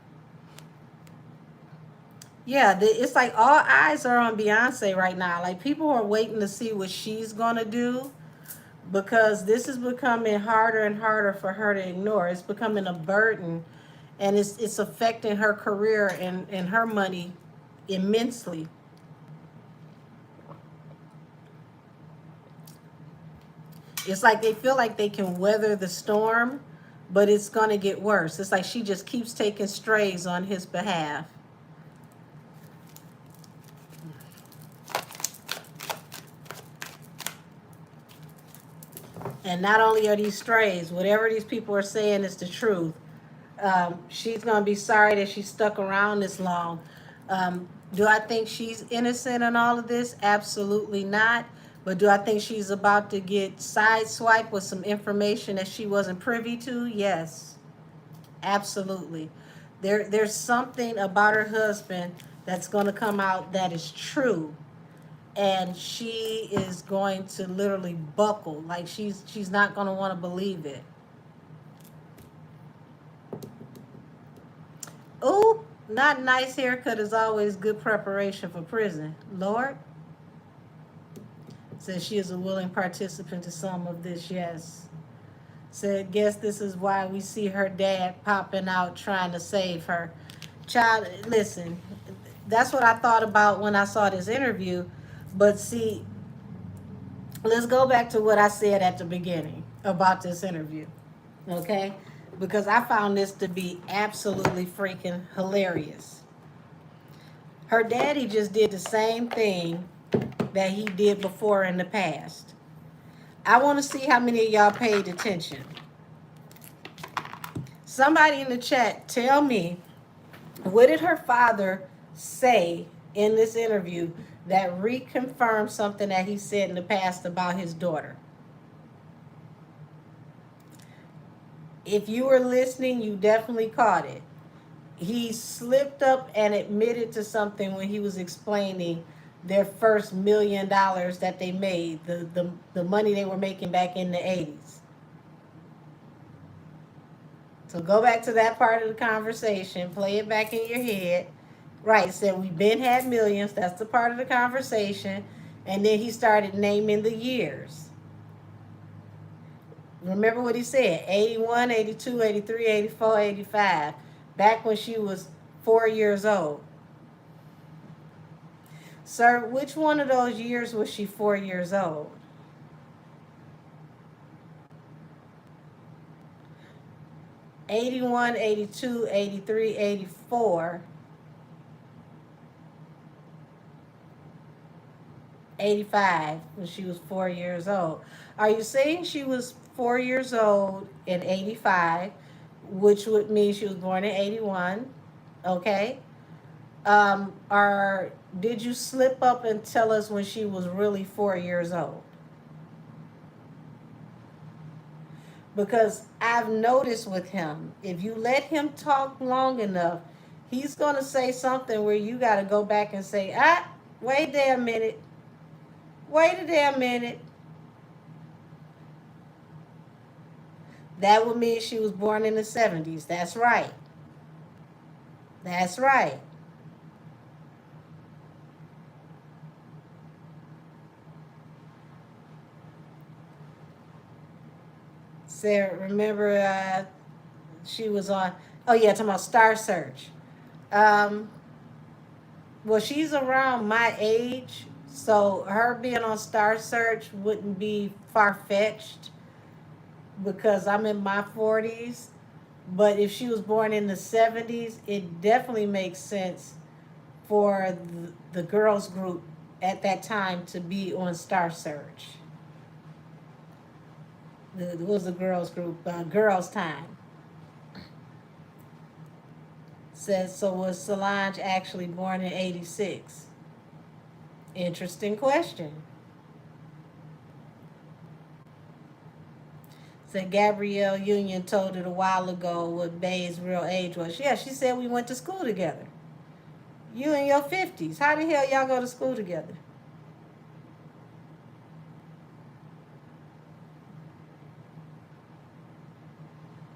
Yeah, it's like all eyes are on Beyonce right now. Like, people are waiting to see what she's gonna do, because this is becoming harder and harder for her to ignore. It's becoming a burden, and it's affecting her career and her money immensely. It's like they feel like they can weather the storm, but it's gonna get worse. It's like she just keeps taking strays on his behalf. And not only are these strays, whatever these people are saying is the truth. She's going to be sorry that she stuck around this long. Do I think she's innocent in all of this? Absolutely not. But do I think she's about to get sideswiped with some information that she wasn't privy to? Yes, absolutely. There's something about her husband that's going to come out that is true, and she is going to literally buckle. Like, she's not going to want to believe it. Oh, not nice haircut is always good preparation for prison. Lord says she is a willing participant to some of this. Yes. Said, guess this is why we see her dad popping out trying to save her. Child, listen, that's what I thought about when I saw this interview. But see, let's go back to what I said at the beginning about this interview, okay? Because I found this to be absolutely freaking hilarious. Her daddy just did the same thing that he did before in the past. I want to see how many of y'all paid attention. Somebody in the chat, tell me, what did her father say in this interview that reconfirmed something that he said in the past about his daughter? If you were listening, you definitely caught it. He slipped up and admitted to something when he was explaining their first $1 million that they made, the money they were making back in the 80s. So go back to that part of the conversation, play it back in your head. Right, said we've been had millions. That's the part of the conversation. And then he started naming the years. Remember what he said: 81, 82, 83, 84, 85. Back when she was 4 years old. Sir, which one of those years was she 4 years old? 81, 82, 83, 84, 85 when she was 4 years old. Are you saying she was 4 years old in 85, which would mean she was born in 81? Okay. Or did you slip up and tell us when she was really 4 years old? Because I've noticed with him, if you let him talk long enough, he's going to say something where you got to go back and say, wait there a minute. Wait a damn minute. That would mean she was born in the 70s. That's right. That's right. Sarah, remember she was on, oh yeah, talking about Star Search. Um, well, she's around my age, so her being on Star Search wouldn't be far fetched because I'm in my 40s. But if she was born in the 70s, it definitely makes sense for the girls group at that time to be on Star Search. It was the girls group, Girls Time. Says, so was Solange actually born in 86? Interesting question. Said Gabrielle Union told it a while ago what Bay's real age was. Yeah, she said we went to school together. You in your 50s. How the hell y'all go to school together?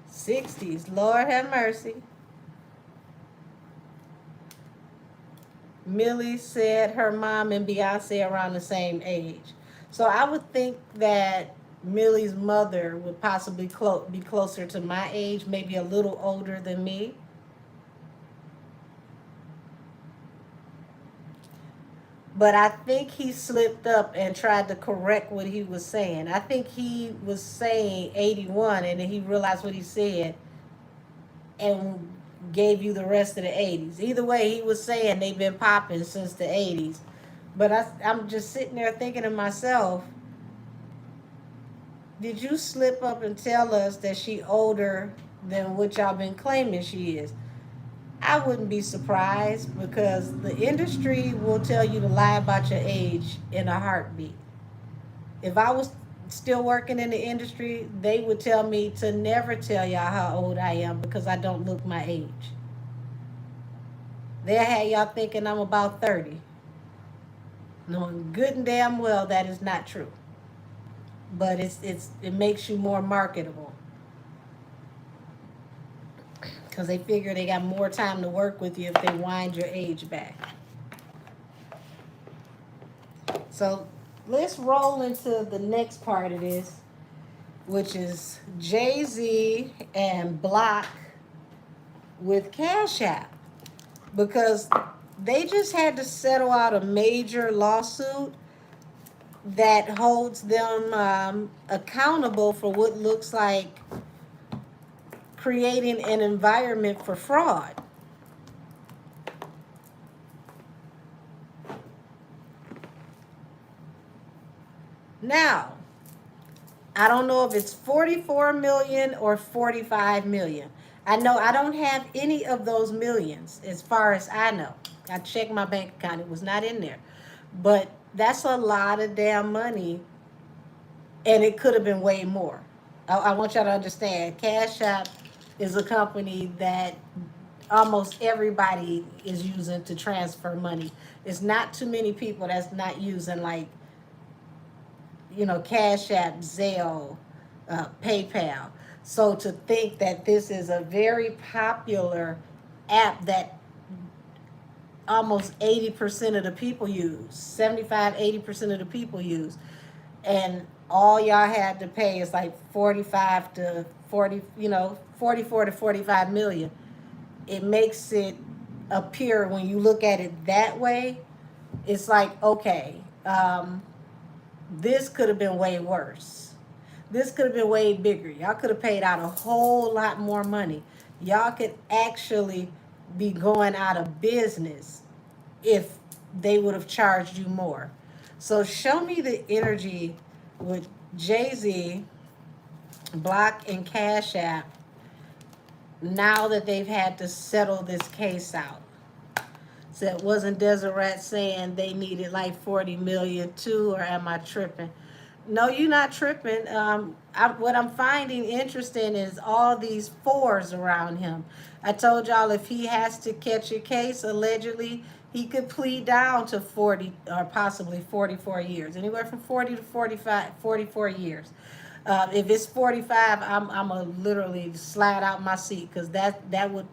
'60s. Lord have mercy. Millie said her mom and Beyonce around the same age. So I would think that Millie's mother would possibly be closer to my age, maybe a little older than me. But I think he slipped up and tried to correct what he was saying. I think he was saying 81 and then he realized what he said and gave you the rest of the 80s. Either way, he was saying they've been popping since the 80s. But I'm just sitting there thinking to myself, did you slip up and tell us that she older than what y'all been claiming she is? I wouldn't be surprised because the industry will tell you to lie about your age in a heartbeat. If I was still working in the industry, they would tell me to never tell y'all how old I am because I don't look my age. They'll have y'all thinking I'm about 30. Knowing good and damn well that is not true. But it makes you more marketable. Because they figure they got more time to work with you if they wind your age back. So let's roll into the next part of this, which is Jay-Z and Block with Cash App. Because they just had to settle out a major lawsuit that holds them accountable for what looks like creating an environment for fraud. Now, I don't know if it's 44 million or 45 million. I know I don't have any of those millions as far as I know. I checked my bank account, it was not in there. But that's a lot of damn money, and it could have been way more. I want y'all to understand, Cash App is a company that almost everybody is using to transfer money. It's not too many people that's not using, like, Cash App, Zelle, PayPal. So to think that this is a very popular app that almost 80% of the people use, 75, 80% of the people use. And all y'all had to pay is like 45 to 40, 44 to 45 million. It makes it appear, when you look at it that way, it's like, okay, this could have been way worse. This could have been way bigger. Y'all could have paid out a whole lot more money. Y'all could actually be going out of business if they would have charged you more. So show me the energy with Jay-Z, Block, and Cash App now that they've had to settle this case out. So it wasn't Deseret saying they needed like 40 million too, or am I tripping? No, you're not tripping. What I'm finding interesting is all these fours around him. I told y'all if he has to catch a case, allegedly, he could plead down to 40 or possibly 44 years, anywhere from 40 to 45, 44 years. If it's 45, I'm a literally slide out my seat, because that would,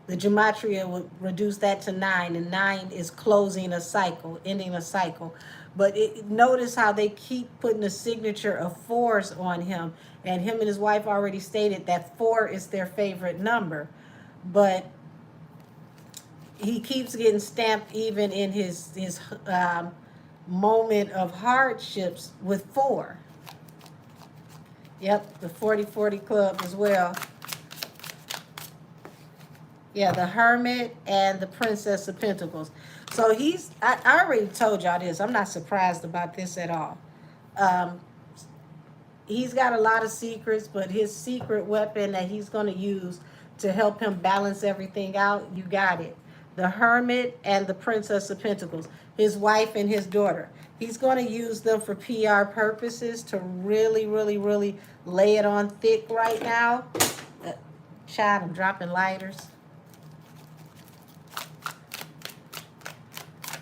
the gematria would reduce that to 9, and 9 is closing a cycle, ending a cycle. But notice how they keep putting a signature of 4s on him, and him and his wife already stated that 4 is their favorite number. But he keeps getting stamped even in his moment of hardships with 4. Yep, the 40-40 club as well. Yeah, the Hermit and the Princess of Pentacles. So I already told y'all this. I'm not surprised about this at all. He's got a lot of secrets, but his secret weapon that he's going to use to help him balance everything out, you got it. The Hermit and the Princess of Pentacles. His wife and his daughter. He's going to use them for PR purposes to really, really, really lay it on thick right now. Child, I'm dropping lighters.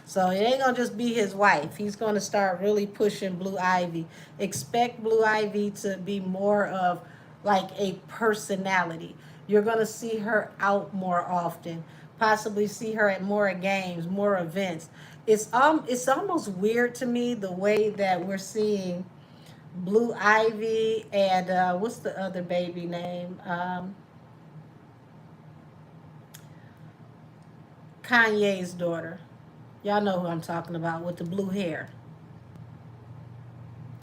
So it ain't going to just be his wife. He's going to start really pushing Blue Ivy. Expect Blue Ivy to be more of like a personality. You're going to see her out more often. Possibly see her at more games, more events. It's almost weird to me the way that we're seeing Blue Ivy and what's the other baby name? Kanye's daughter. Y'all know who I'm talking about with the blue hair.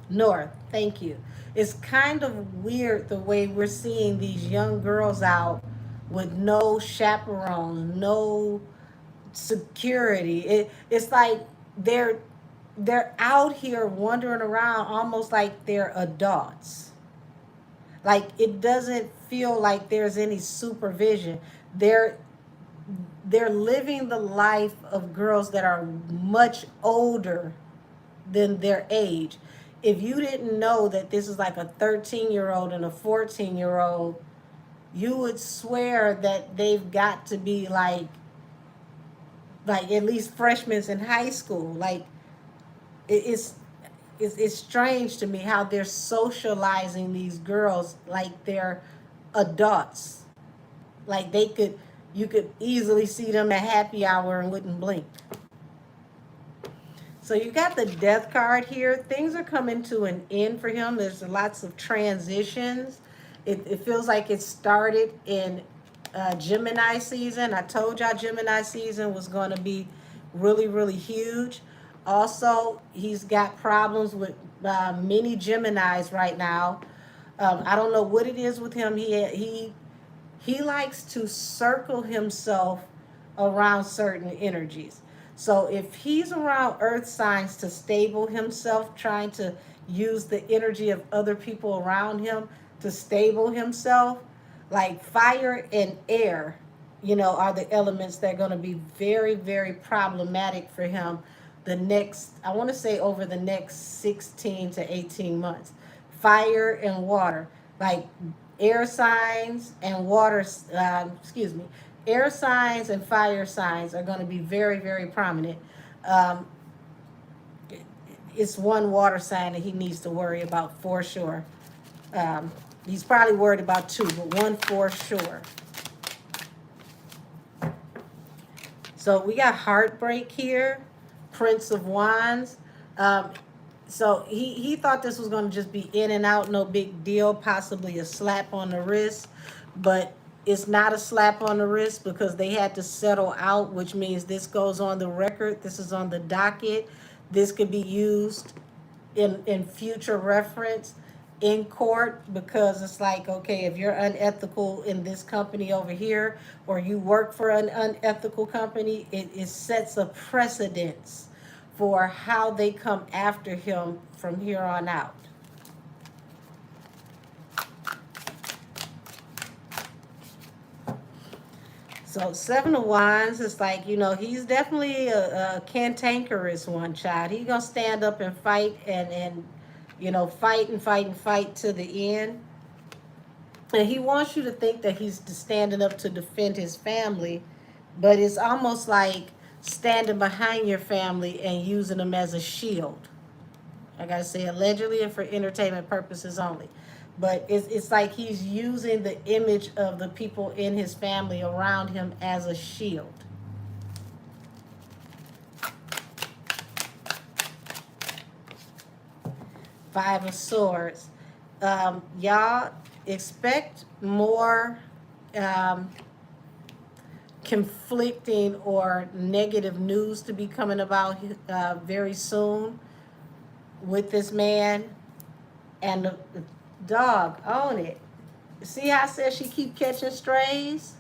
North, thank you. It's kind of weird the way we're seeing these young girls out with no chaperones, no security. It's like they're out here wandering around almost like they're adults. Like it doesn't feel like there's any supervision. They're living the life of girls that are much older than their age. If you didn't know that this is like a 13-year-old and a 14-year-old, you would swear that they've got to be like at least freshmen in high school. Like it's strange to me how they're socializing these girls like they're adults. Like you could easily see them at happy hour and wouldn't blink. So you got the Death card here. Things are coming to an end for him. There's lots of transitions. It feels like it started in Gemini season. I told y'all Gemini season was going to be really, really huge. Also, he's got problems with many Geminis right now. I don't know what it is with him. He likes to circle himself around certain energies. So if he's around earth signs to stable himself, trying to use the energy of other people around him to stable himself, like fire and air, are the elements that are going to be very, very problematic for him I want to say over the next 16 to 18 months. Fire and water, like air signs and air signs and fire signs are going to be very, very prominent. It's one water sign that he needs to worry about for sure. He's probably worried about 2, but 1 for sure. So we got heartbreak here, Prince of Wands. Um, so he thought this was going to just be in and out, no big deal, possibly a slap on the wrist, but it's not a slap on the wrist because they had to settle out, which means this goes on the record. This is on the docket. This could be used in future reference in court, because it's like, okay, if you're unethical in this company over here, or you work for an unethical company, it sets a precedence for how they come after him from here on out. So Seven of Wands is like, he's definitely a cantankerous one, child. He gonna stand up and fight, and fight and fight and fight to the end. And he wants you to think that he's standing up to defend his family, but it's almost like standing behind your family and using them as a shield. I gotta say allegedly and for entertainment purposes only. But it's like he's using the image of the people in his family around him as a shield. Five of Swords. Y'all expect more um, conflicting or negative news to be coming about very soon with this man. And the dog, own it. See how I said she keep catching strays?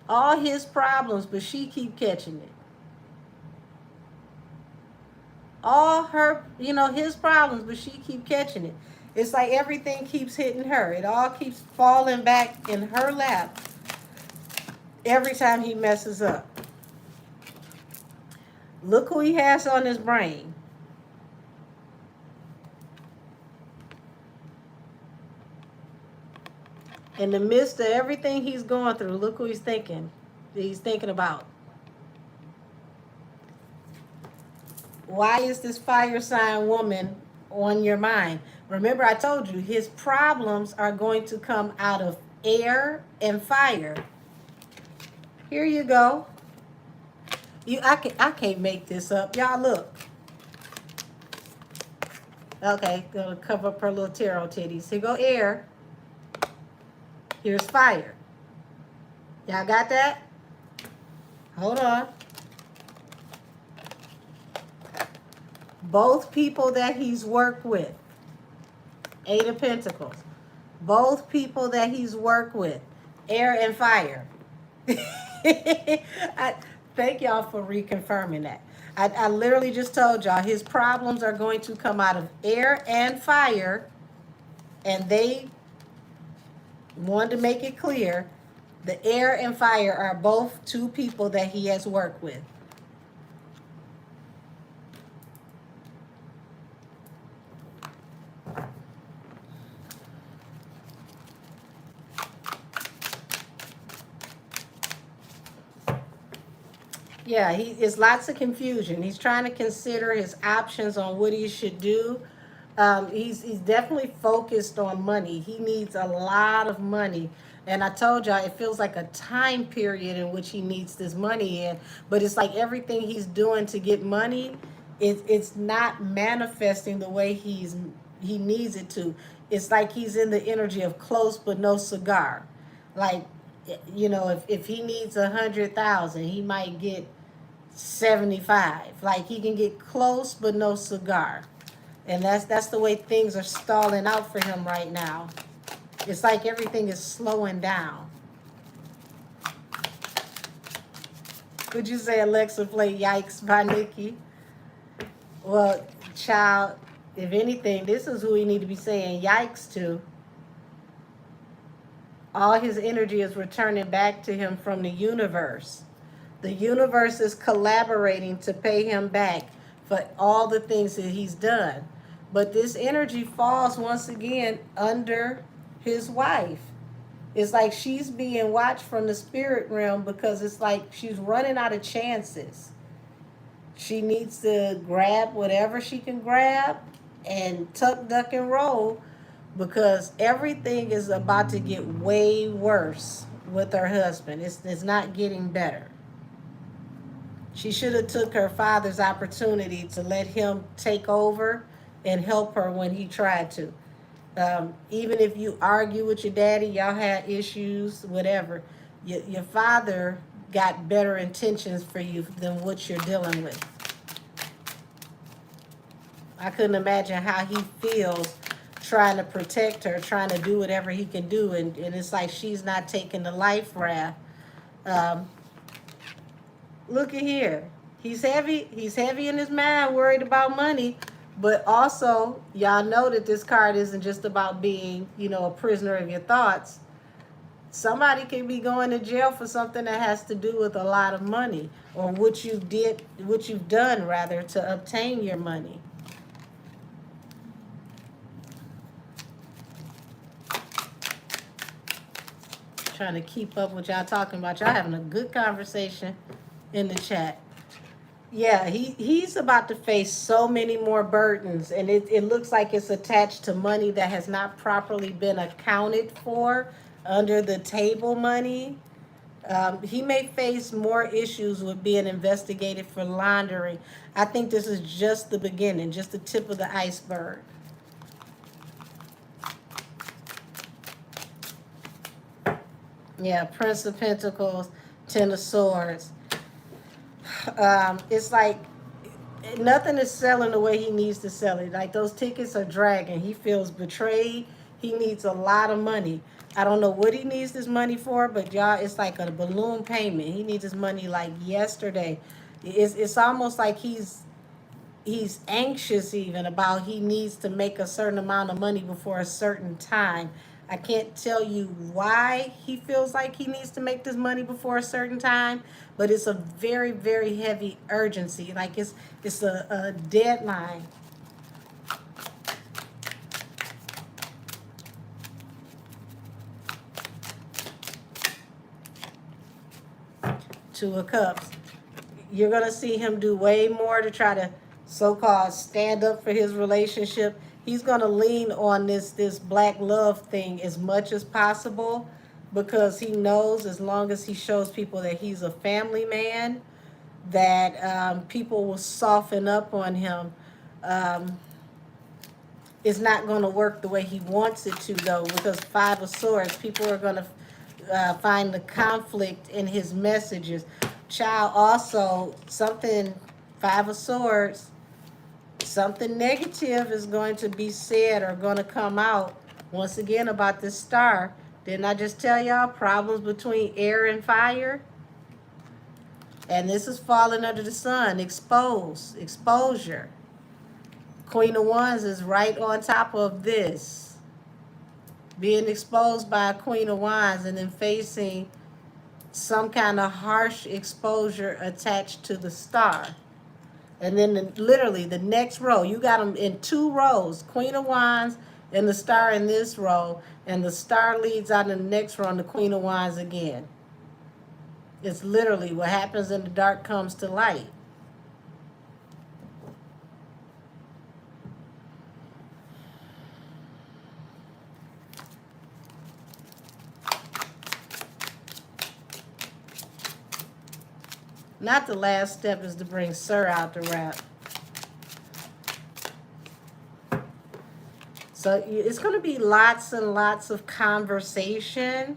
All his problems, but she keep catching it. All her, his problems, but she keep catching it. It's like everything keeps hitting her. It all keeps falling back in her lap every time he messes up. Look who he has on his brain. In the midst of everything he's going through, look who he's thinking. He's thinking about. Why is this fire sign woman on your mind? Remember, I told you his problems are going to come out of air and fire. Here you go. I can't make this up. Y'all look. Okay, gonna cover up her little tarot titties. Here go air. Here's fire. Y'all got that? Hold on. Both people that he's worked with. Eight of Pentacles. Both people that he's worked with. Air and fire. Thank y'all for reconfirming that. I literally just told y'all his problems are going to come out of air and fire. And they wanted to make it clear, the air and fire are both two people that he has worked with. Yeah, it's lots of confusion. He's trying to consider his options on what he should do. He's definitely focused on money. He needs a lot of money. And I told y'all, it feels like a time period in which he needs this money in. But it's like everything he's doing to get money, it's not manifesting the way he needs it to. It's like he's in the energy of close but no cigar. Like, if he needs 100,000, he might get 75. Like, he can get close but no cigar. And that's the way things are stalling out for him right now. It's like everything is slowing down. Would you say Alexa play Yikes by Nikki? Well, child, if anything, this is who we need to be saying yikes to. All his energy is returning back to him from the universe. The universe is collaborating to pay him back for all the things that he's done. But this energy falls once again under his wife. It's like she's being watched from the spirit realm, because it's like she's running out of chances. She needs to grab whatever she can grab and tuck, duck, and roll, because everything is about to get way worse with her husband. It's not getting better. She should have took her father's opportunity to let him take over and help her when he tried to. Even if you argue with your daddy, y'all had issues, whatever, your father got better intentions for you than what you're dealing with. I couldn't imagine how he feels trying to protect her, trying to do whatever he can do, and it's like she's not taking the life raft. Um, Look at here. He's heavy. He's heavy in his mind, worried about money. But also, y'all know that this card isn't just about being, a prisoner of your thoughts. Somebody can be going to jail for something that has to do with a lot of money, or what you've done rather, to obtain your money. Trying to keep up with y'all talking about. Y'all having a good conversation in the chat. Yeah, he's about to face so many more burdens, and it looks like it's attached to money that has not properly been accounted for under the table money. He may face more issues with being investigated for laundering. I think this is just the beginning, just the tip of the iceberg. Yeah, Prince of Pentacles, Ten of Swords. It's like nothing is selling the way he needs to sell it. Like those tickets are dragging. He feels betrayed. He needs a lot of money. I don't know what he needs this money for, but y'all, it's like a balloon payment. He needs his money like yesterday. It's almost like he's anxious even about he needs to make a certain amount of money before a certain time. I can't tell you why he feels like he needs to make this money before a certain time, but it's a very, very heavy urgency. Like it's a deadline. Two of Cups. You're gonna see him do way more to try to so-called stand up for his relationship. He's gonna lean on this black love thing as much as possible, because he knows as long as he shows people that he's a family man, that people will soften up on him. Um, it's not going to work the way he wants it to, though, because Five of Swords, people are going to find the conflict in his messages. Child, also, something, Five of Swords, something negative is going to be said or going to come out once again about this star. Didn't I just tell y'all problems between air and fire? And this is falling under the sun, exposure. Queen of Wands is right on top of this. Being exposed by a Queen of Wands and then facing some kind of harsh exposure attached to the star. And then literally the next row, you got them in two rows, Queen of Wands and the star in this row, and the star leads out in the next row and the Queen of Wands again. It's literally what happens in the dark comes to light. Not the last step is to bring Sir out the rap. So it's going to be lots and lots of conversation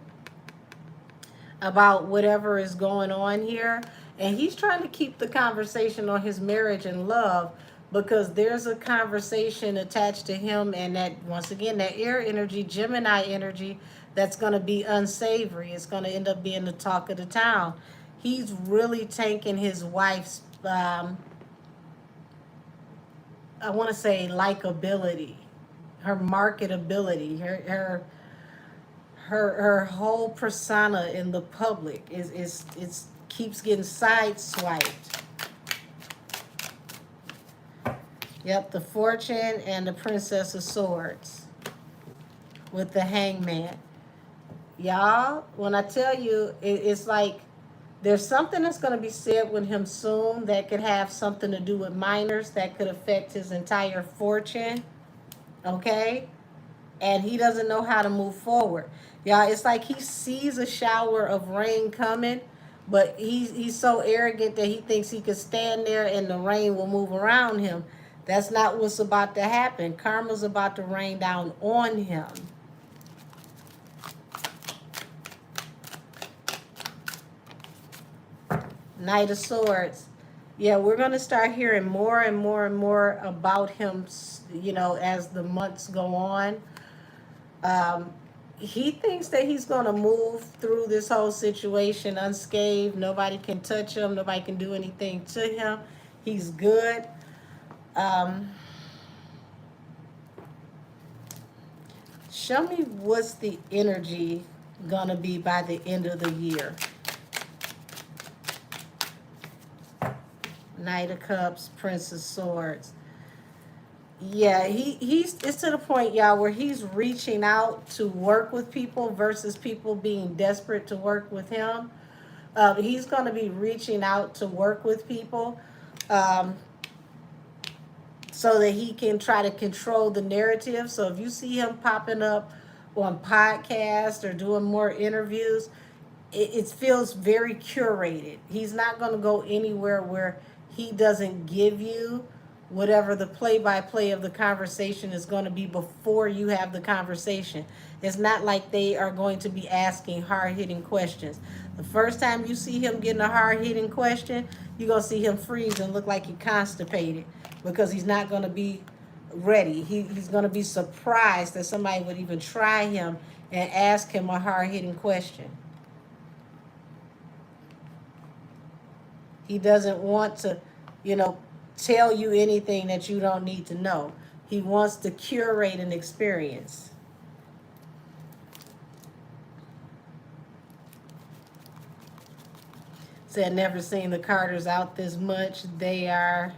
about whatever is going on here. And he's trying to keep the conversation on his marriage and love, because there's a conversation attached to him and that, once again, that air energy, Gemini energy, that's going to be unsavory. It's going to end up being the talk of the town. He's really tanking his wife's, I want to say, likability, her marketability, her whole persona in the public is keeps getting sideswiped. Yep, the Fortune and the Princess of Swords with the Hangman. Y'all, when I tell you, it's like there's something that's going to be said with him soon that could have something to do with minors that could affect his entire fortune. Okay? And he doesn't know how to move forward. Y'all, it's like he sees a shower of rain coming, But he's so arrogant that he thinks he could stand there and the rain will move around him. That's not what's about to happen. Karma's about to rain down on him. Knight of Swords. Yeah, we're going to start hearing more and more and more about him, as the months go on. He thinks that he's going to move through this whole situation unscathed. Nobody can touch him. Nobody can do anything to him. He's good. Show me what's the energy going to be by the end of the year. Knight of Cups, Prince of Swords. Yeah, it's to the point, y'all, where he's reaching out to work with people versus people being desperate to work with him. He's going to be reaching out to work with people so that he can try to control the narrative. So if you see him popping up on podcasts or doing more interviews, it feels very curated. He's not going to go anywhere where he doesn't give you whatever the play-by-play of the conversation is going to be before you have the conversation. It's not like they are going to be asking hard-hitting questions. The first time you see him getting a hard-hitting question, you're going to see him freeze and look like he's constipated because he's not going to be ready. He's going to be surprised that somebody would even try him and ask him a hard-hitting question. He doesn't want to, tell you anything that you don't need to know. He wants to curate an experience. Said, never seen the Carters out this much. They are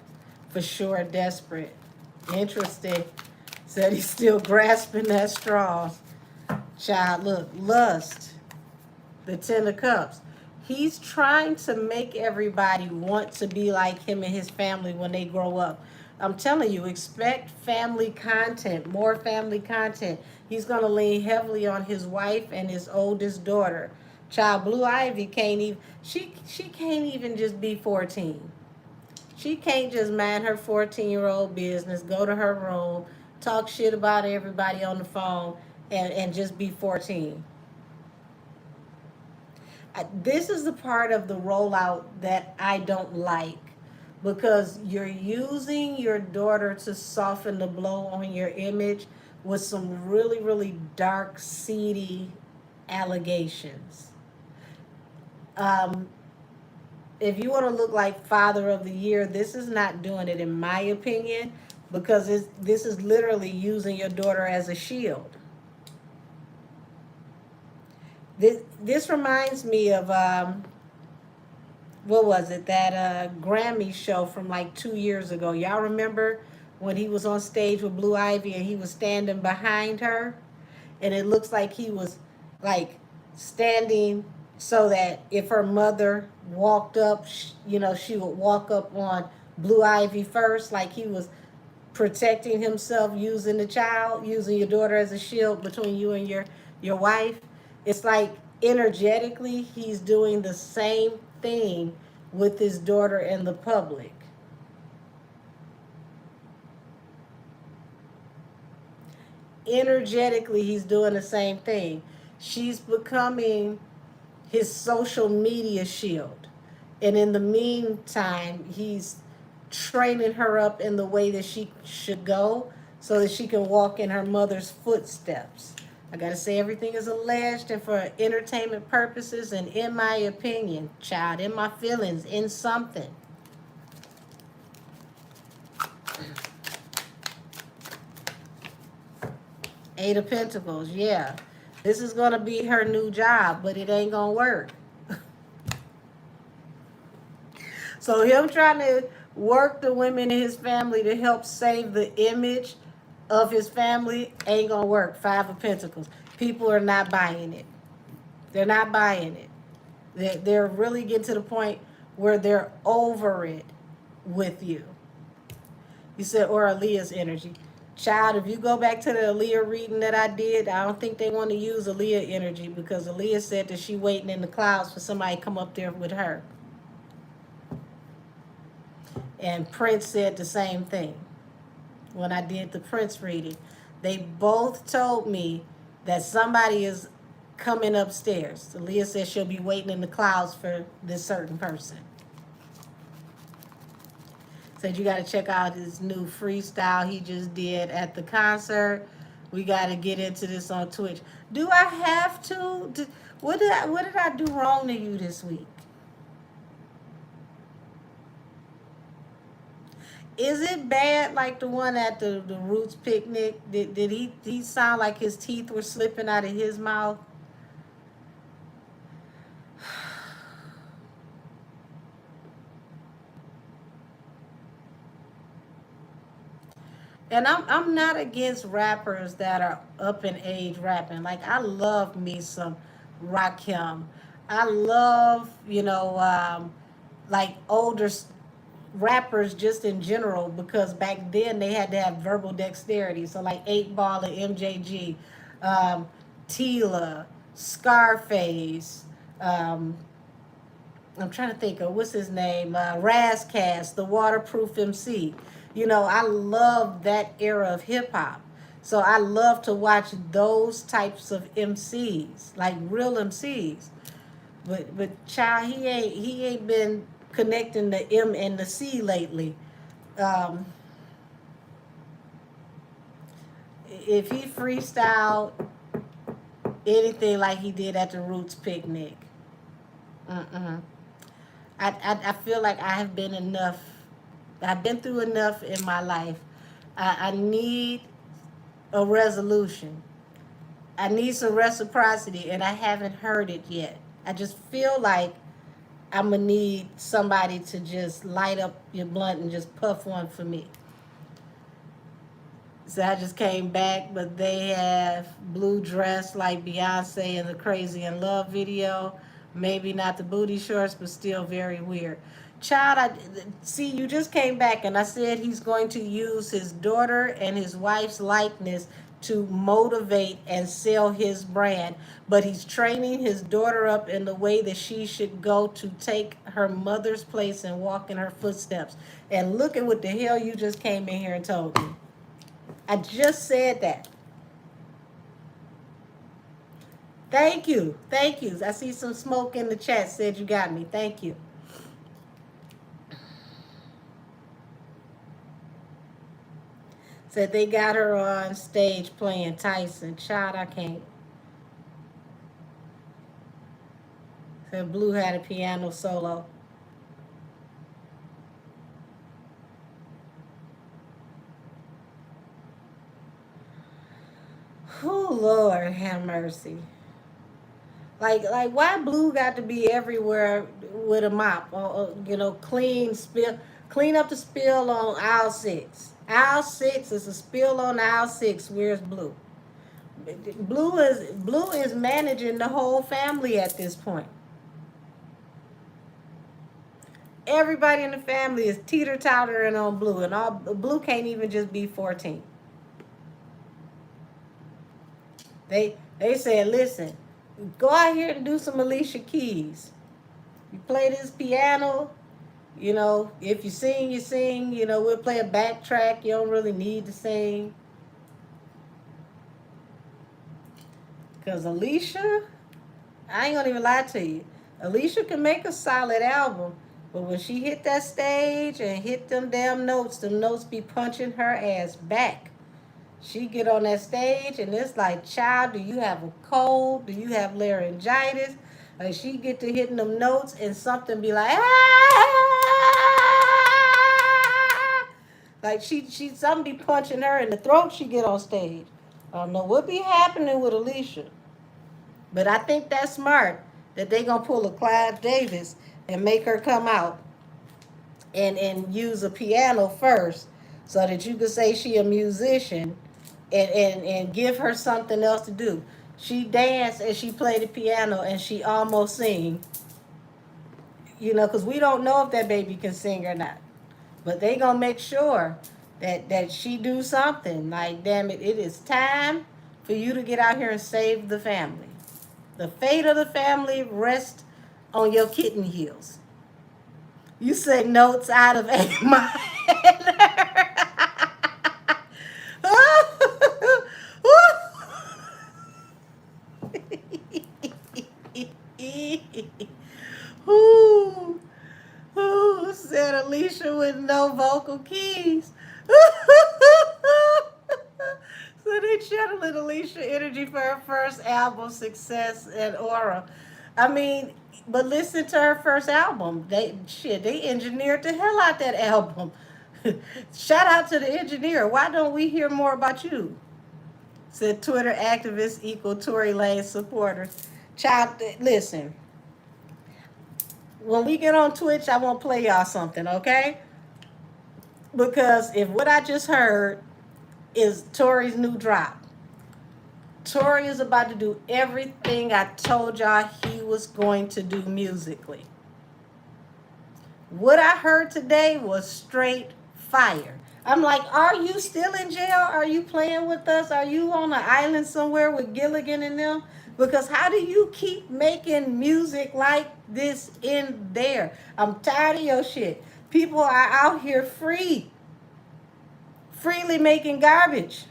for sure desperate. Interesting. Said he's still grasping that straw. Child, look, lust. The Ten of Cups. He's trying to make everybody want to be like him and his family when they grow up. I'm telling you, expect family content, more family content. He's going to lean heavily on his wife and his oldest daughter. Child, Blue Ivy can't even, she can't even just be 14. She can't just mind her 14-year-old business, go to her room, talk shit about everybody on the phone, and just be 14. This is the part of the rollout that I don't like, because you're using your daughter to soften the blow on your image with some really, really dark, seedy allegations. If you want to look like Father of the Year, this is not doing it, in my opinion, because this is literally using your daughter as a shield. This reminds me of, what was it, that Grammy show from like 2 years ago. Y'all remember when he was on stage with Blue Ivy and he was standing behind her? And it looks like he was like standing so that if her mother walked up, she would walk up on Blue Ivy first, like he was protecting himself, using the child, using your daughter as a shield between you and your wife. It's like energetically he's doing the same thing with his daughter and the public. Energetically he's doing the same thing. She's becoming his social media shield. And in the meantime, he's training her up in the way that she should go so that she can walk in her mother's footsteps. I got to say, everything is alleged and for entertainment purposes, and in my opinion, child, in my feelings, in something. Eight of Pentacles, yeah. This is going to be her new job, but it ain't going to work. So him trying to work the women in his family to help save the image of his family ain't going to work. Five of Pentacles. People are not buying it. They're not buying it. They're really getting to the point where they're over it with you. You said, or Aaliyah's energy. Child, if you go back to the Aaliyah reading that I did, I don't think they want to use Aaliyah energy because Aaliyah said that she waiting in the clouds for somebody to come up there with her. And Prince said the same thing when I did the Prince reading. They both told me that somebody is coming upstairs. Aaliyah said she'll be waiting in the clouds for this certain person. Said you got to check out his new freestyle he just did at the concert. We got to get into this on Twitch. Do I have to? What did I do wrong to you this week? Is it bad like the one at the Roots picnic? Did he sound like his teeth were slipping out of his mouth? And I'm not against rappers that are up in age rapping. Like I love me some Rakim. I love like older rappers just in general because back then they had to have verbal dexterity. So like 8 Ball and MJG, Tila, Scarface. I'm trying to think of what's his name, Razcast, the Waterproof MC. I love that era of hip hop. So I love to watch those types of MCs, like real MCs. But child, he ain't been connecting the M and the C lately. Um, if he freestyled anything like he did at the Roots picnic, mm-mm. I feel like I have been enough. I've been through enough in my life. I need a resolution. I need some reciprocity, and I haven't heard it yet. I just feel like I'm going to need somebody to just light up your blunt and just puff one for me. So I just came back, but they have blue dress like Beyonce in the Crazy in Love video. Maybe not the booty shorts, but still very weird. Child, see, you just came back, and I said he's going to use his daughter and his wife's likeness to motivate and sell his brand, but he's training his daughter up in the way that she should go to take her mother's place and walk in her footsteps. And look at what the hell you just came in here and told me. I just said that. Thank you. Thank you. I see some smoke in the chat. Said you got me. Thank you. Said they got her on stage playing Tyson. Child, I can't. Said Blue had a piano solo. Oh, Lord, have mercy. Like why Blue got to be everywhere with a mop? Clean up the spill on aisle 6. Aisle 6 is a spill on aisle 6. Where's Blue? Blue is managing the whole family at this point. Everybody in the family is teeter-tottering on Blue, and all Blue can't even just be 14. They said, listen, go out here and do some Alicia Keys. You play this piano, if you sing, you sing. We'll play a backtrack. You don't really need to sing. Because Alicia, I ain't gonna even lie to you. Alicia can make a solid album, but when she hit that stage and hit them damn notes, them notes be punching her ass back. She get on that stage and it's like, child, do you have a cold? Do you have laryngitis? Like she get to hitting them notes and something be like, ah! Like she something be punching her in the throat. She get on stage. I don't know what be happening with Alicia, but I think that's smart that they gonna pull a Clive Davis and make her come out and use a piano first, so that you could say she a musician, and give her something else to do. She danced and she played the piano and she almost sing. Because we don't know if that baby can sing or not. But they gonna make sure that she do something. Like, damn it, it is time for you to get out here and save the family. The fate of the family rests on your kitten heels. You say notes out of a Who said Alicia with no vocal keys? So they channeling Alicia energy for her first album, Success and Aura. I mean, but listen to her first album. They engineered the hell out that album. Shout out to the engineer. Why don't we hear more about you? Said Twitter activist equal Tory Lane supporter. Child, listen. When we get on Twitch, I won't play y'all something, okay? Because if what I just heard is Tory's new drop, Tory is about to do everything I told y'all he was going to do musically. What I heard today was straight fire. I'm like, are you still in jail? Are you playing with us? Are you on an island somewhere with Gilligan and them? Because how do you keep making music like this in there? I'm tired of your shit. People are out here freely making garbage.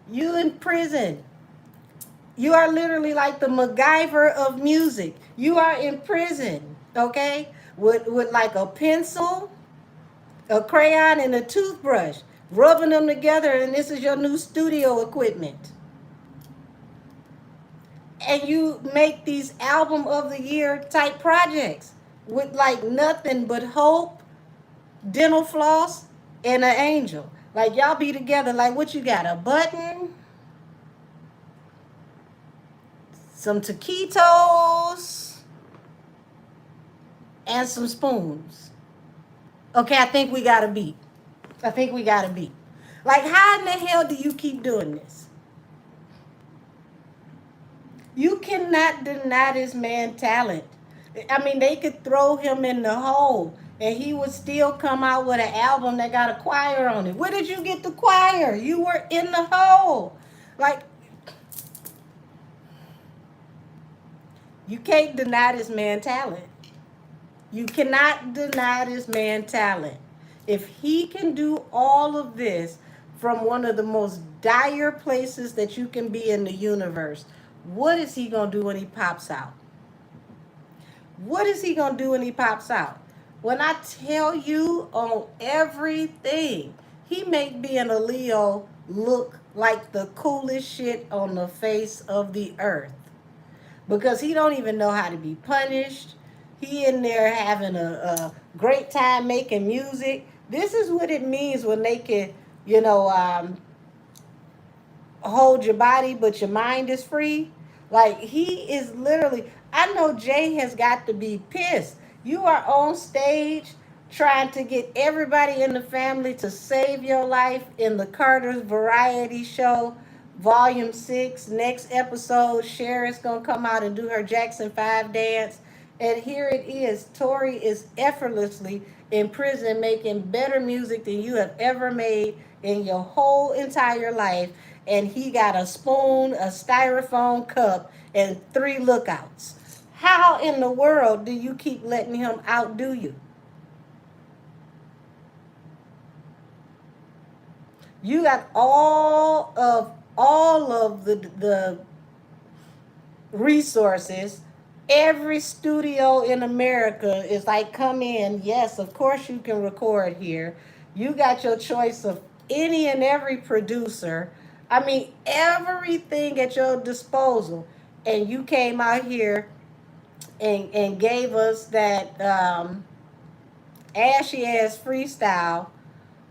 You in prison. You are literally like the MacGyver of music. You are in prison, okay? With like a pencil, a crayon, and a toothbrush, rubbing them together, and this is your new studio equipment. And you make these album of the year type projects with like nothing but hope, dental floss, and an angel. Like y'all be together, like what you got? A button, some taquitos, and some spoons. Okay, I think we got a beat. Like, how in the hell do you keep doing this? You cannot deny this man talent. I mean, they could throw him in the hole and he would still come out with an album that got a choir on it. Where did you get the choir? You were in the hole. Like, you can't deny this man talent. You cannot deny this man talent. If he can do all of this from one of the most dire places that you can be in the universe, what is he going to do when he pops out? What is he going to do when he pops out? When I tell you on everything, he make being a Leo look like the coolest shit on the face of the earth. Because he don't even know how to be punished. He in there having a great time making music. This is what it means when they can, hold your body, but your mind is free. Like, he is literally, I know Jay has got to be pissed. You are on stage trying to get everybody in the family to save your life in the Carter's Variety Show, Volume 6. Next episode, Cher's going to come out and do her Jackson 5 dance. And here it is. Tory is effortlessly in prison making better music than you have ever made in your whole entire life. And he got a spoon, a styrofoam cup, and 3 lookouts. How in the world do you keep letting him outdo you? You got all of the resources. Every studio in America is like, come in. Yes, of course you can record here. You got your choice of any and every producer. I mean, everything at your disposal. And you came out here and gave us that ashy ass freestyle.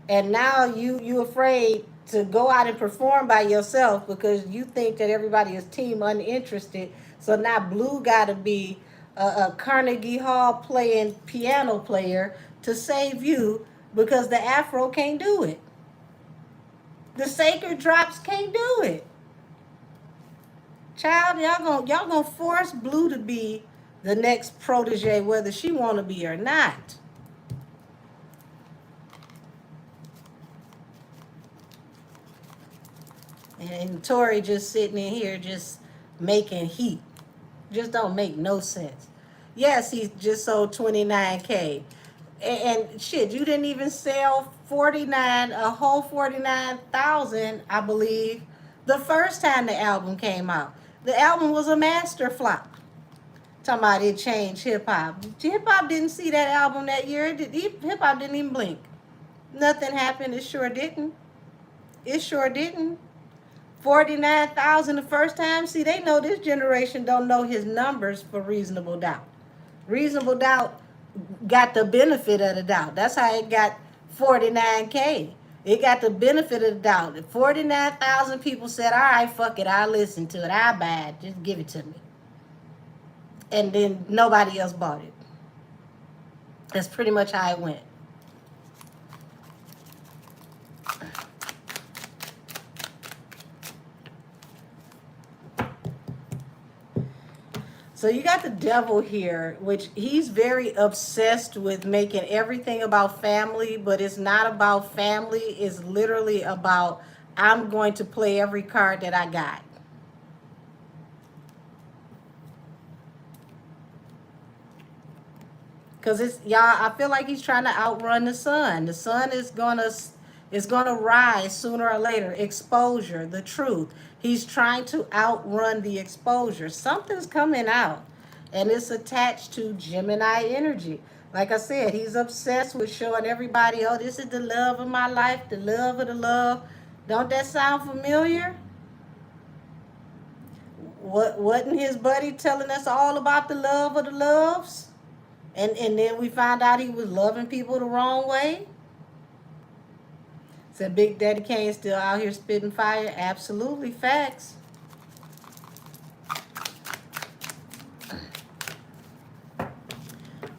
And now you afraid to go out and perform by yourself because you think that everybody is team uninterested. So now Blue got to be a Carnegie Hall playing piano player to save you because the Afro can't do it. The Sacred Drops can't do it. Child, y'all gonna force Blue to be the next protege, whether she want to be or not. And Tori just sitting in here just making heat. Just don't make no sense. Yes, he just sold 29K. And shit, you didn't even sell 49, a whole 49,000, I believe, the first time the album came out. The album was a master flop. Talking about it changed hip hop. Hip hop didn't see that album that year. Hip hop didn't even blink. Nothing happened. It sure didn't. It sure didn't. 49,000 the first time. See, they know this generation don't know his numbers for Reasonable Doubt. Reasonable Doubt got the benefit of the doubt. That's how it got 49K. It got the benefit of the doubt. 49,000 people said, all right, fuck it. I'll listen to it. I'll buy it. Just give it to me. And then nobody else bought it. That's pretty much how it went. So you got the devil here, which he's very obsessed with making everything about family, but it's not about family. It's literally about, I'm going to play every card that I got. Because it's, y'all, I feel like he's trying to outrun the sun. The sun is gonna rise sooner or later. Exposure, the truth. He's trying to outrun the exposure. Something's coming out, and it's attached to Gemini energy. Like I said, he's obsessed with showing everybody, oh, this is the love of my life, the love of the love. Don't that sound familiar? Wasn't his buddy telling us all about the love of the loves? And then we found out he was loving people the wrong way. Said Big Daddy Kane still out here spitting fire. Absolutely, facts.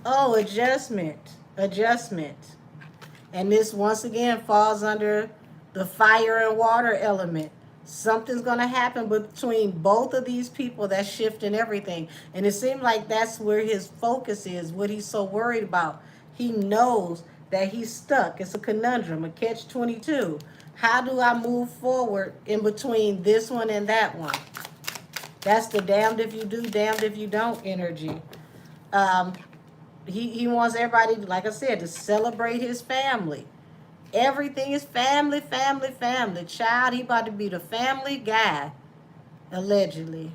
Oh, adjustment. And this once again falls under the fire and water element. Something's going to happen between both of these people that's shifting everything. And it seems like that's where his focus is, what he's so worried about. He knows that he's stuck. It's a conundrum, a catch-22. How do I move forward in between this one and that one? That's the damned if you do, damned if you don't energy. He wants everybody, like I said, to celebrate his family. Everything is family, family, family. Child, he about to be the family guy, allegedly.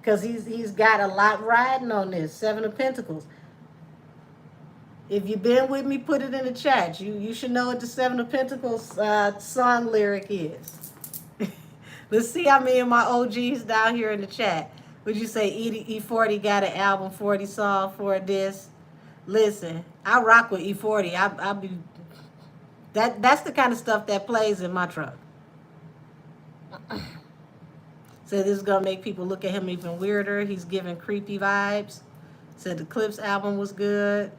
Because he's got a lot riding on this. 7 of Pentacles. If you've been with me, put it in the chat. You should know what the 7 of Pentacles song lyric is. Let's see how many of my OGs down here in the chat. Would you say E40 got an album, 40 song for this? Listen, I rock with E40. I'll be that's the kind of stuff that plays in my truck. So this is gonna make people look at him even weirder. He's giving creepy vibes. Said the Clips album was good.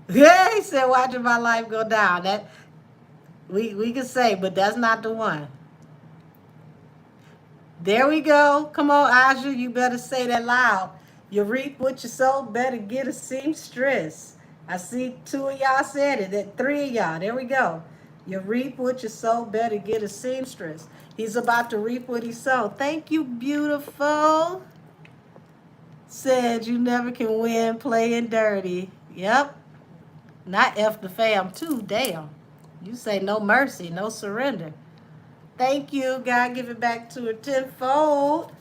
Yeah, he said watching my life go down. That we can say, but that's not the one. There we go. Come on, Aja, you better say that loud. You reap what you sow, better get a seamstress. I see 2 of y'all said it, that 3 of y'all. There we go. You reap what you sow, better get a seamstress. He's about to reap what he sowed. Thank you, beautiful. Said you never can win playing dirty. Yep. Not F the fam too, damn. You say no mercy, no surrender. Thank you. God give it back to her tenfold.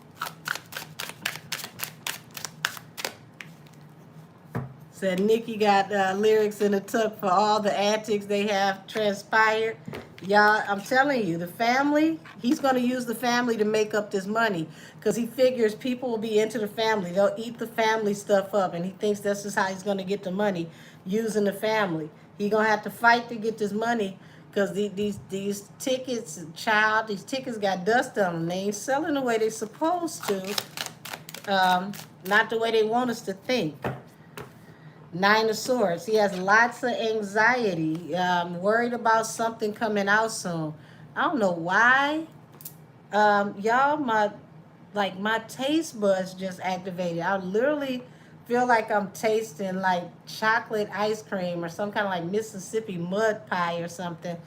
Said Nikki got lyrics in the tuck for all the antics they have transpired. Y'all, I'm telling you, the family, he's going to use the family to make up this money because he figures people will be into the family. They'll eat the family stuff up, and he thinks this is how he's going to get the money, using the family. He's going to have to fight to get this money because these tickets, child, these tickets got dust on them. They ain't selling the way they're supposed to, not the way they want us to think. 9 of Swords. He has lots of anxiety, worried about something coming out soon. I don't know why. Y'all, my taste buds just activated. I literally feel like I'm tasting like chocolate ice cream or some kind of like Mississippi mud pie or something.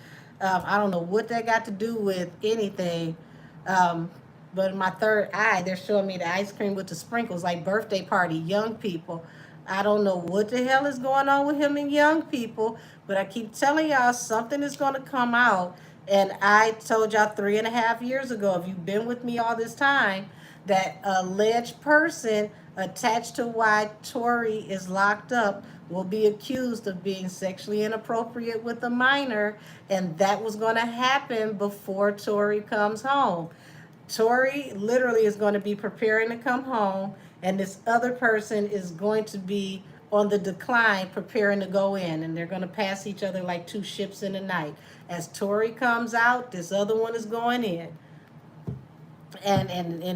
I don't know what that got to do with anything. Um, but in my third eye, they're showing me the ice cream with the sprinkles, like birthday party, young people. I don't know what the hell is going on with him and young people, but I keep telling y'all something is going to come out. And I told y'all 3.5 years ago, if you've been with me all this time, that alleged person attached to why Tory is locked up will be accused of being sexually inappropriate with a minor, and that was going to happen before Tory comes home. Tori literally is going to be preparing to come home, and this other person is going to be on the decline, preparing to go in, and they're going to pass each other like two ships in the night. As Tori comes out, this other one is going in, and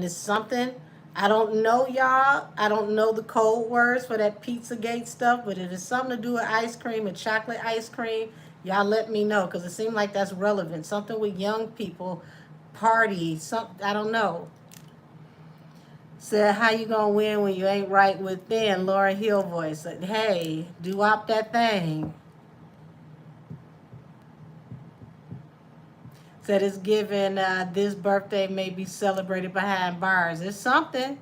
it's something I don't know, y'all. I don't know the code words for that Pizzagate stuff, but if it's something to do with ice cream and chocolate ice cream, y'all let me know because it seemed like that's relevant. Something with young people, party, some I don't know. Said, how you gonna win when you ain't right within? Laura Hill voice said, hey, do up that thing. Said it's given this birthday may be celebrated behind bars. It's something.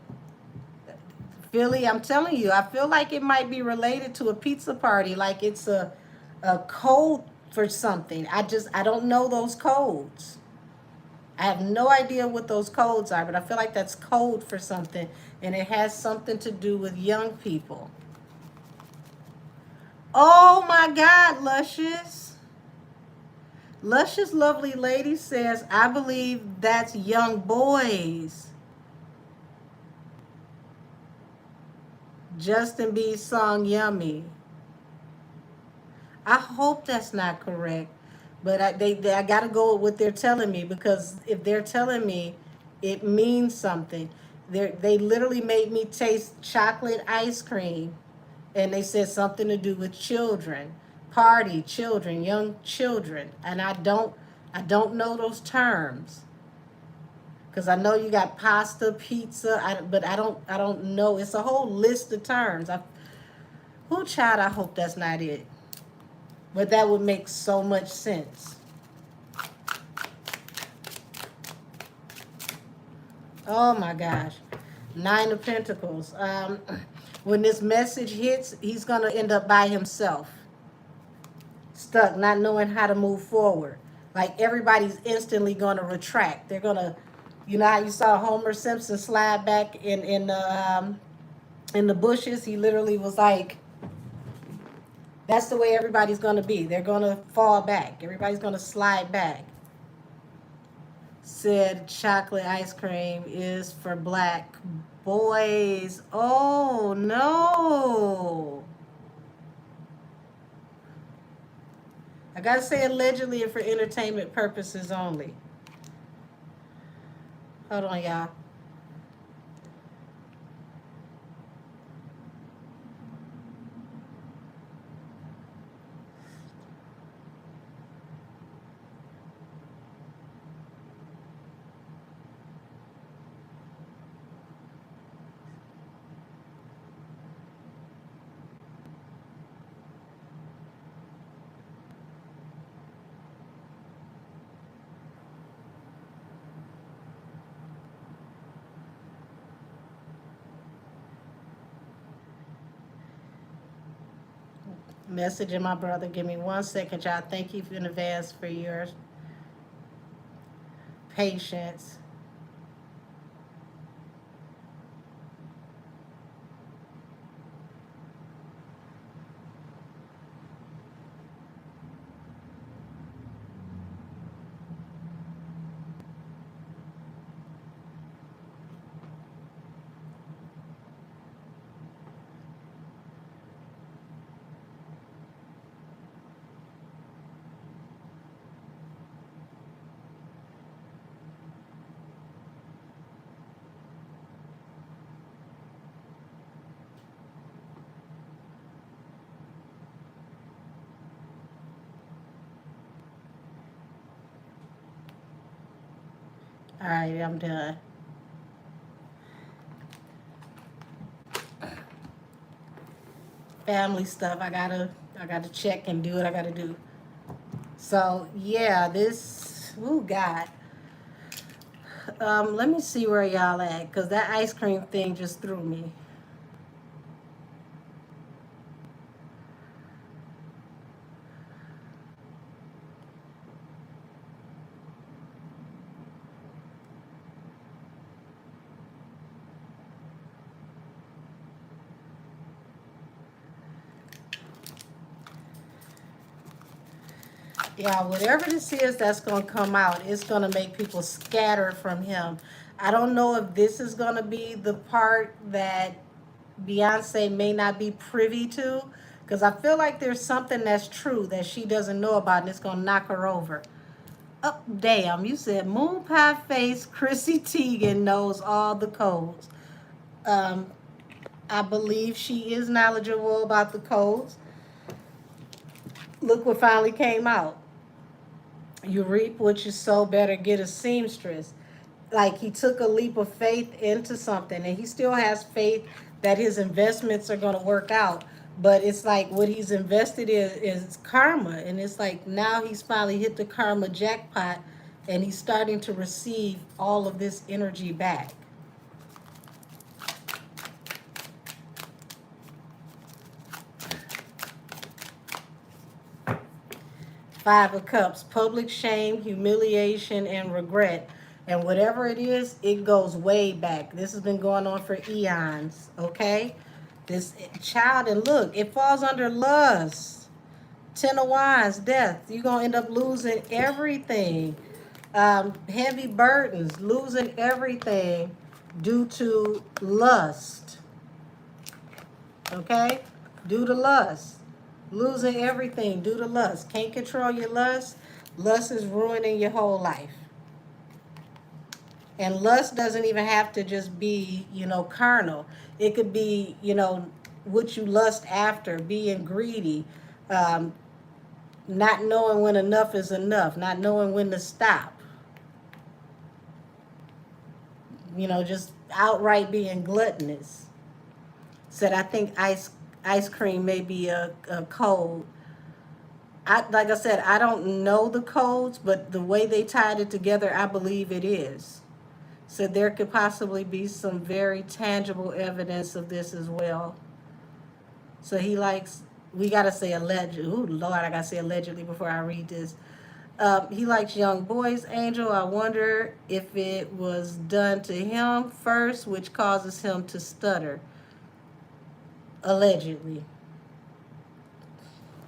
Philly, I'm telling you, I feel like it might be related to a pizza party, like it's a code for something. I don't know those codes. I have no idea what those codes are, but I feel like that's code for something, and it has something to do with young people. Oh my God, Luscious. Luscious Lovely Lady says, I believe that's young boys. Justin B's song Yummy. I hope that's not correct, but I got to go with what they're telling me, because if they're telling me, it means something. They literally made me taste chocolate ice cream, and they said something to do with children, party, children, young children, and I don't know those terms, because I know you got pasta, pizza, but I don't know. It's a whole list of terms. Who child? I hope that's not it. But that would make so much sense. Oh my gosh. Nine of Pentacles. When this message hits, he's going to end up by himself. Stuck, not knowing how to move forward. Like everybody's instantly going to retract. They're going to, you know how you saw Homer Simpson slide back in the bushes? He literally was like, that's the way everybody's going to be. They're going to fall back. Everybody's going to slide back. Said chocolate ice cream is for black boys. Oh no. I gotta say allegedly and for entertainment purposes only. Hold on, y'all. Messaging my brother. Give me 1 second, y'all. Thank you in advance for your patience. All right, I'm done. Family stuff. I gotta check and do what I gotta do. So yeah, this, oh God. Let me see where y'all at, cause that ice cream thing just threw me. Yeah, whatever this is that's gonna come out, it's gonna make people scatter from him. I don't know if this is gonna be the part that Beyonce may not be privy to, because I feel like there's something that's true that she doesn't know about, and it's gonna knock her over. Oh, damn, you said moon pie face Chrissy Teigen knows all the codes. Um, I believe she is knowledgeable about the codes. Look what finally came out. You reap what you sow, better get a seamstress. Like, he took a leap of faith into something, and he still has faith that his investments are going to work out. But it's like what he's invested in is karma, and it's like now he's finally hit the karma jackpot, and he's starting to receive all of this energy back. Five of Cups, public shame, humiliation, and regret. And whatever it is, it goes way back. This has been going on for eons, okay? This child, and look, it falls under lust. Ten of Wands, death. You're going to end up losing everything. Heavy burdens, losing everything due to lust, okay? Due to lust. Losing everything due to lust. Can't control your lust. Lust is ruining your whole life. And lust doesn't even have to just be, carnal. It could be, what you lust after, being greedy, um, not knowing when enough is enough, not knowing when to stop, just outright being gluttonous. Said, I think ice cream may be a code. Like I said, I don't know the codes, but the way they tied it together, I believe it is. So there could possibly be some very tangible evidence of this as well. So he likes, we got to say alleged. Ooh, Lord, I got to say allegedly before I read this. He likes young boys, Angel. I wonder if it was done to him first, which causes him to stutter. Allegedly.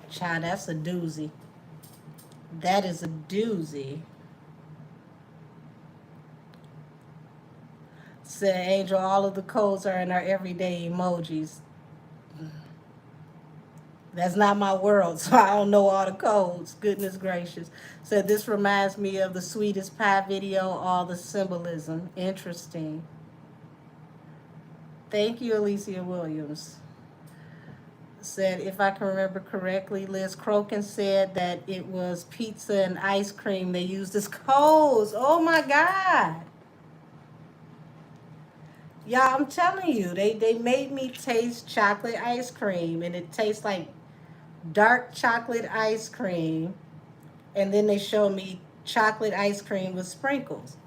Child, that's a doozy. That is a doozy. Said Angel, all of the codes are in our everyday emojis. That's not my world, so I don't know all the codes. Goodness gracious. Said this reminds me of the sweetest pie video, all the symbolism. Interesting. Thank you, Alicia Williams. Said, if I can remember correctly, Liz Crokin said that it was pizza and ice cream they used as codes. Oh my God. Yeah, I'm telling you, they made me taste chocolate ice cream, and it tastes like dark chocolate ice cream. And then they show me chocolate ice cream with sprinkles.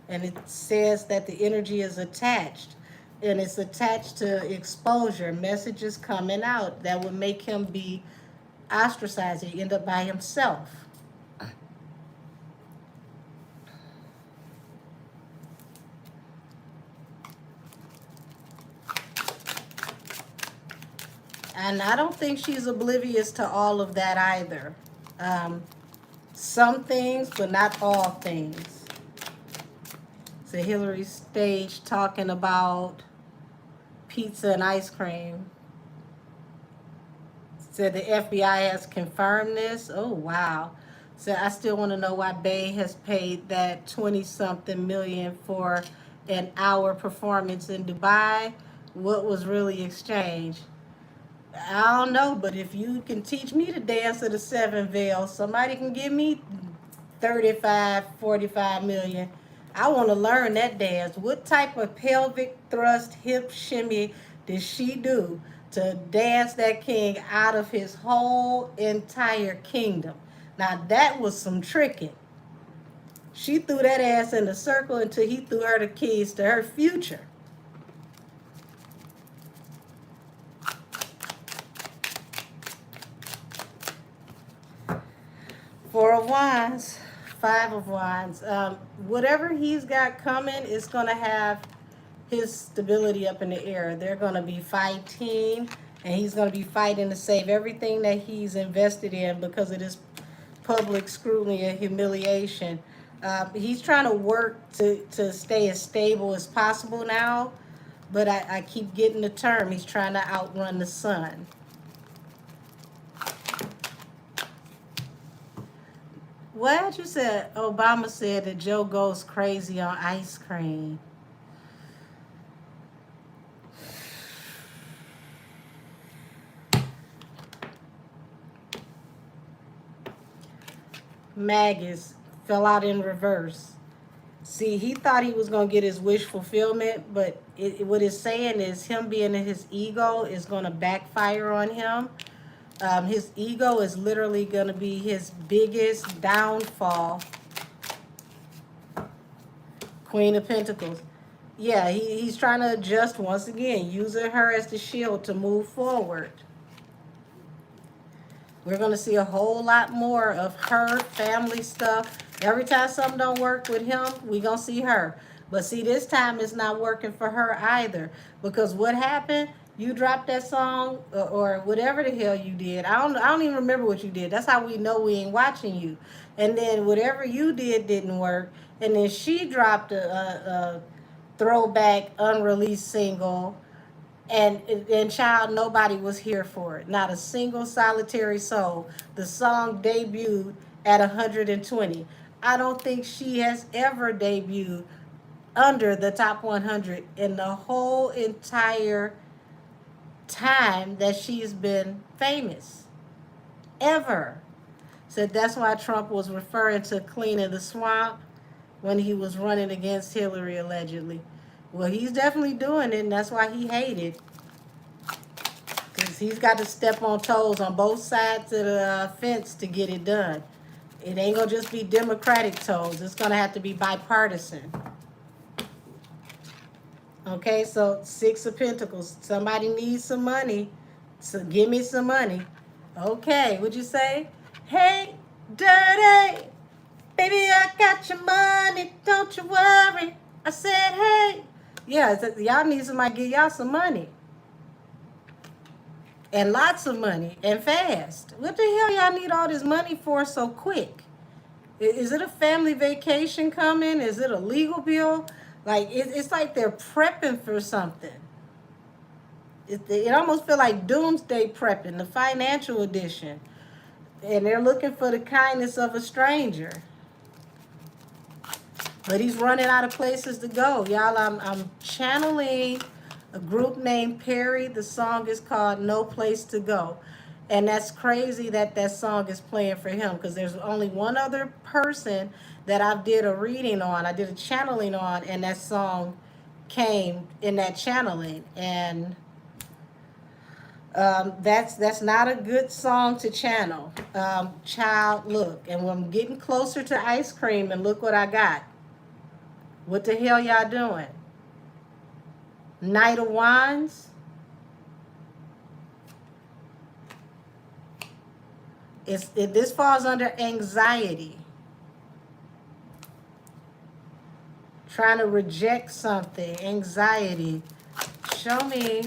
And it says that the energy is attached. And it's attached to exposure, messages coming out that would make him be ostracized. He end up by himself. And I don't think she's oblivious to all of that either. Um, some things, but not all things. So Hillary stage talking about pizza and ice cream. Said the FBI has confirmed this. Oh, wow. Said, I still want to know why Bey has paid that 20-something million for an hour performance in Dubai. What was really exchanged? I don't know, but if you can teach me to dance of the seven veils, somebody can give me 35, 45 million. I want to learn that dance. What type of pelvic thrust hip shimmy did she do to dance that king out of his whole entire kingdom? Now that was some tricking. She threw that ass in the circle until he threw her the keys to her future. Four of Wands, Five of Wands. Whatever he's got coming is going to have his stability up in the air. They're going to be fighting, and he's going to be fighting to save everything that he's invested in because of this public scrutiny and humiliation. He's trying to work to stay as stable as possible now, but I keep getting the term. He's trying to outrun the sun. What you said? Obama said that Joe goes crazy on ice cream. Magus fell out in reverse. See, he thought he was going to get his wish fulfillment, but what it's saying is him being in his ego is going to backfire on him. His ego is literally going to be his biggest downfall. Queen of Pentacles. Yeah, he's trying to adjust once again, using her as the shield to move forward. We're going to see a whole lot more of her family stuff. Every time something don't work with him, we're going to see her. But see, this time it's not working for her either. Because what happened? You dropped that song or whatever the hell you did. I don't even remember what you did. That's how we know we ain't watching you. And then whatever you did didn't work. And then she dropped a throwback unreleased single. And child, nobody was here for it. Not a single solitary soul. The song debuted at 120. I don't think she has ever debuted under the top 100 in the whole entire time that she's been famous. Ever. So that's why Trump was referring to cleaning the swamp when he was running against Hillary, allegedly. Well, he's definitely doing it, and that's why he hated. Because he's got to step on toes on both sides of the fence to get it done. It ain't going to just be Democratic toes. It's going to have to be bipartisan. Okay, so Six of Pentacles. Somebody needs some money, so give me some money. Okay, what'd you say? Hey, dirty, baby, I got your money, don't you worry. I said, hey. Yeah, y'all need somebody to give y'all some money. And lots of money, and fast. What the hell y'all need all this money for so quick? Is it a family vacation coming? Is it a legal bill? Like, it's like they're prepping for something. It almost feel like doomsday prepping, the financial edition. And they're looking for the kindness of a stranger. But he's running out of places to go. Y'all, I'm channeling a group named Perry. The song is called No Place to Go. And that's crazy that that song is playing for him, because there's only one other person that I did a reading on. I did a channeling on, and that song came in that channeling. And that's not a good song to channel. Child, look. And when I'm getting closer to ice cream, and look what I got. What the hell y'all doing? Knight of Wands. This falls under anxiety. Trying to reject something. Anxiety. Show me.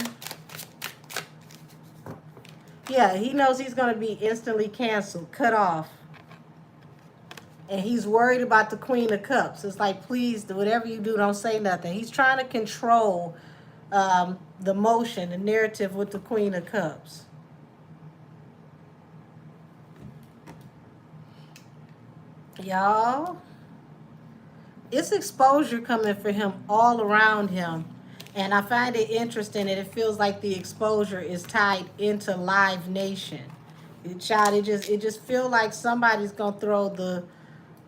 Yeah, he knows he's going to be instantly canceled, cut off. And he's worried about the Queen of Cups. It's like, please, whatever you do, don't say nothing. He's trying to control the motion, the narrative with the Queen of Cups. Y'all, it's exposure coming for him all around him. And I find it interesting that it feels like the exposure is tied into Live Nation. Child, it just feels like somebody's going to throw the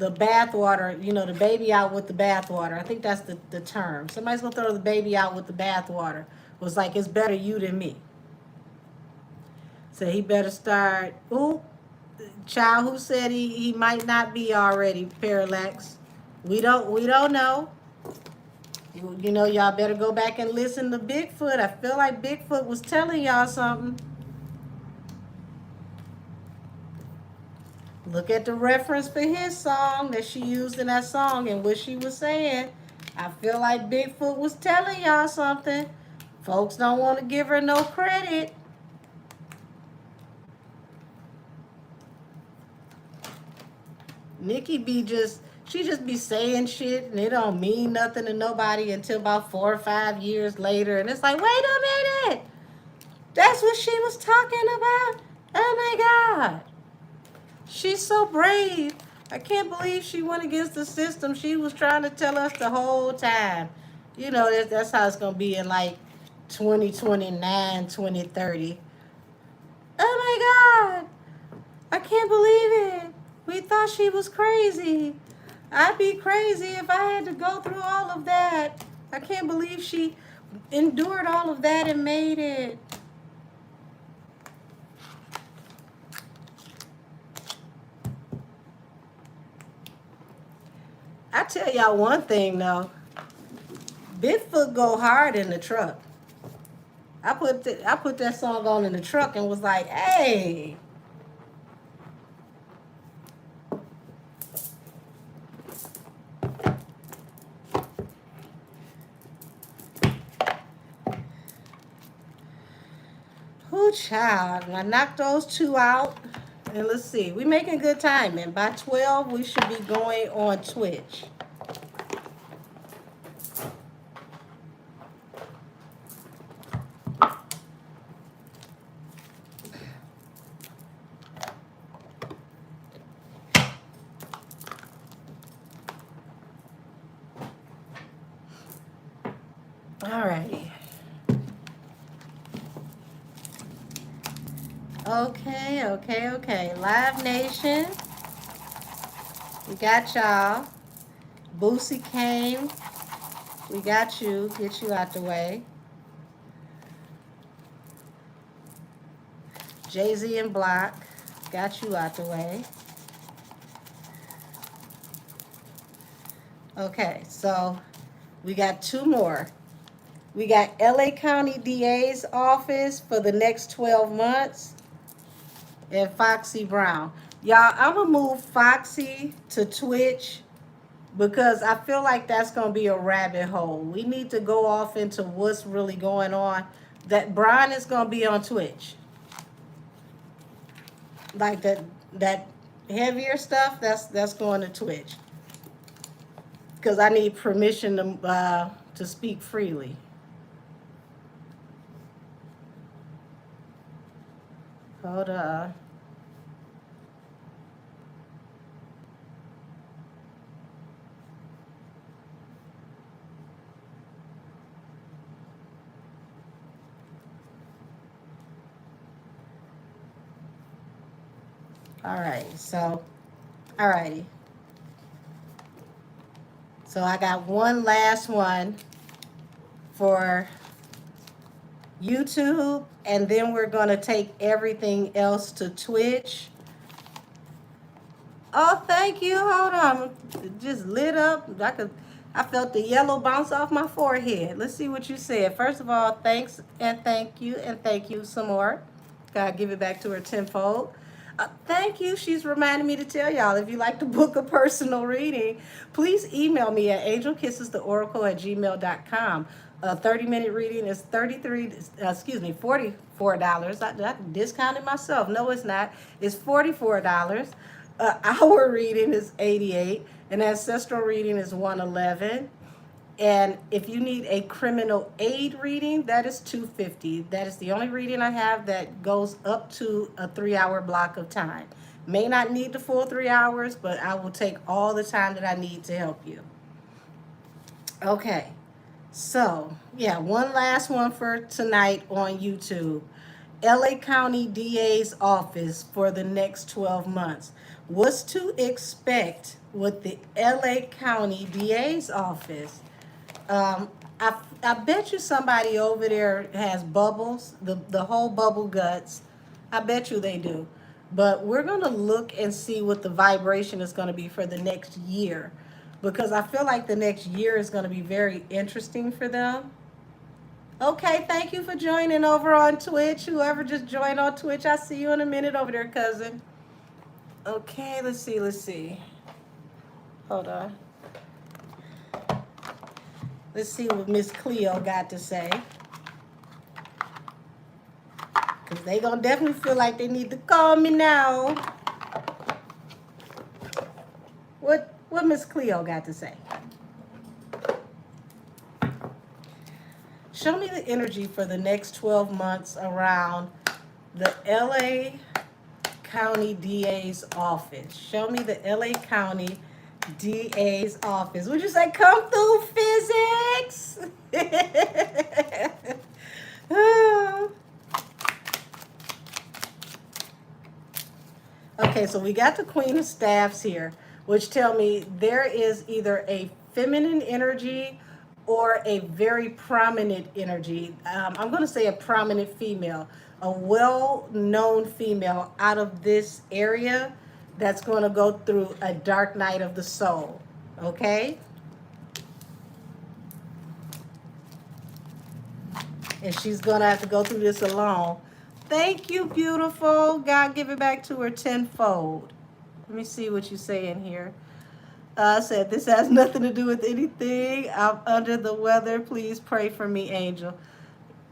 bathwater, the baby out with the bathwater. I think that's the term. Somebody's going to throw the baby out with the bathwater. It was like, it's better you than me. So he better start, ooh, Child, who said he might not be already parallax? We don't know. You know, y'all better go back and listen to Bigfoot. I feel like Bigfoot was telling y'all something. Look at the reference for his song that she used in that song and what she was saying. I feel like Bigfoot was telling y'all something. Folks don't want to give her no credit. Nikki she just be saying shit and it don't mean nothing to nobody until about 4 or 5 years later. And it's like, wait a minute. That's what she was talking about? Oh my God. She's so brave. I can't believe she went against the system. She was trying to tell us the whole time. You know, that's how it's going to be in like 2029, 2030. Oh my God. I can't believe it. We thought she was crazy. I'd be crazy if I had to go through all of that. I can't believe she endured all of that and made it. I tell y'all one thing though. Bigfoot go hard in the truck. I put that song on in the truck and was like, hey. Whoo, child. And I knocked those two out. And let's see. We making good time. And by 12, we should be going on Twitch. Alrighty. Okay. Live Nation. We got y'all. Boosie came. We got you. Get you out the way. Jay-Z and Block. Got you out the way. Okay, so we got two more. We got LA County DA's office for the next 12 months and Foxy Brown. Y'all, I'm going to move Foxy to Twitch because I feel like that's going to be a rabbit hole. We need to go off into what's really going on. That Brian is going to be on Twitch. Like that heavier stuff, that's going to Twitch. Because I need permission to speak freely. Hold on. Alrighty, alrighty. So I got one last one for YouTube, and then we're going to take everything else to Twitch. Oh, thank you. Hold on. It just lit up. I felt the yellow bounce off my forehead. Let's see what you said. First of all, thanks and thank you some more. Gotta give it back to her tenfold. Thank you. She's reminding me to tell y'all, if you like to book a personal reading, please email me at angelkissestheoracle@gmail.com. A 30-minute reading is $44. I discounted myself. No, it's not. It's $44. Our reading is $88. An ancestral reading is $111. And if you need a criminal aid reading, that is $250. That is the only reading I have that goes up to a 3-hour block of time. May not need the full 3 hours, but I will take all the time that I need to help you. Okay, so yeah, one last one for tonight on YouTube. LA County DA's office for the next 12 months. What's to expect with the LA County DA's office? I bet you somebody over there has bubbles, the whole bubble guts. I bet you they do. But we're going to look and see what the vibration is going to be for the next year, because I feel like the next year is going to be very interesting for them. Okay, thank you for joining over on Twitch. Whoever just joined on Twitch, I'll see you in a minute over there, cousin. Okay, let's see, let's see. Hold on. Let's see what Miss Cleo got to say. Because they going to definitely feel like they need to call me now. What Miss Cleo got to say? Show me the energy for the next 12 months around the LA County DA's office. Show me the LA County DA's office. Would you say come through physics? Okay, so we got the Queen of Staffs here, which tell me there is either a feminine energy or a very prominent energy. I'm going to say a prominent female, a well-known female out of this area that's going to go through a dark night of the soul, okay? And she's going to have to go through this alone. Thank you, beautiful. God, give it back to her tenfold. Let me see what you say in here. Said, this has nothing to do with anything. I'm under the weather. Please pray for me, angel.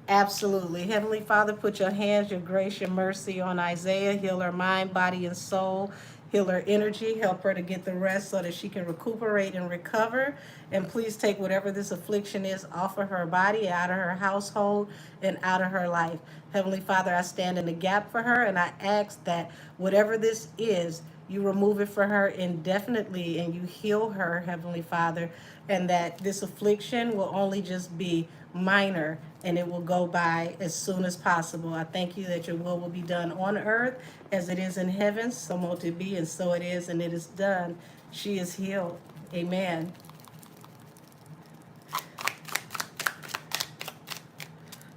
Absolutely. Heavenly Father, put your hands, your grace, your mercy on Isaiah. Heal her mind, body, and soul. Heal her energy. Help her to get the rest so that she can recuperate and recover. And please take whatever this affliction is off of her body, out of her household, and out of her life. Heavenly Father, I stand in the gap for her, and I ask that whatever this is, you remove it for her indefinitely and you heal her, Heavenly Father, and that this affliction will only just be minor and it will go by as soon as possible. I thank you that your will be done on earth as it is in heaven. So mote it be, and so it is, and it is done. She is healed. Amen.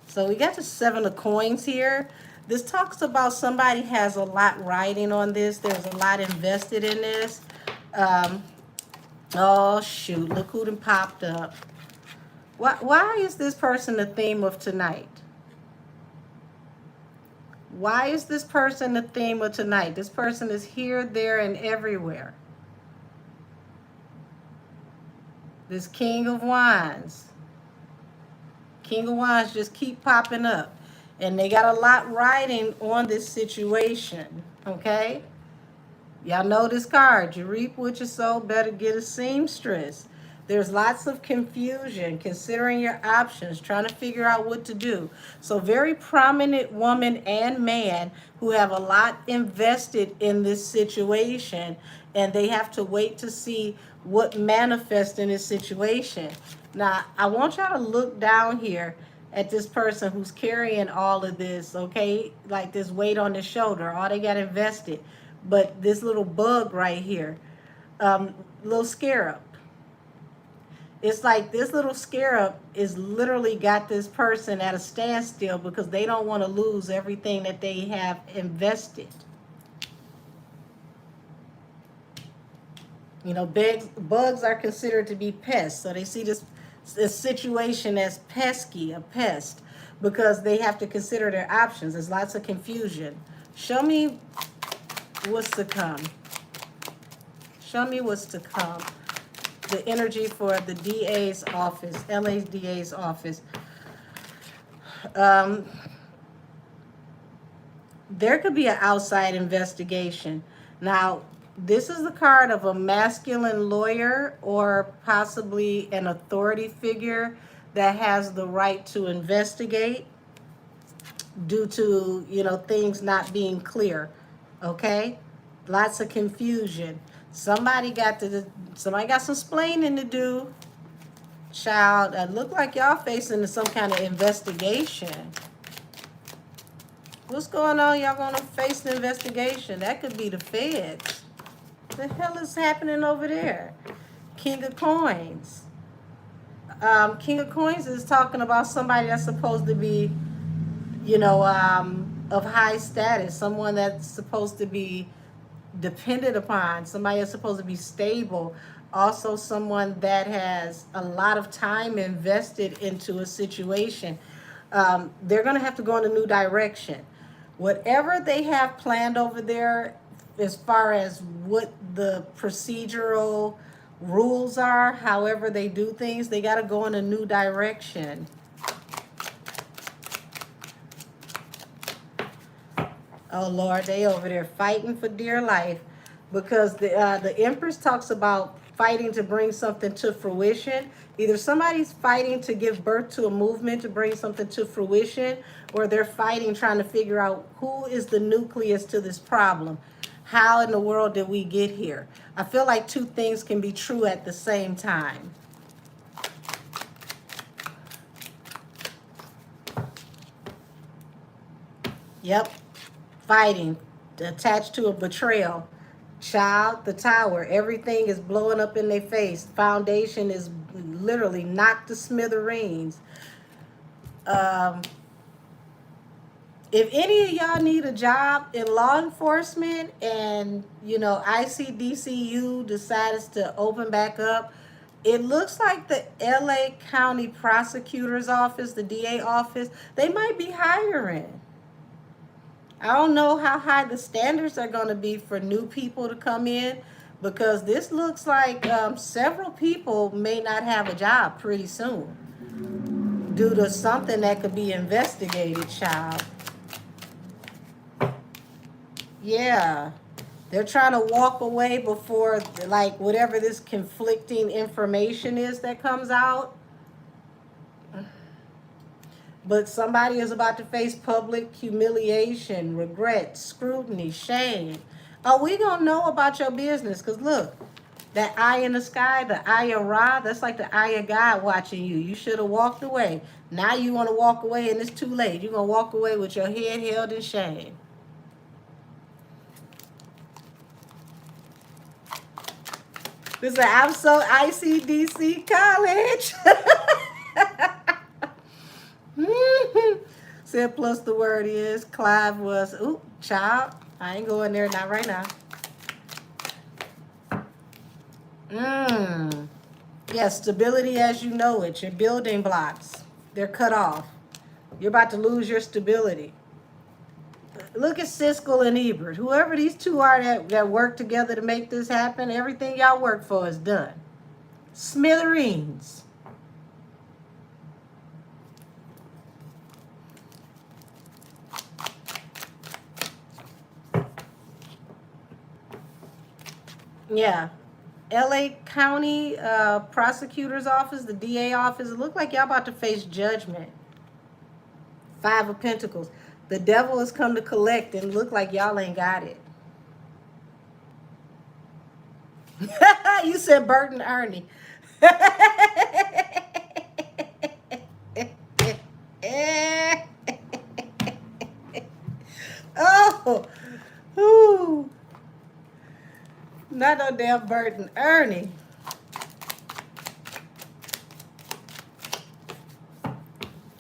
So we got the 7 of coins here. This talks about somebody has a lot riding on this. There's a lot invested in this. Oh, shoot. Look who done popped up. Why is this person the theme of tonight? Why is this person the theme of tonight? This person is here, there, and everywhere. This King of Wands. King of Wands just keep popping up. And they got a lot riding on this situation, okay? Y'all know this card. You reap what you sow, better get a seamstress. There's lots of confusion, considering your options, trying to figure out what to do. So very prominent woman and man who have a lot invested in this situation, and they have to wait to see what manifests in this situation. Now, I want y'all to look down here at this person who's carrying all of this, okay? Like this weight on their shoulder, all they got invested. But this little bug right here, little scarab. It's like this little scarab is literally got this person at a standstill because they don't want to lose everything that they have invested. You know, bugs are considered to be pests. So they see this situation as pesky, a pest, because they have to consider their options. There's lots of confusion. Show me what's to come. Show me what's to come. The energy for the DA's office, LA's DA's office. There could be an outside investigation. Now, this is the card of a masculine lawyer or possibly an authority figure that has the right to investigate due to, you know, things not being clear. Okay? Lots of confusion. Somebody got some splaining to do. Child, it look like y'all facing some kind of investigation. What's going on? Y'all gonna face an investigation? That could be the feds. The hell is happening over there? King of Coins. King of Coins is talking about somebody that's supposed to be, you know, of high status, someone that's supposed to be depended upon, somebody that's supposed to be stable, also someone that has a lot of time invested into a situation. They're going to have to go in a new direction. Whatever they have planned over there, as far as what the procedural rules are, however they do things, they got to go in a new direction. Oh Lord, they over there fighting for dear life, because the Empress talks about fighting to bring something to fruition. Either somebody's fighting to give birth to a movement to bring something to fruition, or they're fighting trying to figure out who is the nucleus to this problem. How in the world did we get here? I feel like two things can be true at the same time. Yep. Fighting, attached to a betrayal. Child, the tower, everything is blowing up in their face. Foundation is literally knocked to smithereens. Um, if any of y'all need a job in law enforcement, and ICDCU decides to open back up, it looks like the LA County Prosecutor's Office, the DA office, they might be hiring. I don't know how high the standards are going to be for new people to come in, because this looks like several people may not have a job pretty soon due to something that could be investigated, child. Yeah. They're trying to walk away before, like, whatever this conflicting information is that comes out. But somebody is about to face public humiliation, regret, scrutiny, shame. Oh, we gonna know about your business, because look, that eye in the sky, the eye of Ra, that's like the eye of God watching you. You should have walked away. Now you want to walk away and it's too late. You're going to walk away with your head held in shame. This is I'm so ICDC college. Said plus the word is Clive was, ooh, child. I ain't going there, not right now. Yeah, stability as you know it. Your building blocks, they're cut off. You're about to lose your stability. Look at Siskel and Ebert. Whoever these two are that work together to make this happen, everything y'all work for is done. Smithereens. Yeah. LA County Prosecutor's Office, the DA office, it look like y'all about to face judgment. Five of Pentacles. The devil has come to collect and look like y'all ain't got it. You said Bert and Ernie. Oh, whoo. Not no damn Bert and Ernie.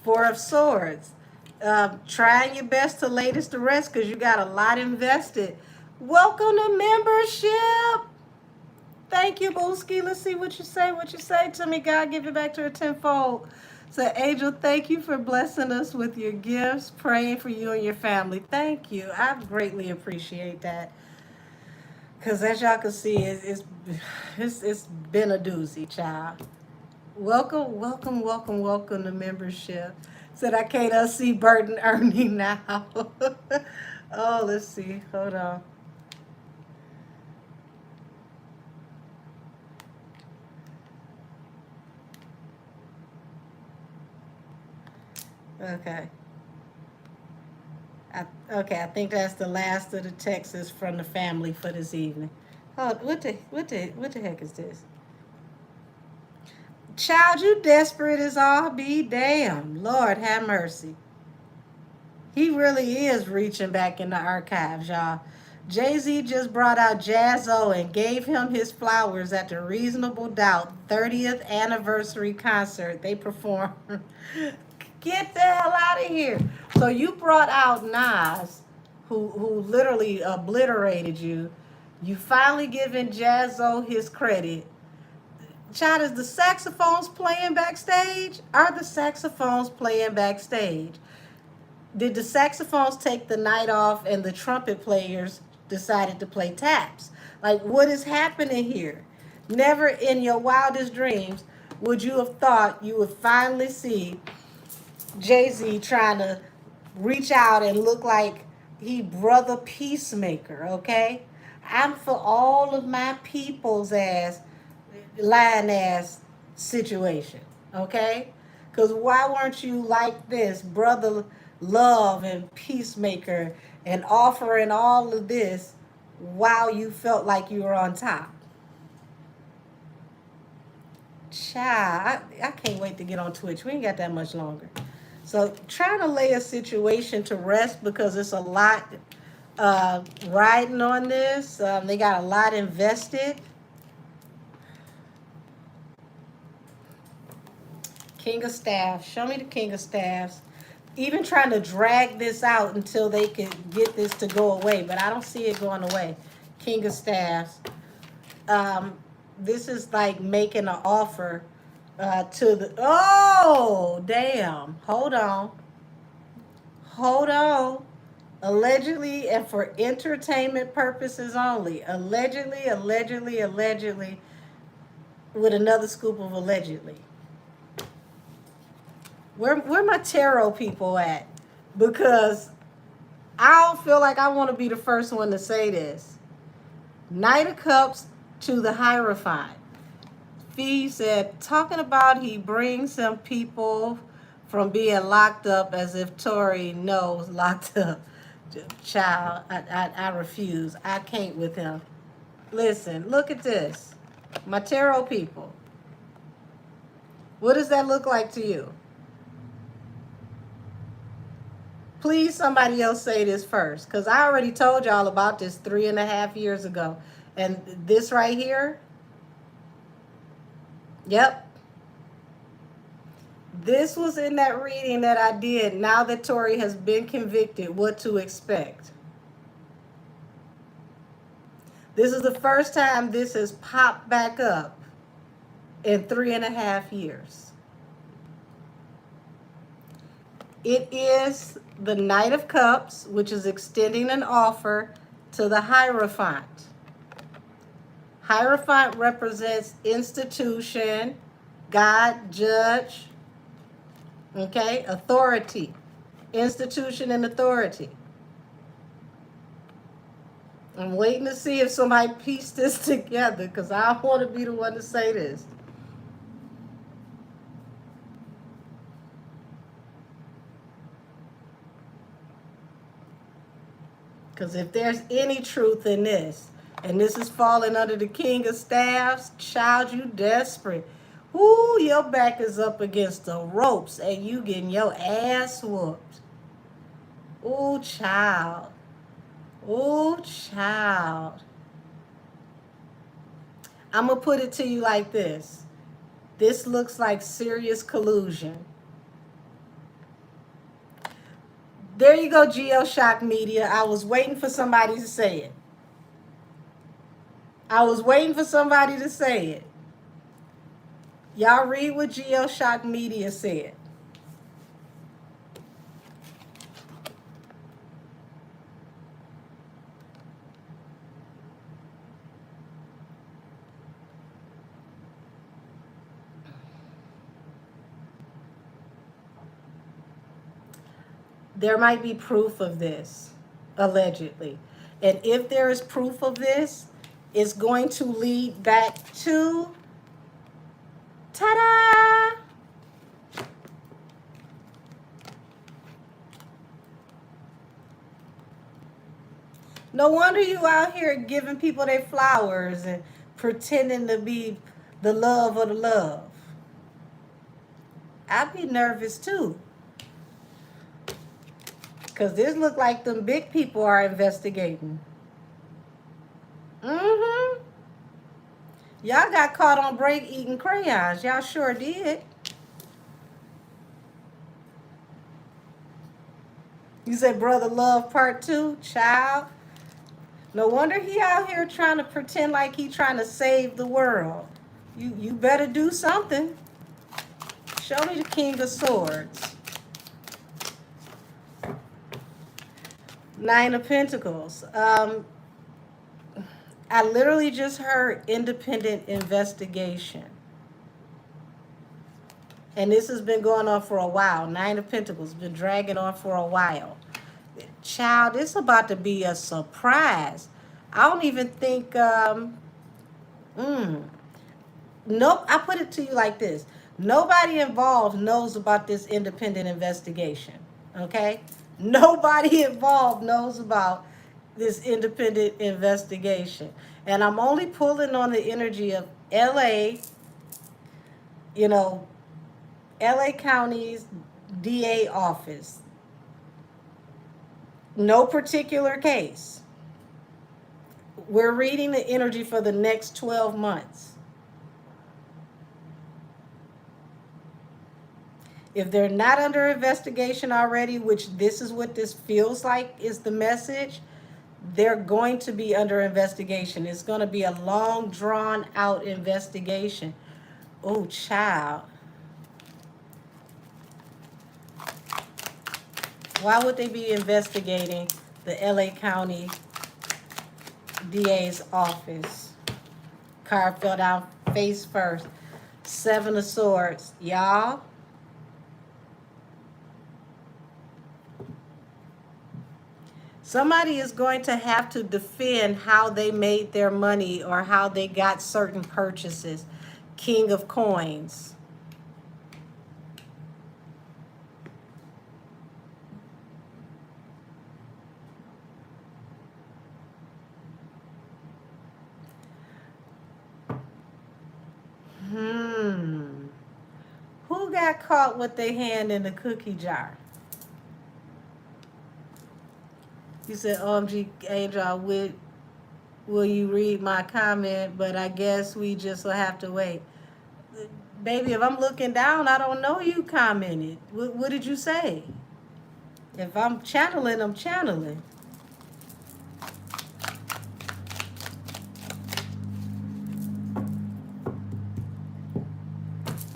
Four of Swords. Trying your best to latest the rest because you got a lot invested. Welcome to membership. Thank you, Boosie. Let's see what you say. What you say to me, God, give it back to her tenfold. So, Angel, thank you for blessing us with your gifts, praying for you and your family. Thank you. I greatly appreciate that. Because as y'all can see, it's been a doozy, child. Welcome, welcome, welcome, welcome to membership. Said I can't unsee Bert and Ernie now. Oh, let's see. Hold on. Okay. I think that's the last of the texts from the family for this evening. Oh, what the heck is this? Child, you desperate as all be damn. Lord have mercy. He really is reaching back in the archives, y'all. Jay-Z just brought out Jazzo and gave him his flowers at the Reasonable Doubt 30th anniversary concert they performed. Get the hell out of here. So you brought out Nas, who literally obliterated you. You finally given Jazzo his credit. Child, is the saxophones playing backstage? Are the saxophones playing backstage? Did the saxophones take the night off and the trumpet players decided to play taps? Like, what is happening here? Never in your wildest dreams would you have thought you would finally see Jay-Z trying to reach out and look like he brother peacemaker, okay? I'm for all of my people's ass, lying ass situation, okay? Because why weren't you like this, brother love and peacemaker, and offering all of this while you felt like you were on top? Child, I can't wait to get on Twitch. We ain't got that much longer. So trying to lay a situation to rest because it's a lot riding on this. They got a lot invested. King of Staffs. Show me the King of Staffs. Even trying to drag this out until they can get this to go away, but I don't see it going away. King of Staffs. This is like making an offer to the... Oh, damn. Hold on. Hold on. Allegedly and for entertainment purposes only. Allegedly, allegedly, allegedly, with another scoop of allegedly. Where my tarot people at? Because I don't feel like I want to be the first one to say this. Knight of Cups to the Hierophant. Fee said, talking about he brings some people from being locked up as if Tory knows locked up. Child, I refuse. I can't with him. Listen, look at this. My tarot people. What does that look like to you? Please, somebody else say this first, because I already told y'all about this 3.5 years ago. And this right here, yep. This was in that reading that I did. Now that Tory has been convicted, what to expect. This is the first time this has popped back up in 3.5 years. It is the Knight of Cups, which is extending an offer to the Hierophant. Hierophant represents institution, God, judge, okay, authority, institution and authority. I'm waiting to see if somebody pieced this together because I don't want to be the one to say this. Because if there's any truth in this, and this is falling under the King of Staffs, child, you desperate. Whoo, your back is up against the ropes and you getting your ass whooped. Ooh, child. Ooh, child. I'm going to put it to you like this. This looks like serious collusion. There you go, GeoShock Media. I was waiting for somebody to say it. I was waiting for somebody to say it. Y'all read what GeoShock Media said. There might be proof of this, allegedly. And if there is proof of this, it's going to lead back to, ta-da! No wonder you out here giving people their flowers and pretending to be the love of the love. I'd be nervous too. Because this look like them big people are investigating. Mm-hmm. Y'all got caught on break eating crayons. Y'all sure did. You said Brother Love Part 2, child. No wonder he out here trying to pretend like he trying to save the world. You better do something. Show me the King of Swords. Nine of Pentacles. I literally just heard independent investigation. And this has been going on for a while. Nine of Pentacles been dragging on for a while. Child, it's about to be a surprise. I don't even think, nope, I put it to you like this. Nobody involved knows about this independent investigation, okay? Nobody involved knows about this independent investigation. And I'm only pulling on the energy of LA, you know, LA County's DA office. No particular case. We're reading the energy for the next 12 months. If they're not under investigation already, which this is what this feels like is the message, they're going to be under investigation. It's going to be a long, drawn out investigation. Oh, child. Why would they be investigating the LA County DA's office? Card fell down face first. Seven of Swords. Y'all, somebody is going to have to defend how they made their money or how they got certain purchases. King of Coins. Who got caught with their hand in the cookie jar? You said, OMG, Angel, will you read my comment? But I guess we just will have to wait. Baby, if I'm looking down, I don't know you commented. What did you say? If I'm channeling, I'm channeling.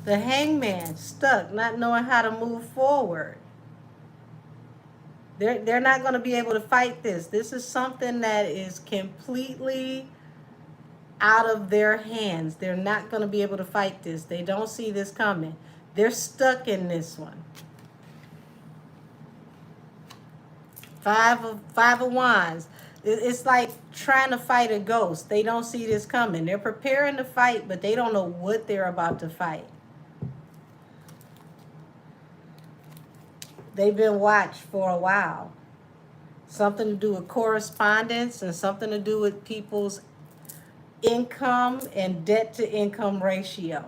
The Hangman, stuck, not knowing how to move forward. They're not going to be able to fight this. This is something that is completely out of their hands. They're not going to be able to fight this. They don't see this coming. They're stuck in this one. Five of Wands. It's like trying to fight a ghost. They don't see this coming. They're preparing to fight, but they don't know what they're about to fight. They've been watched for a while. Something to do with correspondence and something to do with people's income and debt to income ratio.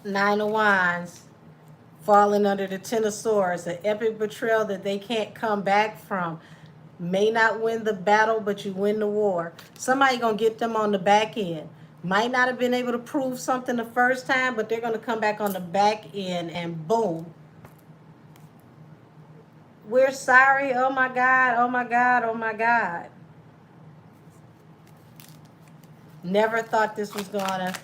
Nine of Wands, falling under the Ten of Swords, an epic betrayal that they can't come back from. May not win the battle, but you win the war. Somebody gonna get them on the back end. Might not have been able to prove something the first time, but they're gonna come back on the back end and boom. We're sorry. Oh my God, oh my God, oh my God. Never thought this was gonna,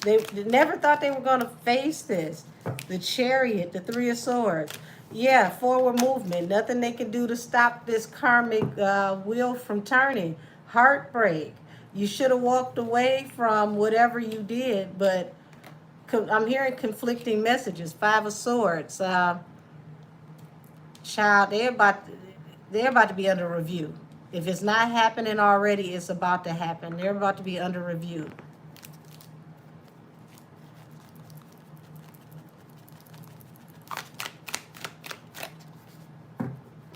they never thought they were gonna face this. The Chariot, the Three of Swords. Yeah, forward movement. Nothing they can do to stop this karmic wheel from turning. Heartbreak. You should have walked away from whatever you did, but I'm hearing conflicting messages. Five of Swords. Child, they're about to be under review. If it's not happening already, it's about to happen. They're about to be under review.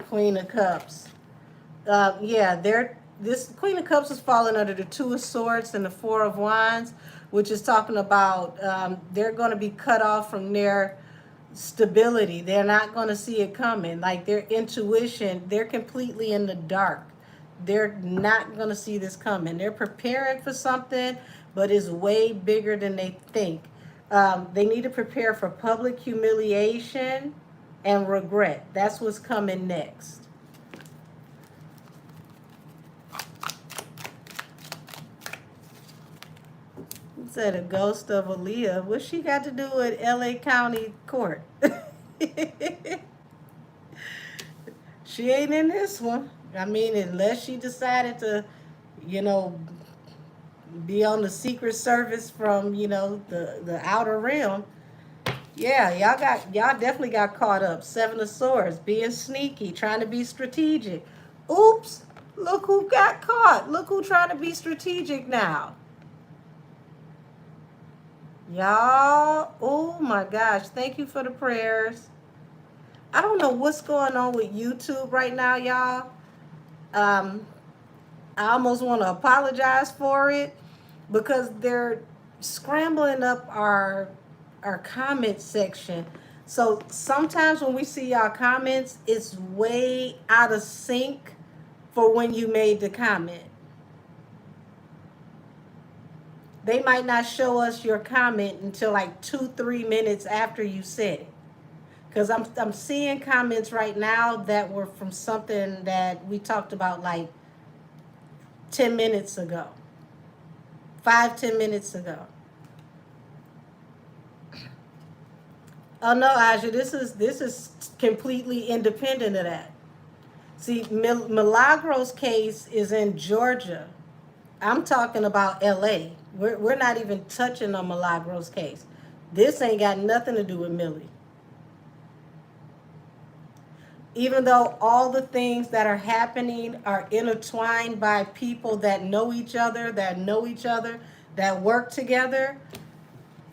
Queen of Cups. This Queen of Cups is falling under the Two of Swords and the Four of Wands, which is talking about they're going to be cut off from their stability. They're not going to see it coming. Like their intuition, they're completely in the dark. They're not going to see this coming. They're preparing for something, but it's way bigger than they think. They need to prepare for public humiliation and regret. That's what's coming next. It said a ghost of Aaliyah. What she got to do with LA County Court? She ain't in this one. I mean, unless she decided to, you know, be on the Secret Service from, you know, the outer rim. Yeah, y'all definitely got caught up. Seven of Swords, being sneaky, trying to be strategic. Oops, look who got caught. Look who trying to be strategic now. Y'all, oh my gosh, thank you for the prayers. I don't know what's going on with YouTube right now, y'all. I almost want to apologize for it because they're scrambling up our comment section. So sometimes when we see y'all comments, it's way out of sync for when you made the comment. They might not show us your comment until like 2-3 minutes after you said it. Because I'm seeing comments right now that were from something that we talked about like 10 minutes ago. 5-10 minutes ago. Oh no, Aja, this is completely independent of that. See, Milagros' case is in Georgia. I'm talking about LA. We're not even touching on Milagros' case. This ain't got nothing to do with Millie. Even though all the things that are happening are intertwined by people that know each other, that work together.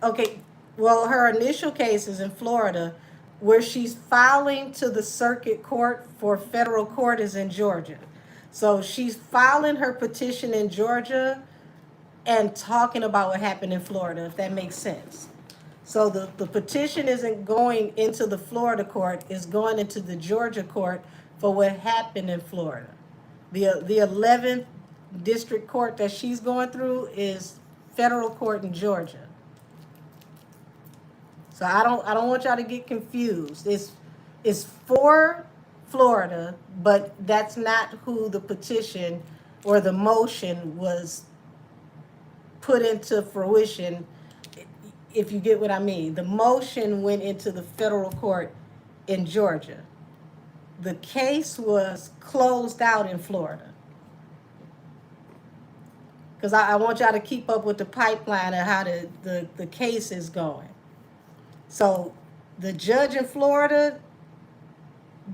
Okay, well, her initial case is in Florida, where she's filing to the circuit court for federal court is in Georgia. So she's filing her petition in Georgia and talking about what happened in Florida, if that makes sense. So the petition isn't going into the Florida court, it's going into the Georgia court for what happened in Florida. The 11th district court that she's going through is federal court in Georgia. So I don't want y'all to get confused. It's for Florida, but that's not who the petition or the motion was put into fruition, if you get what I mean. The motion went into the federal court in Georgia. The case was closed out in Florida. Because I want y'all to keep up with the pipeline of how the case is going. So the judge in Florida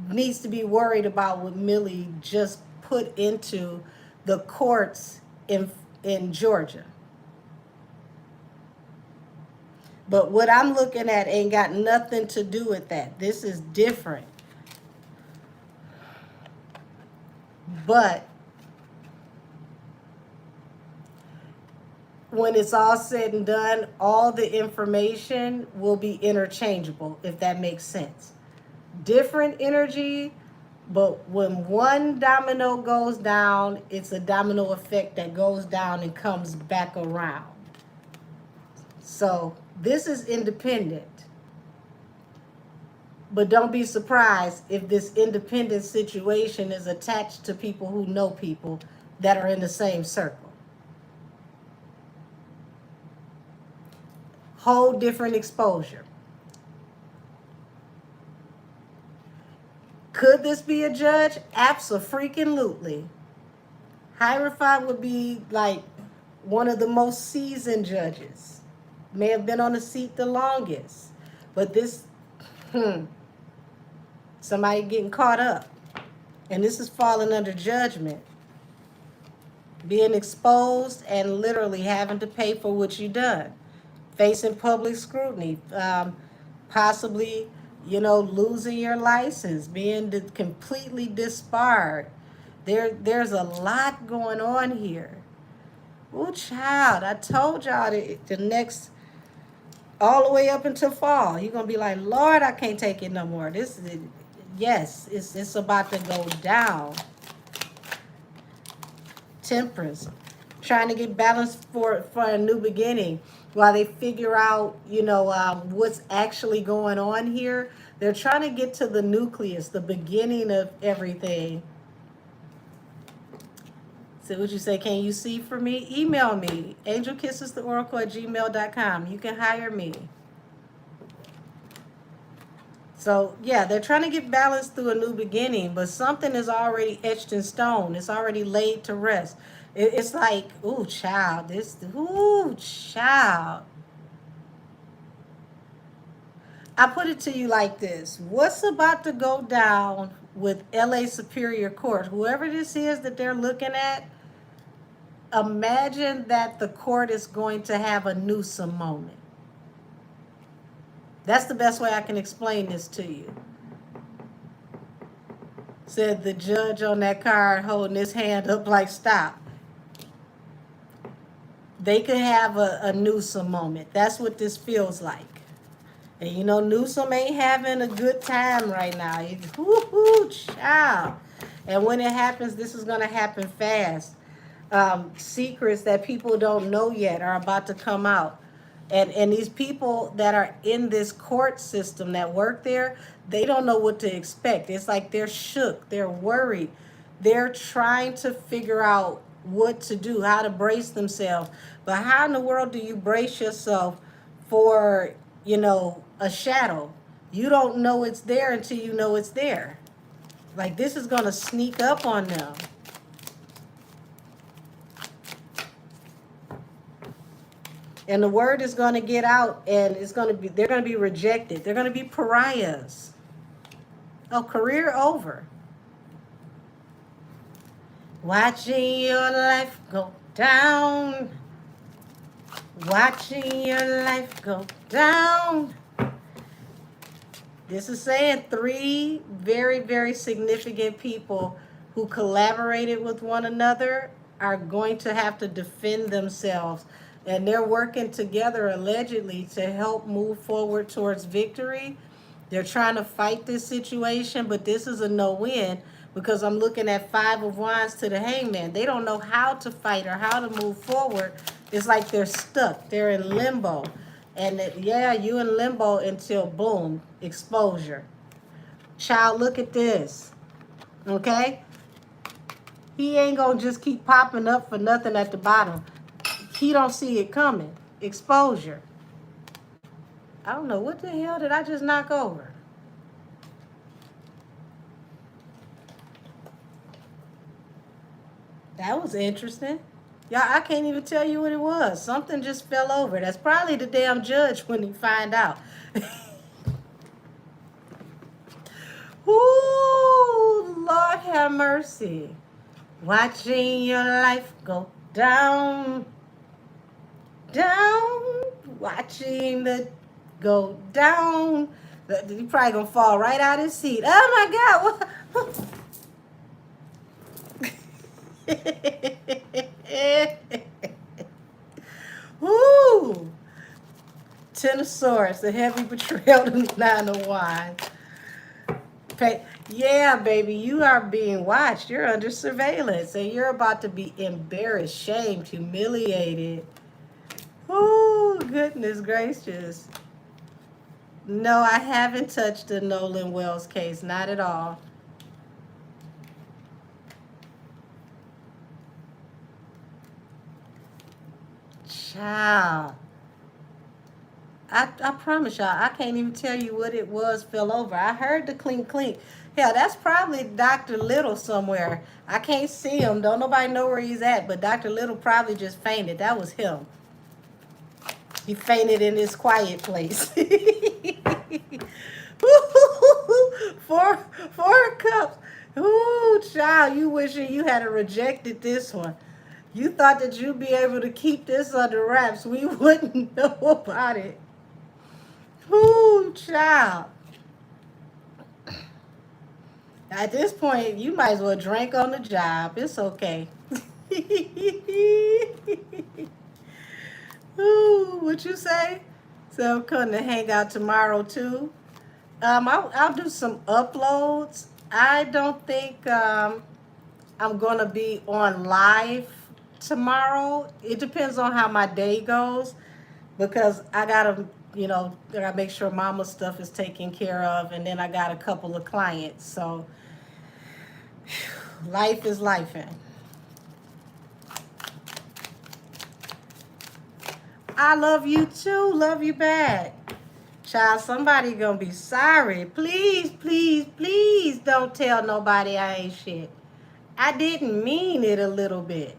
needs to be worried about what Millie just put into the courts in Georgia. But what I'm looking at ain't got nothing to do with that. This is different. But when it's all said and done, all the information will be interchangeable, if that makes sense. Different energy, but when one domino goes down, it's a domino effect that goes down and comes back around. So this is independent. But don't be surprised if this independent situation is attached to people who know people that are in the same circle. Whole different exposure. Could this be a judge? Abso-freaking-lutely. Hierophant would be like one of the most seasoned judges. May have been on the seat the longest. But this, somebody getting caught up. And this is falling under judgment. Being exposed and literally having to pay for what you done. Facing public scrutiny. Possibly, losing your license. Being completely disbarred. There's a lot going on here. Oh, child, I told y'all the next, all the way up until fall, you're going to be like, Lord, I can't take it no more. It's about to go down. Temperance. trying to get balance for a new beginning while they figure out, what's actually going on here. They're trying to get to the nucleus, the beginning of everything. So what you say, can you see for me? Email me, angelkissestheoracle@gmail.com. You can hire me. So yeah, they're trying to get balance through a new beginning, but something is already etched in stone. It's already laid to rest. It's like, ooh, child, ooh, child. I put it to you like this. What's about to go down with LA Superior Court? Whoever this is that they're looking at, imagine that the court is going to have a Newsom moment. That's the best way I can explain this to you. Said the judge on that card holding his hand up like stop. They could have a Newsom moment. That's what this feels like. And Newsom ain't having a good time right now. Whoo, child. And when it happens, this is going to happen fast. Secrets that people don't know yet are about to come out. And these people that are in this court system that work there, they don't know what to expect. It's like they're shook. They're worried. They're trying to figure out what to do, how to brace themselves. But how in the world do you brace yourself for, a shadow? You don't know it's there until you know it's there. Like this is going to sneak up on them. And the word is going to get out, and they're going to be rejected. They're going to be pariahs. Oh, career over. Watching your life go down. Watching your life go down. This is saying 3 very, very significant people who collaborated with one another are going to have to defend themselves. And they're working together allegedly to help move forward towards victory. They're trying to fight this situation, but this is a no-win because I'm looking at 5 of Wands to the Hangman. They don't know how to fight or how to move forward. It's like they're stuck. They're in limbo. And you in limbo until boom, exposure. Child, look at this. Okay? He ain't gonna just keep popping up for nothing at the bottom. He don't see it coming. Exposure. I don't know, what the hell did I just knock over? That was interesting. Y'all, I can't even tell you what it was. Something just fell over. That's probably the damn judge when he find out. Ooh, Lord have mercy. Watching your life go down. Down, watching the go down. He probably gonna fall right out of his seat. Oh my God! Woo! 10 of Swords, the heavy betrayal, the 9 of Wands. Yeah, baby, you are being watched. You're under surveillance, and you're about to be embarrassed, shamed, humiliated. Oh, goodness gracious. No, I haven't touched the Nolan Wells case. Not at all. Child. I promise y'all, I can't even tell you what it was fell over. I heard the clink clink. Hell, that's probably Dr. Little somewhere. I can't see him. Don't nobody know where he's at, but Dr. Little probably just fainted. That was him. He fainted in his quiet place. Four cups. Ooh, child, you wishing you had rejected this one. You thought that you'd be able to keep this under wraps. We wouldn't know about it. Ooh, child. At this point, you might as well drink on the job. It's okay. Ooh, what you say? So I'm coming to hang out tomorrow too. I'll do some uploads. I don't think I'm gonna be on live tomorrow. It depends on how my day goes because I gotta, I gotta make sure mama's stuff is taken care of, and then I got a couple of clients. So life is lifing. I love you too. Love you back. Child, somebody gonna be sorry. Please, please, please don't tell nobody I ain't shit. I didn't mean it a little bit.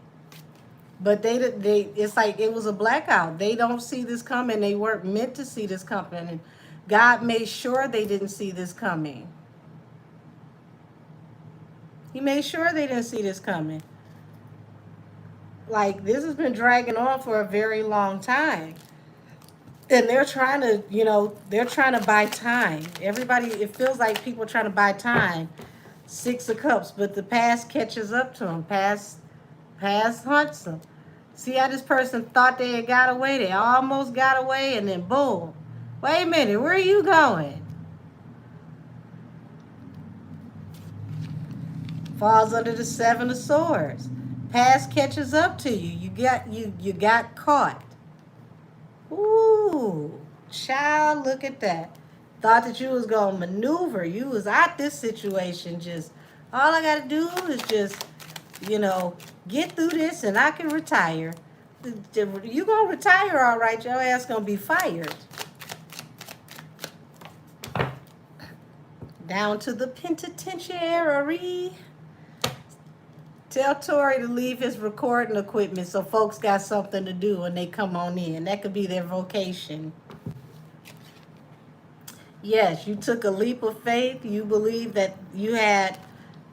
But it's like it was a blackout. They don't see this coming. They weren't meant to see this coming. And God made sure they didn't see this coming. He made sure they didn't see this coming. Like, this has been dragging on for a very long time. And they're trying to, they're trying to buy time. Everybody, it feels like people are trying to buy time. Six of Cups, but the past catches up to them. Past hunts them. See how this person thought they had got away? They almost got away, and then boom. Wait a minute, where are you going? Falls under the Seven of Swords. Past catches up to you. You got caught. Ooh, child, look at that. Thought that you was gonna maneuver. You was out this situation. Just all I gotta do is just, get through this and I can retire. You gonna retire all right, your ass gonna be fired. Down to the penitentiary. Tell Tori to leave his recording equipment so folks got something to do when they come on in. That could be their vocation. Yes, you took a leap of faith. You believe that you had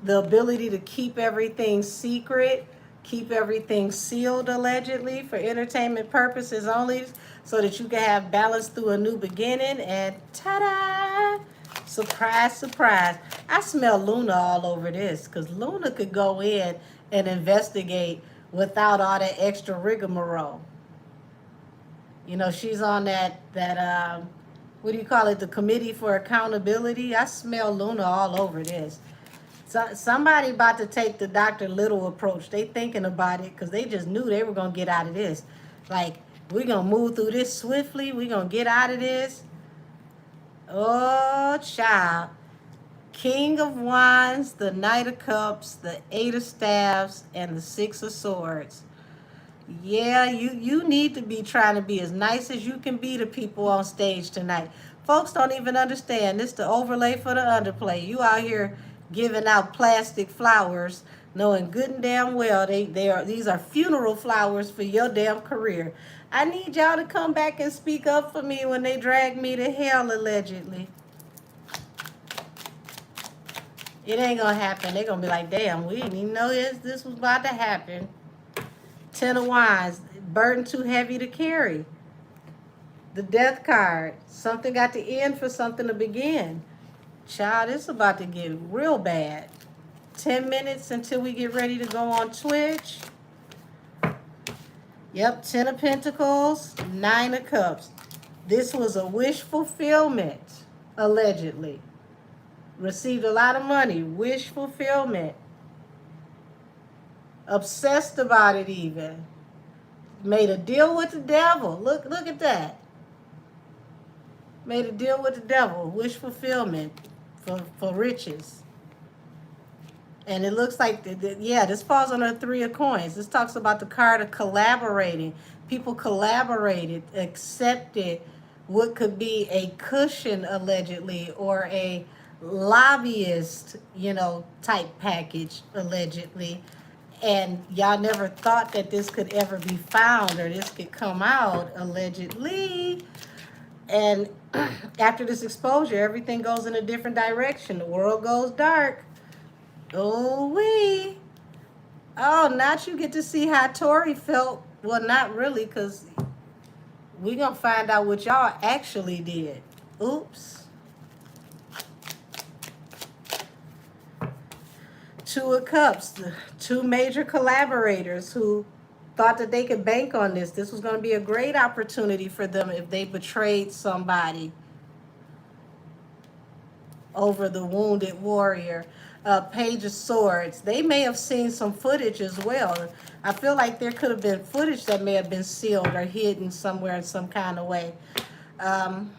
the ability to keep everything secret, keep everything sealed, allegedly, for entertainment purposes only, so that you can have balance through a new beginning. And ta-da! Surprise, surprise. I smell Luna all over this, because Luna could go in and investigate without all that extra rigmarole. She's on that what do you call it, the Committee for Accountability. I smell Luna all over this. So, somebody about to take the Dr. Little approach. They thinking about it because they just knew they were going to get out of this. Like, we're going to move through this swiftly. We're going to get out of this. Oh, child. King of Wands, the Knight of Cups, the Eight of Staves, and the Six of Swords. Yeah, you need to be trying to be as nice as you can be to people on stage tonight. Folks don't even understand. This the overlay for the underplay. You out here giving out plastic flowers, knowing good and damn well these are funeral flowers for your damn career. I need y'all to come back and speak up for me when they drag me to hell, allegedly. It ain't gonna happen. They're gonna be like, damn, we didn't even know this was about to happen. Ten of Wands, burden too heavy to carry. The Death card, something got to end for something to begin. Child, it's about to get real bad. 10 minutes until we get ready to go on Twitch. Yep, 10 of Pentacles, 9 of Cups. This was a wish fulfillment, allegedly. Received a lot of money, wish fulfillment. Obsessed about it even. Made a deal with the devil. Look at that. Made a deal with the devil. Wish fulfillment for riches. And it looks like, this falls on the Three of Coins. This talks about the card of collaborating. People collaborated, accepted what could be a cushion, allegedly, or a lobbyist, type package, allegedly. And y'all never thought that this could ever be found or this could come out, allegedly. And after this exposure, everything goes in a different direction. The world goes dark. Oh, now you get to see how Tori felt. Well, not really, because we're going to find out what y'all actually did. Oops. Two of Cups, the two major collaborators who thought that they could bank on this. This was going to be a great opportunity for them if they betrayed somebody. over the wounded warrior. Page of Swords. They may have seen some footage as well. I feel like there could have been footage that may have been sealed or hidden somewhere in some kind of way. Um,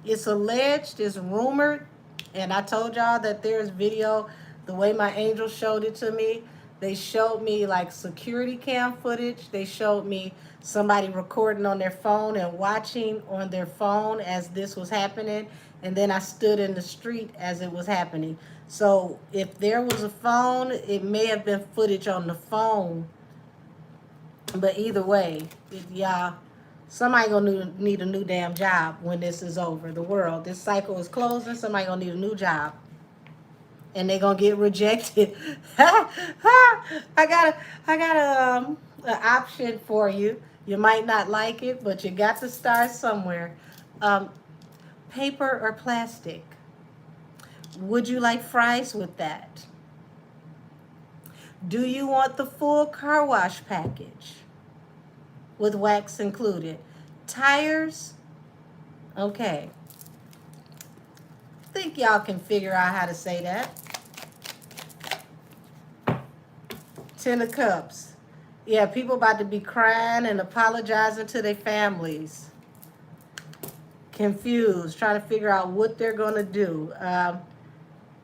it's alleged, it's rumored, and I told y'all that there's video, the way my angel showed it to me. They showed me like security cam footage. They showed me somebody recording on their phone and watching on their phone as this was happening. And then I stood in the street as it was happening. So if there was a phone, it may have been footage on the phone. But either way, y'all, somebody gonna need a new damn job when this is over. The world, this cycle is closing. Somebody gonna need a new job, and they gonna get rejected. I got an option for you. You might not like it, but you got to start somewhere. Um, Paper or plastic? Would you like fries with that? Do you want the full car wash package with wax included? Tires? Okay. Think y'all can figure out how to say that. 10 of Cups. Yeah, people about to be crying and apologizing to their families. Confused, trying to figure out what they're going to do.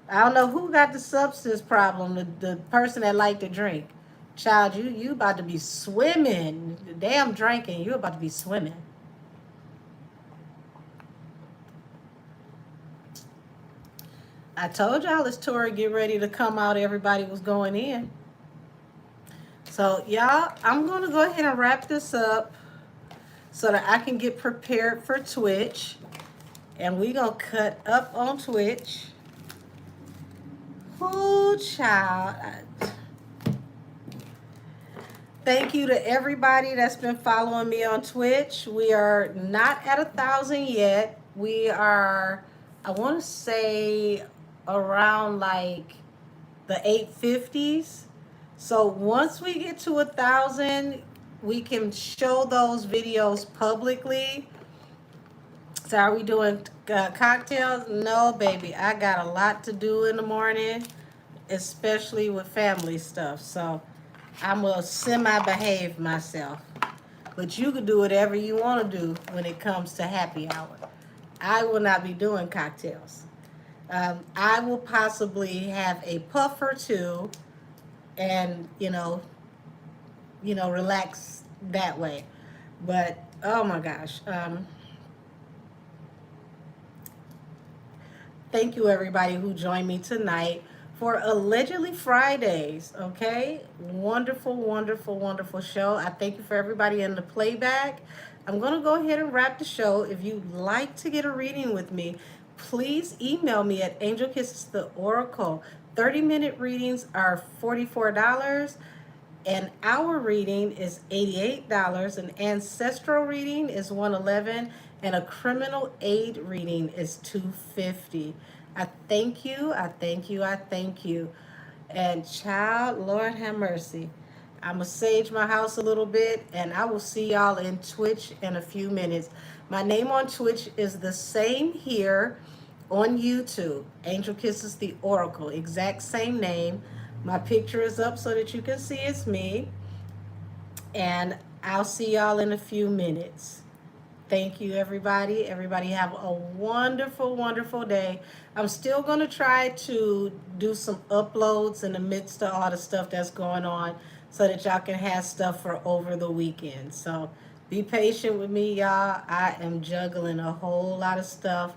I don't know who got the substance problem, the person that liked to drink. Child, you about to be swimming. Damn drinking, you about to be swimming. I told y'all as Tori get ready to come out, everybody was going in. So y'all, I'm going to go ahead and wrap this up so that I can get prepared for Twitch. And we going to cut up on Twitch. Oh, child. Thank you to everybody that's been following me on Twitch. We are not at 1,000 yet. We are, I want to say, around like the 850s. So once we get to 1,000, we can show those videos publicly. So are we doing cocktails? No, baby. I got a lot to do in the morning, especially with family stuff. So I'm going to semi-behave myself. But you can do whatever you want to do when it comes to happy hour. I will not be doing cocktails. I will possibly have a puff or two and, relax that way. But, oh my gosh. Thank you, everybody who joined me tonight for Allegedly Fridays, okay? Wonderful, wonderful, wonderful show. I thank you for everybody in the playback. I'm going to go ahead and wrap the show. If you'd like to get a reading with me, please email me at Angel Kisses the Oracle. 30-minute readings are $44. An hour reading is $88. An ancestral reading is $111. And a criminal aid reading is $250. I thank you. I thank you. I thank you. And child, Lord have mercy. I'm going to sage my house a little bit, and I will see y'all in Twitch in a few minutes. My name on Twitch is the same here on YouTube. Angel Kisses the Oracle. Exact same name. My picture is up so that you can see it's me. And I'll see y'all in a few minutes. Thank you, everybody. Everybody have a wonderful, wonderful day. I'm still going to try to do some uploads in the midst of all the stuff that's going on so that y'all can have stuff for over the weekend. So be patient with me, y'all. I am juggling a whole lot of stuff,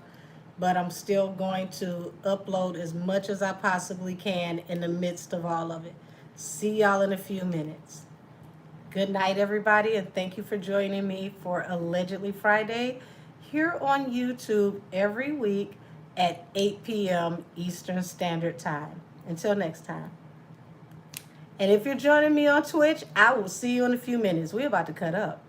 but I'm still going to upload as much as I possibly can in the midst of all of it. See y'all in a few minutes. Good night, everybody, and thank you for joining me for Allegedly Friday here on YouTube every week at 8 p.m. Eastern Standard Time. Until next time. And if you're joining me on Twitch, I will see you in a few minutes. We're about to cut up.